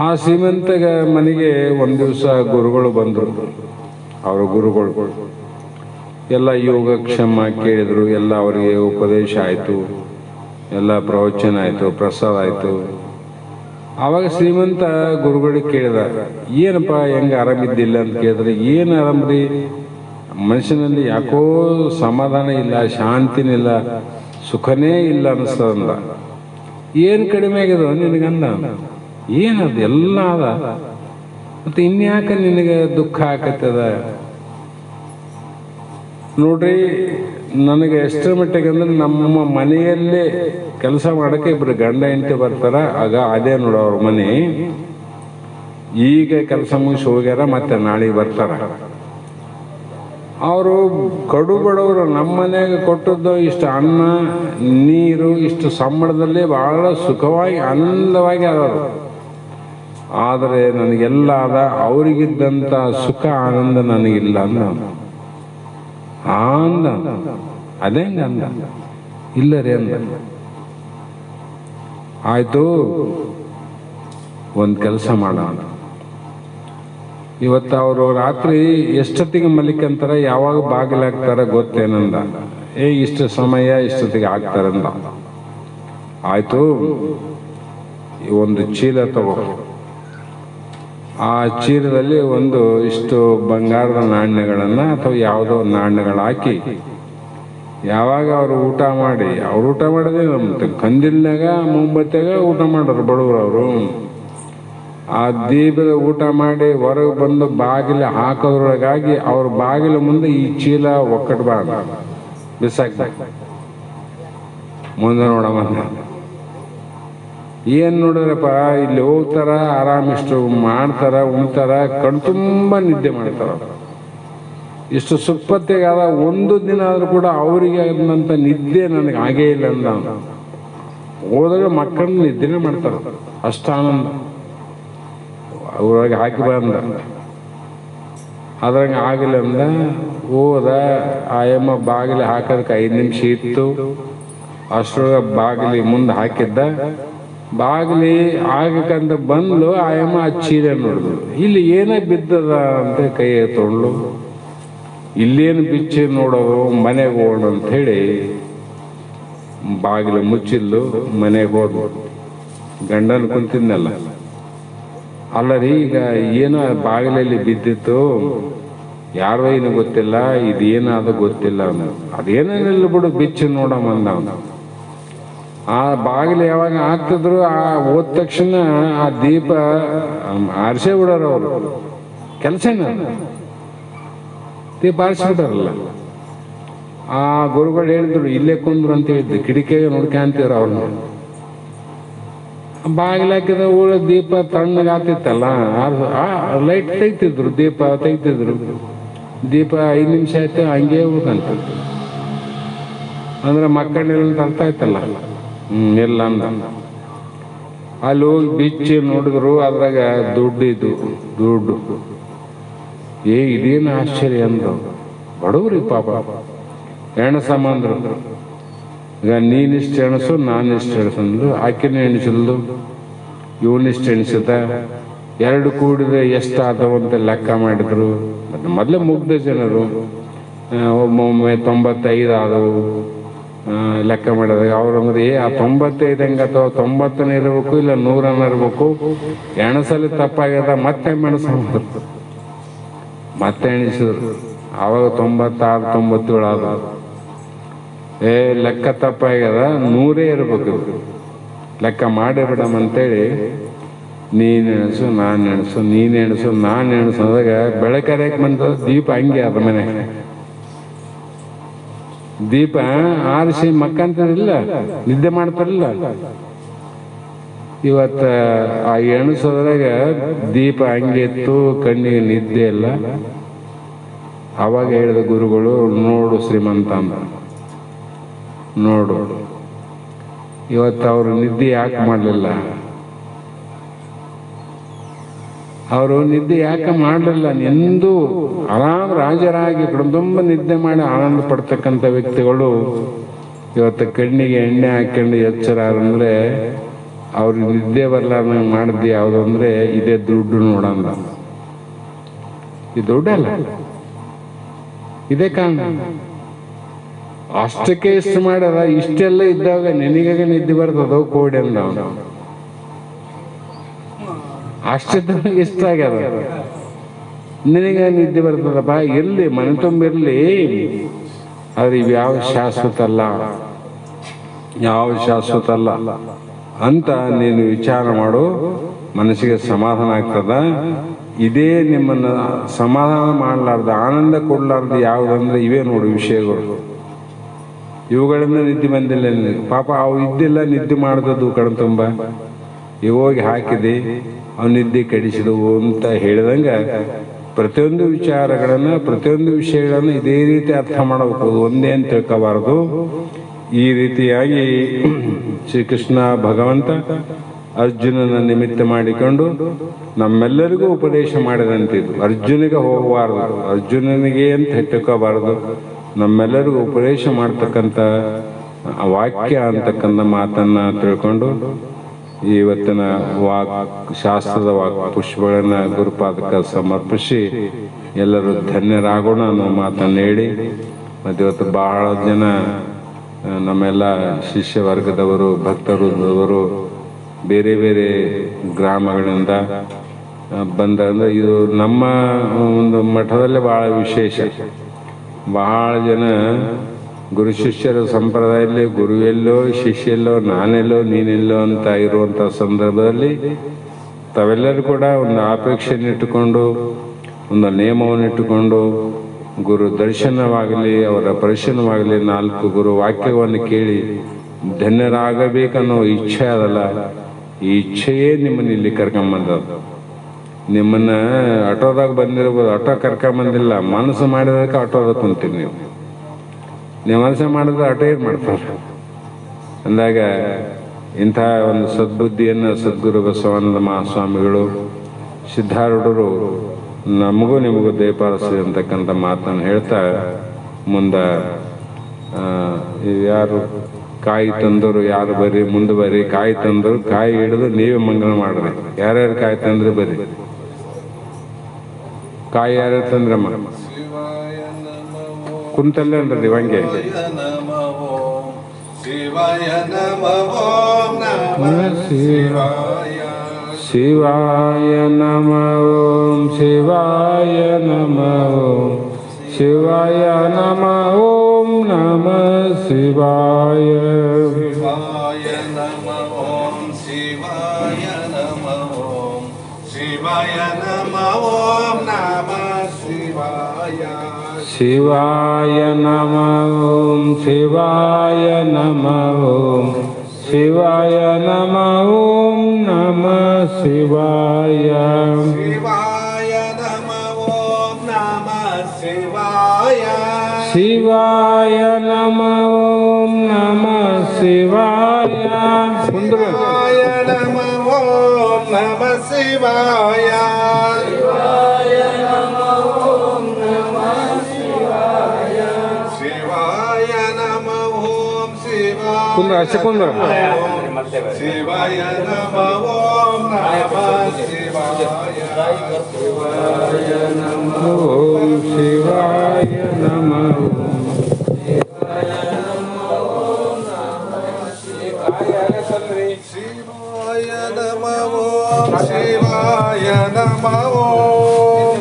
ಆ ಶ್ರೀಮಂತ ಮನೆಗೆ ಒಂದು ದಿವಸ ಗುರುಗಳು ಬಂದರು. ಅವರ ಗುರುಗಳು ಎಲ್ಲ ಯೋಗಕ್ಷೇಮ ಕೇಳಿದ್ರು. ಎಲ್ಲ ಅವರಿಗೆ ಉಪದೇಶ ಆಯಿತು, ಎಲ್ಲ ಪ್ರವಚನ ಆಯಿತು, ಪ್ರಸಾದ ಆಯಿತು. ಆವಾಗ ಶ್ರೀಮಂತ ಗುರುಗಳಿಗೆ ಕೇಳಿದ, ಏನಪ್ಪ ಹೆಂಗೆ ಆರಾಮಿದ್ದಿಲ್ಲ ಅಂತ ಕೇಳಿದ್ರೆ, ಏನು ಆರಾಮ್ರಿ, ಮನುಷ್ಯನಲ್ಲಿ ಯಾಕೋ ಸಮಾಧಾನ ಇಲ್ಲ, ಶಾಂತಿನಿಲ್ಲ, ಸುಖನೇ ಇಲ್ಲ ಅನಿಸ್ತದಂದ. ಏನು ಕಡಿಮೆ ಆಗ್ಯದ ನಿನಗಂದ? ಏನದು ಎಲ್ಲ ಅದ, ಮತ್ತೆ ಇನ್ಯಾಕೆ ನಿನಗೆ ದುಃಖ ಆಕತ್ತದ? ನೋಡ್ರಿ, ನನಗೆ ಎಷ್ಟರ ಮಟ್ಟಿಗೆ ಅಂದ್ರೆ ನಮ್ಮ ಮನೆಯಲ್ಲೇ ಕೆಲಸ ಮಾಡಕ್ಕೆ ಇಬ್ರು ಗಂಡ ಹೆಂಡತಿ ಬರ್ತಾರ. ಆಗ ಅದೇ ನೋಡ ಅವ್ರ ಮನೆ. ಈಗ ಕೆಲಸ ಮುಗಿಸಿ ಹೋಗ್ಯಾರ, ಮತ್ತೆ ನಾಳೆಗೆ ಬರ್ತಾರ. ಅವರು ಕಡು ಬಡವರು. ನಮ್ಮ ಮನೆಗೆ ಕೊಟ್ಟದ್ದು ಇಷ್ಟು ಅನ್ನ ನೀರು ಇಷ್ಟು ಸಂಬಳದಲ್ಲಿ ಬಹಳ ಸುಖವಾಗಿ ಆನಂದವಾಗಿ ಆದರು. ಆದರೆ ನನಗೆಲ್ಲ ಆದ, ಅವರಿಗಿದ್ದಂಥ ಸುಖ ಆನಂದ ನನಗಿಲ್ಲ ಅಂದ. ಅಂದ ಅದೇಂಗ ಅಂದ, ಇಲ್ಲ ರೀ ಅಂದ. ಆಯ್ತು, ಒಂದು ಕೆಲಸ ಮಾಡೋಣ, ಇವತ್ತು ಅವರು ರಾತ್ರಿ ಎಷ್ಟೊತ್ತಿಗೆ ಮಲಿಕಂತಾರ, ಯಾವಾಗ ಬಾಗಿಲಾಗ್ತಾರ ಗೊತ್ತೇನಂದ. ಇಷ್ಟು ಸಮಯ ಇಷ್ಟೊತ್ತಿಗೆ ಆಗ್ತಾರಂದ. ಆಯ್ತು, ಒಂದು ಚೀಲ ತಗೋ, ಆ ಚೀಲದಲ್ಲಿ ಒಂದು ಇಷ್ಟು ಬಂಗಾರದ ನಾಣ್ಯಗಳನ್ನ ಅಥವಾ ಯಾವುದೋ ನಾಣ್ಯಗಳು ಹಾಕಿ, ಯಾವಾಗ ಅವರು ಊಟ ಮಾಡಿ, ಅವ್ರು ಊಟ ಮಾಡೋದೇ ನಮ್ಮ ಕಂದಿಲ್ನಾಗ ಮುಂಬತ್ತಿಯಾಗ ಊಟ ಮಾಡೋರು ಬಡವರು ಅವರು. ಆ ದೀಪದ ಊಟ ಮಾಡಿ ಹೊರಗೆ ಬಂದು ಬಾಗಿಲು ಹಾಕೋದ್ರೊಳಗಾಗಿ ಅವ್ರ ಬಾಗಿಲು ಮುಂದೆ ಈ ಚೀಲ ಒಕ್ಕಟ್ಬಾರ್ದು, ಬಿಸಾಕ್ಬೇಕು. ಮುಂದೆ ನೋಡಮ್ಮ, ಏನ್ ನೋಡಿದ್ರಪ್ಪ, ಇಲ್ಲಿ ಹೋಗ್ತಾರ, ಆರಾಮಿಷ್ಟು ಮಾಡ್ತಾರ, ಉಣ್ತಾರ, ಕಣ್ತುಂಬ ನಿದ್ದೆ ಮಾಡ್ತಾರ. ಇಷ್ಟು ಸುಪ್ಪತ್ತಿಗಾದ ಒಂದು ದಿನ ಆದ್ರೂ ಕೂಡ ಅವರಿಗೆ ಅನ್ನಂತ ನಿದ್ದೆ ನನಗೆ ಆಗೇ ಇಲ್ಲ ಅಂದ. ಹೋದಾಗ ಮಕ್ಕಳನ್ನ ನಿದ್ದೆನೇ ಮಾಡ್ತಾರ, ಅಷ್ಟ ಆನಂದ ಅವ್ರೊಳಗೆ ಹಾಕಿ ಬಂದ. ಅದ್ರಂಗ ಆಗಿಲ್ಲ ಅಂದ. ಹೋದ, ಆಯಮ್ಮ ಬಾಗಿಲು ಹಾಕೋದಕ್ಕೆ 5 ನಿಮಿಷ ಇತ್ತು. ಅಷ್ಟರೊಳಗೆ ಬಾಗಿಲಿ ಮುಂದೆ ಹಾಕಿದ್ದ. ಬಾಗಿಲಿ ಆಗಕ್ಕಂತ ಬಂದ್ಲು. ಆಯಮ್ಮ ಆ ಚೀಲ ನೋಡಿದ್ರು. ಇಲ್ಲಿ ಏನೇ ಬಿದ್ದದ ಅಂತ ಕೈ ತೊಗೊಂಡ್ಲು. ಇಲ್ಲೇನು ಬಿಚ್ಚಿ ನೋಡೋದು, ಮನೆಗೆ ಹೋಗೋಣ ಅಂತ ಹೇಳಿ ಬಾಗಿಲು ಮುಚ್ಚಿದ್ಲು. ಮನೆಗೆ ಹೋದ್ಲು. ಗಂಡನ ಕುಂತಿದ್ನಲ್ಲ, ಅಲ್ಲ ರೀ, ಈಗ ಏನೋ ಬಾಗಿಲಲ್ಲಿ ಬಿದ್ದಿತ್ತು, ಯಾರೋ ಏನು ಗೊತ್ತಿಲ್ಲ, ಇದೇನಾದ ಗೊತ್ತಿಲ್ಲ. ಅದೇನೇನಿಲ್ಲ ಬಿಡು, ಬಿಚ್ಚಿ ನೋಡಮ್ಮಂದ. ಆ ಬಾಗಿಲು ಯಾವಾಗ ಹಾಕ್ತಿದ್ರು, ಆ ಹೋದ ತಕ್ಷಣ ಆ ದೀಪ ಆರಿಸೇ ಬಿಡೋರು ಅವರು. ಕೆಲಸನ ದೀಪ ಆರಿಸ್ಬಿಟ್ಟಾರಲ್ಲ. ಆ ಗುರುಗಳು ಹೇಳಿದ್ರು, ಇಲ್ಲೇ ಕುಂದ್ರು ಅಂತ ಹೇಳಿದ್ರು. ಕಿಟಕಿಗೆ ನೋಡ್ಕೊಂತಿದ್ರು ಅವ್ರನ್ನ. ಬಾಗಿಲಾಕಿದ ಊಳ ದೀಪ ತಣ್ಣಗೆ ಆಗ್ತಿತ್ತಲ್ಲ, ಲೈಟ್ ತೆಗ್ತಿದ್ರು, ದೀಪ ತೆಗ್ತಿದ್ರು. ದೀಪ 5 ನಿಮಿಷ ಆಯ್ತು, ಹಂಗೆ ಉಳ್ಕಂತ. ಅಂದ್ರೆ ಮಕ್ಕಳನ್ನೆಲ್ಲ ಅರ್ಥ ಆಯ್ತಲ್ಲ. ಇಲ್ಲ ಅಂದ. ಅಲ್ಲಿ ಹೋಗಿ ಬಿಚ್ಚಿ ನೋಡಿದ್ರು, ಅದ್ರಾಗ ದುಡ್ಡಿದ್ದು, ದುಡ್ಡು. ಇದೇನು ಆಶ್ಚರ್ಯ ಅಂದ್ರು. ಬಡವ್ರಿ ಪಾಪ, ಎಣಸಂದ್ರು. ಈಗ ನೀನಿಷ್ಟು ಎಣಸು, ನಾನಿಷ್ಟು ಎಣಸಂದ್ರು. ಆಕಿನ ಎಣಿಸಿದ್ಲು, ಇವನಿಷ್ಟು ಎಣಿಸಿದ. 2 ಕೂಡಿದ್ರೆ ಎಷ್ಟಾದವಂತ ಲೆಕ್ಕ ಮಾಡಿದ್ರು. ಮೊದಲೇ ಮುಗ್ಧ ಜನರು. ಒಮ್ಮೊಮ್ಮೆ 95 ಆದವು ಲೆಕ್ಕ ಮಾಡಿದಾಗ. ಅವ್ರಂದ್ರೆ ಆ 95 ಹೆಂಗ, ಅಥವಾ 90 ಇರಬೇಕು, ಇಲ್ಲ 100 ಇರಬೇಕು. ಎಣಸಲ್ಲಿ ತಪ್ಪಾಗ್ಯದ, ಮತ್ತೆ ಮೆಣಸಂದ್ರು. ಮತ್ತೆ ಎಣಿಸಿದ್ರು. ಆವಾಗ 96, 97 ಆದ. ಲೆಕ್ಕ ತಪ್ಪಾಗ್ಯದ, 100 ಇರ್ಬೇಕು, ಲೆಕ್ಕ ಮಾಡಿ ಬಿಡಮ್ಮಂತೇಳಿ ನೀನ್ ಎಣಸು, ನಾನು ಎಣಸು, ನೀನ್ ಎಣಸು, ನಾನು ಎಣಸೋದಾಗ ಬೆಳಕರಿಯಕ್ಕೆ ಬಂದ ದೀಪ ಹಂಗೆ ಅದ ಮನೆ. ದೀಪ ಆರಿಸಿ ಮಕ್ಕಂತಿಲ್ಲ, ನಿದ್ದೆ ಮಾಡ್ತಾರಿಲ್ಲ. ಇವತ್ತ ಆ ಎಣಸೋದ್ರಾಗ ದೀಪ ಹಂಗೆ ಇತ್ತು, ಕಣ್ಣಿಗೆ ನಿದ್ದೆ ಇಲ್ಲ. ಅವಾಗ ಹೇಳಿದ ಗುರುಗಳು, ನೋಡು ಶ್ರೀಮಂತ ಅಂತ, ನೋಡು. ಇವತ್ತು ಅವರು ನಿದ್ದೆ ಯಾಕೆ ಮಾಡಲಿಲ್ಲ? ಅವರು ನಿದ್ದೆ ಯಾಕೆ ಮಾಡಲಿಲ್ಲ? ಎಂದು ಆರಾಮ್ ರಾಜರಾಗಿ ಕುಟುಂಬ ನಿದ್ದೆ ಮಾಡಿ ಆನಂದ ಪಡ್ತಕ್ಕಂಥ ವ್ಯಕ್ತಿಗಳು ಇವತ್ತು ಕಣ್ಣಿಗೆ ಎಣ್ಣೆ ಹಾಕೊಂಡು ಎಚ್ಚರ ಅಂದ್ರೆ ಅವ್ರಿಗೆ ನಿದ್ದೆ ಬರಲಾರ್ದಂಗೆ ಮಾಡಿದ್ದೆ ಯಾವುದು ಅಂದ್ರೆ ಇದೇ ದುಡ್ಡು ನೋಡಂದ. ಈ ದುಡ್ಡಲ್ಲ, ಇದೇ ಕಾರಣ. ಅಷ್ಟಕ್ಕೆ ಇಷ್ಟು ಮಾಡ್ಯದ, ಇಷ್ಟೆಲ್ಲ ಇದ್ದಾಗ ನಿನಗಾಗ ನಿದ್ದೆ ಬರ್ತದ ಕೋಡಿ ಅಂದ. ಅಷ್ಟಿದ್ದ ಇಷ್ಟ ಆಗ್ಯದ, ನಿನಗ ನಿದ್ದೆ ಬರ್ತದಪ್ಪ. ಇರ್ಲಿ, ಮನೆ ತುಂಬಿರ್ಲಿ, ಆದ್ರೆ ಇವ್ಯಾವ ಶಾಶ್ವತ ಅಲ್ಲ, ಯಾವ ಶಾಶ್ವತ ಅಲ್ಲ ಅಂತ ನೀನು ವಿಚಾರ ಮಾಡು. ಮನಸ್ಸಿಗೆ ಸಮಾಧಾನ ಆಗ್ತದ. ಇದೇ ನಿಮ್ಮನ್ನ ಸಮಾಧಾನ ಮಾಡಲಾರ್ದ, ಆನಂದ ಕೊಡ್ಲಾರ್ದು ಯಾವುದಂದ್ರೆ ಇವೇ ನೋಡು ವಿಷಯಗಳು. ಇವುಗಳಿಂದ ನಿದ್ದೆ ಬಂದಿಲ್ಲ ಪಾಪ. ಅವು ಇದ್ದಿಲ್ಲ, ನಿದ್ದೆ ಮಾಡಿದದ್ದು ಕಣ್ ತುಂಬ. ಹೋಗಿ ಹಾಕಿದೆ, ಅವು ನಿದ್ದೆ ಕಡಿಸಿದವು ಅಂತ ಹೇಳಿದಂಗ ಪ್ರತಿಯೊಂದು ವಿಚಾರಗಳನ್ನ, ಪ್ರತಿಯೊಂದು ವಿಷಯಗಳನ್ನ ಇದೇ ರೀತಿ ಅರ್ಥ ಮಾಡಬೇಕು. ಒಂದೇ ಅಂತ ತಿಳ್ಕೋಬಾರದು. ಈ ರೀತಿಯಾಗಿ ಶ್ರೀಕೃಷ್ಣ ಭಗವಂತ ಅರ್ಜುನನ ನಿಮಿತ್ತ ಮಾಡಿಕೊಂಡು ನಮ್ಮೆಲ್ಲರಿಗೂ ಉಪದೇಶ ಮಾಡಿದಂತಿದ್ದು. ಅರ್ಜುನಿಗೆ ಹೋಗಬಾರದು, ಅರ್ಜುನನಿಗೆ ಅಂತ ತಿಳ್ಕೋಬಾರದು. ನಮ್ಮೆಲ್ಲರಿಗೂ ಉಪದೇಶ ಮಾಡ್ತಕ್ಕಂಥ ವಾಕ್ಯ ಅಂತಕ್ಕಂಥ ಮಾತನ್ನ ತಿಳ್ಕೊಂಡು ಇವತ್ತಿನ ಶಾಸ್ತ್ರದ ಪುಷ್ಪಗಳನ್ನು ಗುರುಪಾದಕ್ಕೆ ಸಮರ್ಪಿಸಿ ಎಲ್ಲರೂ ಧನ್ಯರಾಗೋಣ ಅನ್ನೋ ಮಾತನ್ನು ಹೇಳಿ, ಮತ್ತು ಇವತ್ತು ಬಹಳ ಜನ ನಮ್ಮೆಲ್ಲ ಶಿಷ್ಯ ವರ್ಗದವರು, ಭಕ್ತರು ಬೇರೆ ಬೇರೆ ಗ್ರಾಮಗಳಿಂದ ಬಂದ. ಇದು ನಮ್ಮ ಒಂದು ಮಠದಲ್ಲೇ ಭಾಳ ವಿಶೇಷ. ಬಹಳ ಜನ ಗುರು ಶಿಷ್ಯರ ಸಂಪ್ರದಾಯದಲ್ಲಿ ಗುರುವೆಲ್ಲೋ ಶಿಷ್ಯೆಲ್ಲೋ ನಾನೆಲ್ಲೋ ನೀನೆಲ್ಲೋ ಅಂತ ಇರುವಂಥ ಸಂದರ್ಭದಲ್ಲಿ ತಾವೆಲ್ಲರೂ ಕೂಡ ಒಂದು ಅಪೇಕ್ಷೆಯನ್ನಿಟ್ಟುಕೊಂಡು, ಒಂದು ನಿಯಮವನ್ನಿಟ್ಟುಕೊಂಡು ಗುರು ದರ್ಶನವಾಗಲಿ ಅವರ ಪರಿಶೀಲನವಾಗಲಿ 4 ಗುರು ವಾಕ್ಯವನ್ನು ಕೇಳಿ ಧನ್ಯರಾಗಬೇಕನ್ನೋ ಇಚ್ಛೆ ಅದಲ್ಲ. ಈ ಇಚ್ಛೆಯೇ ನಿಮ್ಮನ್ನು ಇಲ್ಲಿ ಕರ್ಕೊಂಬಂದದ. ನಿಮ್ಮನ್ನ ಆಟೋದಾಗ ಬಂದಿರ್ಬೋದು, ಆಟೋ ಕರ್ಕೊಂಬಂದಿಲ್ಲ, ಮನಸ್ಸು ಮಾಡಿದಕ್ಕೆ ಆಟೋದಾಗ ಕುಂತೀರಿ. ನೀವು ಮನಸ್ಸು ಮಾಡಿದ್ರೆ ಆಟೋ ಏನು ಮಾಡ್ತಾರೆ ಅಂದಾಗ ಇಂಥ ಒಂದು ಸದ್ಬುದ್ಧಿಯನ್ನು ಸದ್ಗುರು ಬಸವಾನಂದ ಮಹಾಸ್ವಾಮಿಗಳು, ಸಿದ್ಧಾರೂಢರು ನಮಗೂ ನಿಮಗೂ ದಯಪಾಲಿಸಿ ಅಂತಕ್ಕಂಥ ಮಾತನ್ನು ಹೇಳ್ತಾ, ಮುಂದೆ ಯಾರು ಕಾಯಿ ತಂದರು ಯಾರು ಬರ್ರಿ ಮುಂದೆ ಬರ್ರಿ, ಕಾಯಿ ತಂದರು ಕಾಯಿ ಹಿಡಿದು ನೀವೇ ಮಂಗನ ಮಾಡ್ರಿ. ಯಾರ್ಯಾರು ಕಾಯಿ ತಂದ್ರೆ ಬರ್ರಿ. ಕಾಯಿ ಯಾರ್ಯಾರು ತಂದ್ರಮ್ಮ ಕುಂತಲ್ಲೇ ಅಂದ್ರಿ ಹಂಗೆ. ಶಿವಾಯ ನಮ ಓಂ ಶಿವಾಯ ನಮ ಓಂ ಶಿವಾಯ ನಮ ಓಂ ನಮ ಶಿವಾಯ. ಶಿವಾಯ ನಮ ಓಂ ಶಿವಾಯ ನಮ ಓಂ ಶಿವಾಯ ನಮ ಓಂ ನಮ ಶಿವಾಯ. ಶಿವಾಯ ನಮ ಓಂ ಶಿವಾಯ ನಮ ಓಂ ಶಿವಾಯ ನಮ ಓಂ ನಮ ಶಿವಾಯ. ಶಿವಾಯ ನಮ ಓಂ ನಮ ಶಿವಾಯ. ಶಿವಾಯ ನಮ ಓಂ ನಮ ಶಿವಾಯ. ಶಿವಾಯ ನಮ ಓಂ ನಮ ಶಿವಾಯ. ಶಿವಾಯ ನಮ ಓಂ ನಮ ಶಿವಾಯ. ಶಿವಾಯ ನಮ ಓಂ ಶಿವಾಯ. ಕುಂದ್ರ ಶಿವಾಯ ನಮ ಓಂ ನಮ ಶಿವಾಯ. ಶಿವಾಯ ನಮ ಓಂ ಶಿವಾಯ ನಮ ಶಿವಾಯ ನಮ ಓಂ ಶಿವಾಯ ನಮ ಓಂ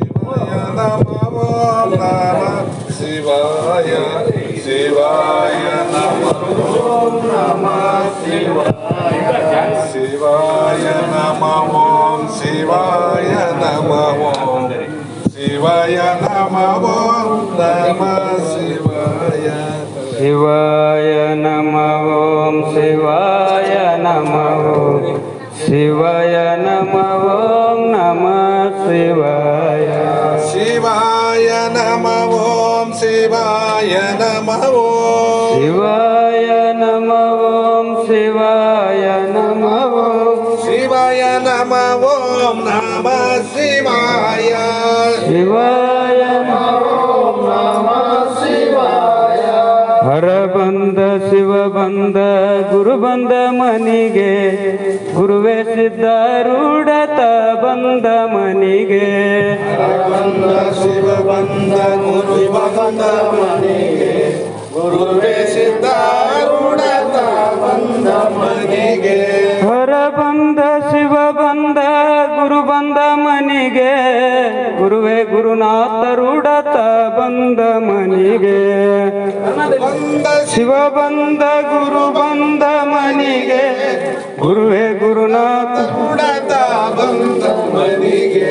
ಶಿವಾಯ ನಮ ಓಂ ನಮ ಶಿವಾಯ. ಶಿವಾಯ ನಮ ಓಂ ನಮ ಶಿವಾಯ. ಶಿವಾಯ ನಮ ಓಂ ಶಿವಾಯ ನಮ ಓಂ ಶಿವಾಯ ನಮ ಓಂ ನಮ ಶಿವಾಯ. ಶಿವಾಯ ನಮ ಓಂ ಶಿವಾಯ ನಮ ಓಂ ಶಿವಾಯ ನಮ ಓಂ ನಮ ಶಿವಾಯ. ಶಿವಾಯ ನಮ ಓಂ ಶಿವಾಯ ನಮ ಓಂ ಶಿವಾಯ ನಮ ಓಂ ಶಿವಾಯ ನಮ ಓಂ ಶಿವಾಯ ನಮ ಓಂ ನಮ ಶಿವಾಯ. ಶಿವಾಯ ನಮ ಓಂ ನಮ ಶಿವಾಯ. ಹರ ಬಂದ ಶಿವ ಬಂದ ಗುರು ಬಂದ ಮನಿಗೆ, ಗುರುವೇ ಸಿದ್ಧಾರೂಢತ ಬಂದ ಮನಿಗೆ. ಬಂದ ಶಿವ ಬಂದ ಗುರು ಬಂದ ಮನೆಗೆ, ಗುರುವೇ ಸಿದ್ಧಾರೂಢತ ಬಂದ ಮನೆಗೆ. ಹರ ಬಂದ ಶಿವ ಬಂದ ಗುರು ಬಂದ ಮನಿಗೆ, ಗುರುವೇ ಗುರುನಾಥ ರೂಢತ ಬಂದ ಮನಿಗೆ. ಬಂದ ಶಿವ ಬಂದ ಗುರು ಬಂದ ಮನಿಗೆ, ಗುರುವೇ ಗುರುನಾಥ ರೂಢತ ಬಂದ ಮನೆಗೆ.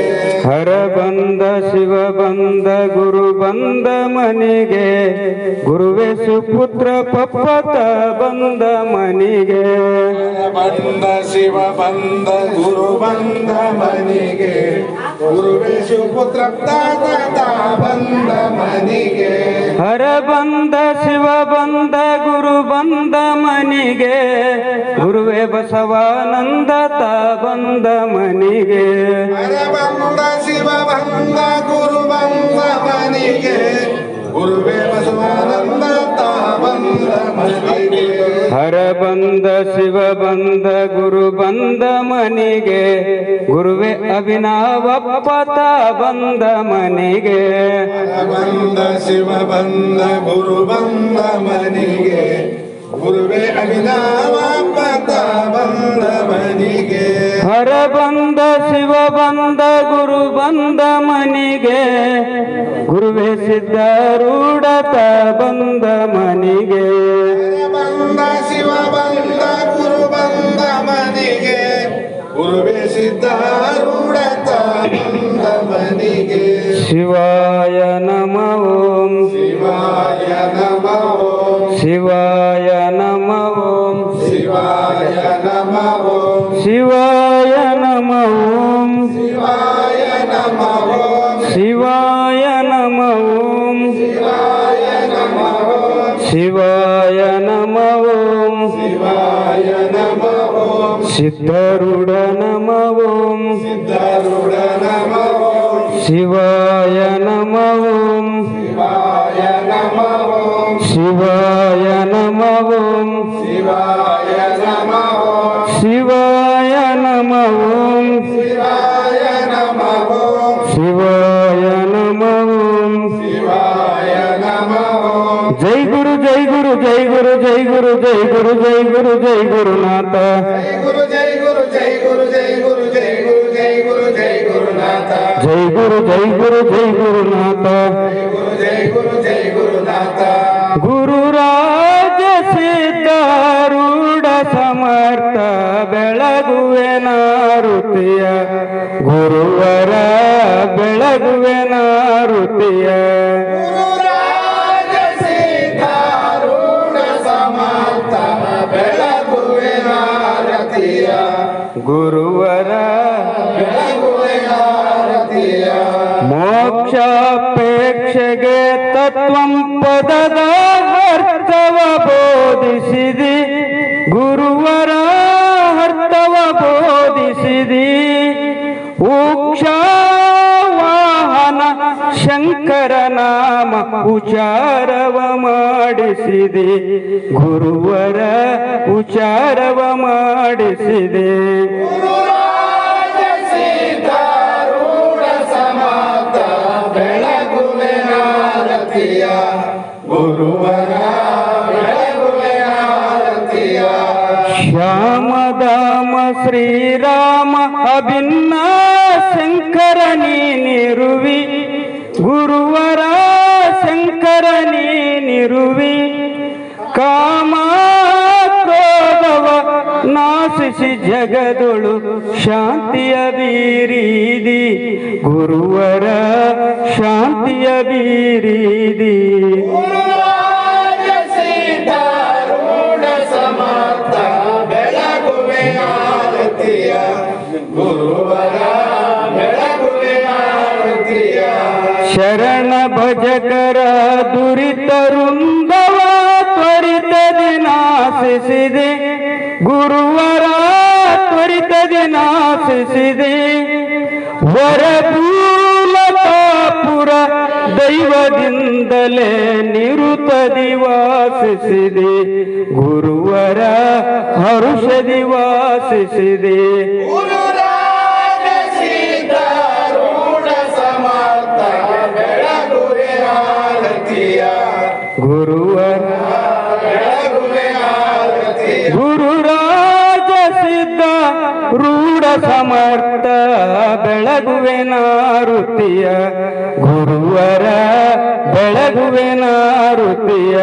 ಹರ ಬಂದ ಶಿವ ಬಂದ ಗುರು ಬಂದ ಮನಿಗೆ, ಗುರುವೇ ಸುಪುತ್ರ ಪಪ್ಪತ ಬಂದ ಮನಿಗೆ. ಬಂದ ಶಿವ ಬಂದ ಗುರು ಬಂದ ಮನೆಗೆ, ಗುರುವೇ ಸುಪುತ್ರ ಬಂದ ಮನೆಗೆ. ಹರ ಬಂದ ಶಿವ ಬಂದ ಗುರು ಬಂದ ಮನಿಗೆ, ಗುರುವೇ ಬಸವಾನಂದ ತ ಬಂದ ಮನಿಗೆ. ಹರ ಬಂದ ಶಿವ ಬಂದ ಗುರು ಬಂದ ಮನೆಗೆ, ಗುರುವೇ ಬಸವಾನಂದ ತ ಬಂದ ಮನೆಗೆ. ಹರ ಬಂದ ಶಿವ ಬಂದ ಗುರು ಬಂದ ಮನಿಗೆ ಗುರುವೇ ಅಭಿನವಪ್ಪತ ಬಂದ ಮನಿಗೆ ಬಂದ ಶಿವ ಬಂದ ಗುರು ಬಂದ ಮನಿಗೆ ಗುರುವೇ ಅಭಿನವಪ್ಪತ ಬಂದ ಮನಿಗೆ ಹರ ಬಂದ ಶಿವ ಬಂದ ಗುರು ಬಂದ ಮನಿಗೆ ಗುರುವೇ ಸಿದ್ಧಾರೂಢತ ಬಂದ ಮನಿಗೆ ಬಂದ ಶಿವ ಬಂದ ಗುರು ಬಂದ ಮನಿಗೆ ಗುರುವೇ ಸಿದ್ಧಾರೂಢತ ಬಂದ ಮನಿಗೆ ಶಿವಾಯ ನಮಃ ಓಂ ಶಿವಾಯ ನಮಃ ಓಂ ಶಿವಾಯ ನಮಃ ಓಂ ಶಿವಾಯ ನಮಃ ಓಂ ಶಿವಾಯ ನಮಃ ಓಂ ಶಿವಾಯ ನಮಃ ಓಂ ಶಿವಾಯ ನಮಃ ಓಂ ಶಿವಾಯ ನಮಃ ಓಂ ಶಿವಾಯ ನಮಃ ಓಂ ಶಿವಾಯ ನಮಃ ಓಂ ಸಿದ್ಧಾರೂಢ ನಮಃ ಓಂ ಸಿದ್ಧಾರೂಢ ನಮಃ ಓಂ ಶಿವಾಯ ನಮಃ ಓಂ ಶಿವಾಯ ನಮಃ ಓಂ ಶಿವಾಯ ನಮಃ ಓಂ ಶಿವಾಯ ನಮಃ ಓಂ ಶಿವಾಯ ನಮಃ ಓಂ ಶಿವಾಯ ನಮಃ ಓಂ ಶಿವಾಯ ನಮಃ ಓಂ ಶಿವಾಯ ನಮಃ ಓಂ ಜೈ ಗುರು ಜೈ ಗುರು ಜೈ ಗುರು ಜೈ ಗುರು ಜೈ ಗುರು ಜೈ ಗುರು ಜೈ ಗುರುನಾಥ ಜೈ ಗುರು ಜೈ ಗುರು ಜೈ ಗುರು ಜೈ ಗುರು ಜೈ ಗುರು ಜೈ ಗುರು ಜೈ ಗುರುನಾಥ ಜೈ ಗುರು ಜೈ ಗುರು ಜೈ ಗುರುನಾಥ ಜೈ ಗುರು ಜೈ ಗುರು ಜೈ ಗುರುನಾಥ ಗುರು ರಾಜ ಸಿದ್ಧಾರೂಢ ಸಮರ್ಥ ಬೆಳಗುವೆ ನಾರುತಿಯ ಗುರುವರ ಬೆಳಗುವೆ ನಾರುತಿಯ ಗುರುರಾಜ ಸಿದ್ಧಾರೂಢ ಸಮರ್ಥ ಬೆಳಗುವೆ ನಾರತಿಯ ಗುರುವರ ಬೆಳಗುವೆ ನಾರತಿಯ ಮೋಕ್ಷಾಪೇಕ್ಷೆಗೆ ತತ್ವಂ ಪದದ ಅರ್ಥವ ಬೋಧಿಸಿದಿ ಗುರುವರ ಅರ್ಥವ ಬೋಧಿಸಿದಿ ವಾಹನ ಶಂಕರ ನಾಮ ಉಚಾರವ ಮಾಡಿಸಿದೆ ಗುರುವರ ಉಚಾರವ ಮಾಡಿಸಿದೆ ಗುರುರಾಜ ಸಿದ್ಧಾರೂಢ ಸಮರ್ಥ ಬೆಳಗುವೆ ನಾರತಿಯ ಗುರುವರ ಬೆಳಗುವೆ ನಾರತಿಯ ಶ್ಯಾಮದಾಮ ಶ್ರೀರಾಮ ಅಭಿನ್ನ ಶಂಕರ ನೀನಿರುವಿ ಗುರುವರ ಶಂಕರ ನೀನಿರುವಿ ಕಾಮ ಕ್ರೋಧವ ನಾಶಿಸಿ ಜಗದೊಳು ಶಾಂತಿಯ ಬೀರಿದಿ ಗುರುವರ ಶಾಂತಿಯ ಬೀರಿದಿ ಗುರುರಾಜ ಸಿದ್ಧಾರೂಢ ಸಮರ್ಥ ಬೆಳಗುವೆ ಆರತಿಯ ಗುರುವರ ಬೆಳಗುವೆ ಆರತಿಯ ಶರಣ ಭಜಕರ ದುರಿತ ವೃಂದವ ತ್ವರಿತದಿ ನಾಶಿಸಿದೆ ಗುರುವರ ತ್ವರಿತದಿ ನಾಶಿಸಿದೆ ವರಭೂಲತಾಪುರ ದೈವದಿಂದಲೇ ನಿರುತದಿ ವಾಸಿಸಿದೆ ಗುರುವರ ಹರುಷದಿ ವಾಸಿಸಿದೆ ಗುರುರಾಜ ಸಿದ್ಧಾರೂಢ ಸಮರ್ಥ ಬೆಳಗುವೆ ಆರತಿಯ ಗುರುವರ ಬೆಳಗುವೆ ಆರತಿಯ ಗುರುರಾಜ ಸಿದ್ಧ ರೂಢ ಸಮರ್ಥ ಬೆಳಗುವೆ ನಾರುತಿಯ ಗುರುವರ ಬೆಳಗುವೆ ನಾರುತಿಯ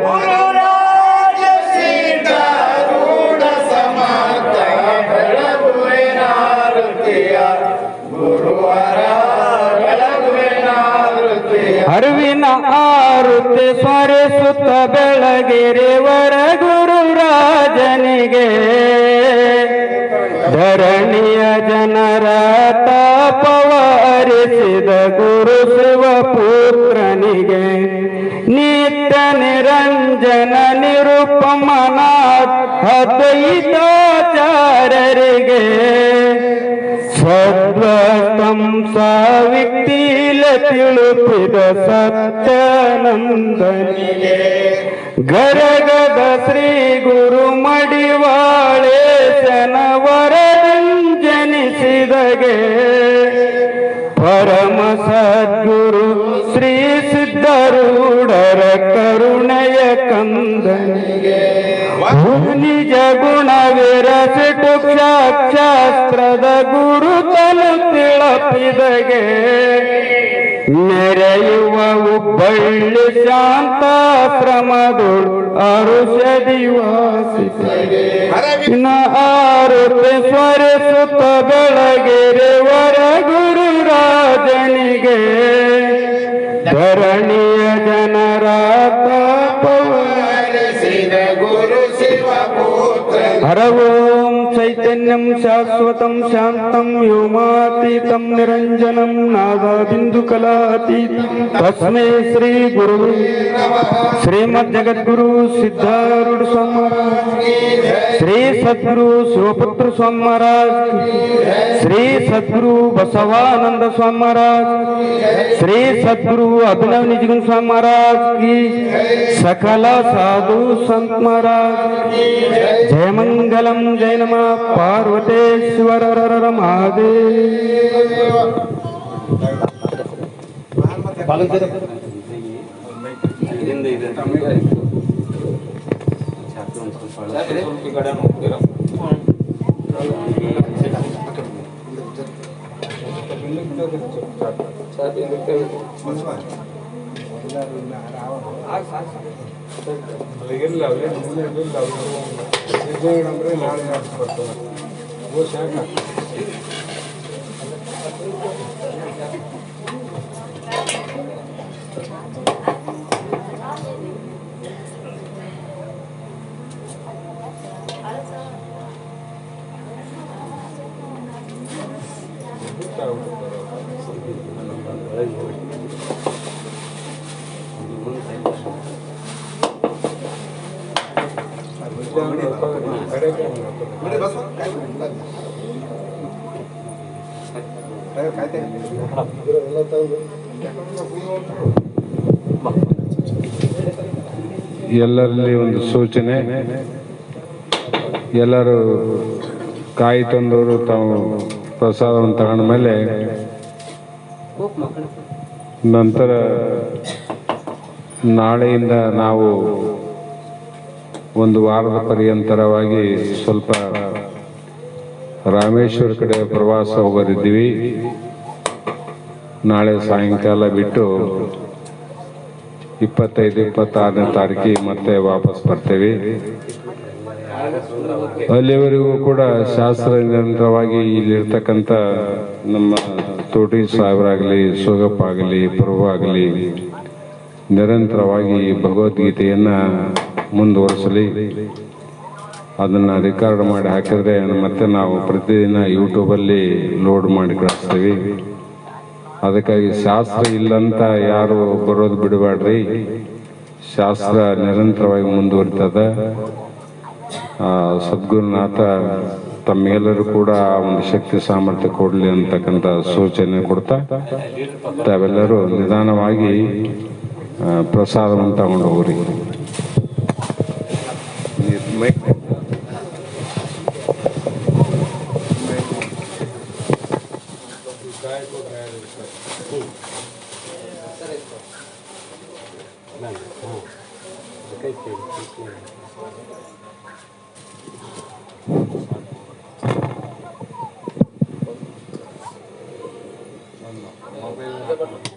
ಗುರುರಾಜ ಸಿದ್ಧಾರೂಢ ಸಮರ್ಥ ಬೆಳಗುವೆ ಆರತಿಯ ಗುರುವರ ಬೆಳಗುವೆ ಆರತಿಯ ಅರಿವಿನ ಆರುತಿ ಸ್ಮರಿಸುತ್ತ ಬೆಳಗಿರೆವರ ಗುರುರಾಜನಿಗೆ ಧರಣಿಯ ಜನರ ತಾಪವ ಅರಿಸಿದ ಗುರು ಶಿವಪುತ್ರನಿಗೆ ನಿತ್ಯ ನಿರಂಜನ ನಿರುಪಮನಾಥ ಅದ್ವೈತಾಚಾರ್ಯರಿಗೆ ತದ್ವಸ್ತಂ ಸಾವಿತ್ತಿಲ ತಿಳುಪಿದ ಸತ್ಯಾನಂದನಿಗೆ ಗರಗದ ಶ್ರೀ ಗುರು ಮಡಿವಾಳೆ ಜನಿಸಿದಗೆ ಪರಮ ಸದ್ಗುರು ಶ್ರೀ ಸಿದ್ಧರೂಢರ ಕರುಣೆಯ ಕಂದನಿಗೆ ನಿಜ ಗುಣ ವಿರಸಿಟು ಶಾಸ್ತ್ರದ ಗುರುತನು ತಿಳಪಿದಗೆ ಮೆರೆಯುವ ಹುಬ್ಬಳ್ಳಿ ಶಾಂತಾಶ್ರಮದೊಳು ಔಷಧಿ ವಾಸಿಸಗೆ ಆರುತಿ ಸ್ವರಿಸುತ್ತ ಬೆಳಗೆರೆವರ ಗುರು ರಾಜನಿಗೆ ಧರಣಿಯ ಜನರ ತಾಪವರಿಸಿದ ಗುರು ಶಿವಪುತ್ರ ಹರ ಓಂ ಚೈತನ್ಯಂ ಶಾಶ್ವತಂ ಶಾಂತಂ ವ್ಯೋಮಾತೀತಂ ನಿರಂಜನಂ ನಾದ ಬಿಂದು ಕಲಾತೀತಂ ತಸ್ಮೈ ಶ್ರೀ ಗುರು ಶ್ರೀಮದ್ ಜಗದ್ಗುರು ಸಿದ್ಧಾರೂಢ ಸ್ವಾಮಿ ಮಹಾರಾಜ್ ಶ್ರೀ ಸದ್ಗುರು ಶಿವಪುತ್ರ ಸ್ವಾಮಿ ಮಹಾರಾಜ್ ಶ್ರೀ ಸದ್ಗುರು ಬಸವಾನಂದ ಸ್ವಾಮಿ ಮಹಾರಾಜ್ ಶ್ರೀ ಸದ್ಗುರು ಅಭಿನವ್ ನಿಜಗುಣ ಸ್ವಾಮಿ ಮಹಾರಾಜ್ की सकल साधु संत महाराज जय मंगलम जय नमः पार्वतेश्वर हर महादेव ಎಲ್ಲರಲ್ಲಿ ಒಂದು ಸೂಚನೆ, ಎಲ್ಲರೂ ಕಾಯಿ ತಂದವರು ತಾವು ಪ್ರಸಾದವನ್ನು ತಗೊಂಡ ಮೇಲೆ ನಂತರ ನಾಳೆಯಿಂದ ನಾವು ಒಂದು ವಾರದ ಪರ್ಯಂತರವಾಗಿ ಸ್ವಲ್ಪ ರಾಮೇಶ್ವರ ಕಡೆ ಪ್ರವಾಸ ಹೋಗೋರಿದ್ದೀವಿ. ನಾಳೆ ಸಾಯಂಕಾಲ ಬಿಟ್ಟು 25-26ನೇ ತಾರೀಕಿಗೆ ಮತ್ತೆ ವಾಪಸ್ ಬರ್ತೇವೆ. ಅಲ್ಲಿವರೆಗೂ ಕೂಡ ಶಾಸ್ತ್ರ ನಿರಂತರವಾಗಿ ಇಲ್ಲಿರ್ತಕ್ಕಂಥ ನಮ್ಮ ತೋಟಿ ಸಾಹೇಬರಾಗಲಿ, ಸೋಗಪ್ಪ ಆಗಲಿ, ಪ್ರಭು ಆಗಲಿ ನಿರಂತರವಾಗಿ ಭಗವದ್ಗೀತೆಯನ್ನು ಮುಂದುವರಿಸಲಿ. ಅದನ್ನು ರೆಕಾರ್ಡ್ ಮಾಡಿ ಹಾಕಿದ್ರೆ ಮತ್ತೆ ನಾವು ಪ್ರತಿದಿನ ಯೂಟ್ಯೂಬಲ್ಲಿ ಲೋಡ್ ಮಾಡಿ ಕಳಿಸ್ತೀವಿ. ಅದಕ್ಕಾಗಿ ಶಾಸ್ತ್ರ ಇಲ್ಲಂತ ಯಾರು ಬರೋದು ಬಿಡಬೇಡ್ರಿ. ಶಾಸ್ತ್ರ ನಿರಂತರವಾಗಿ ಮುಂದುವರಿತದ. ಸದ್ಗುರುನಾಥ ತಮ್ಮೆಲ್ಲರೂ ಕೂಡ ಒಂದು ಶಕ್ತಿ ಸಾಮರ್ಥ್ಯ ಕೊಡಲಿ ಅಂತಕ್ಕಂಥ ಸೂಚನೆ ಕೊಡ್ತಾ ತಾವೆಲ್ಲರೂ ನಿಧಾನವಾಗಿ ಪ್ರಸಾದವನ್ನು ತಗೊಂಡು ಹೋಗ್ರಿ. ಮೊಬೈಲ್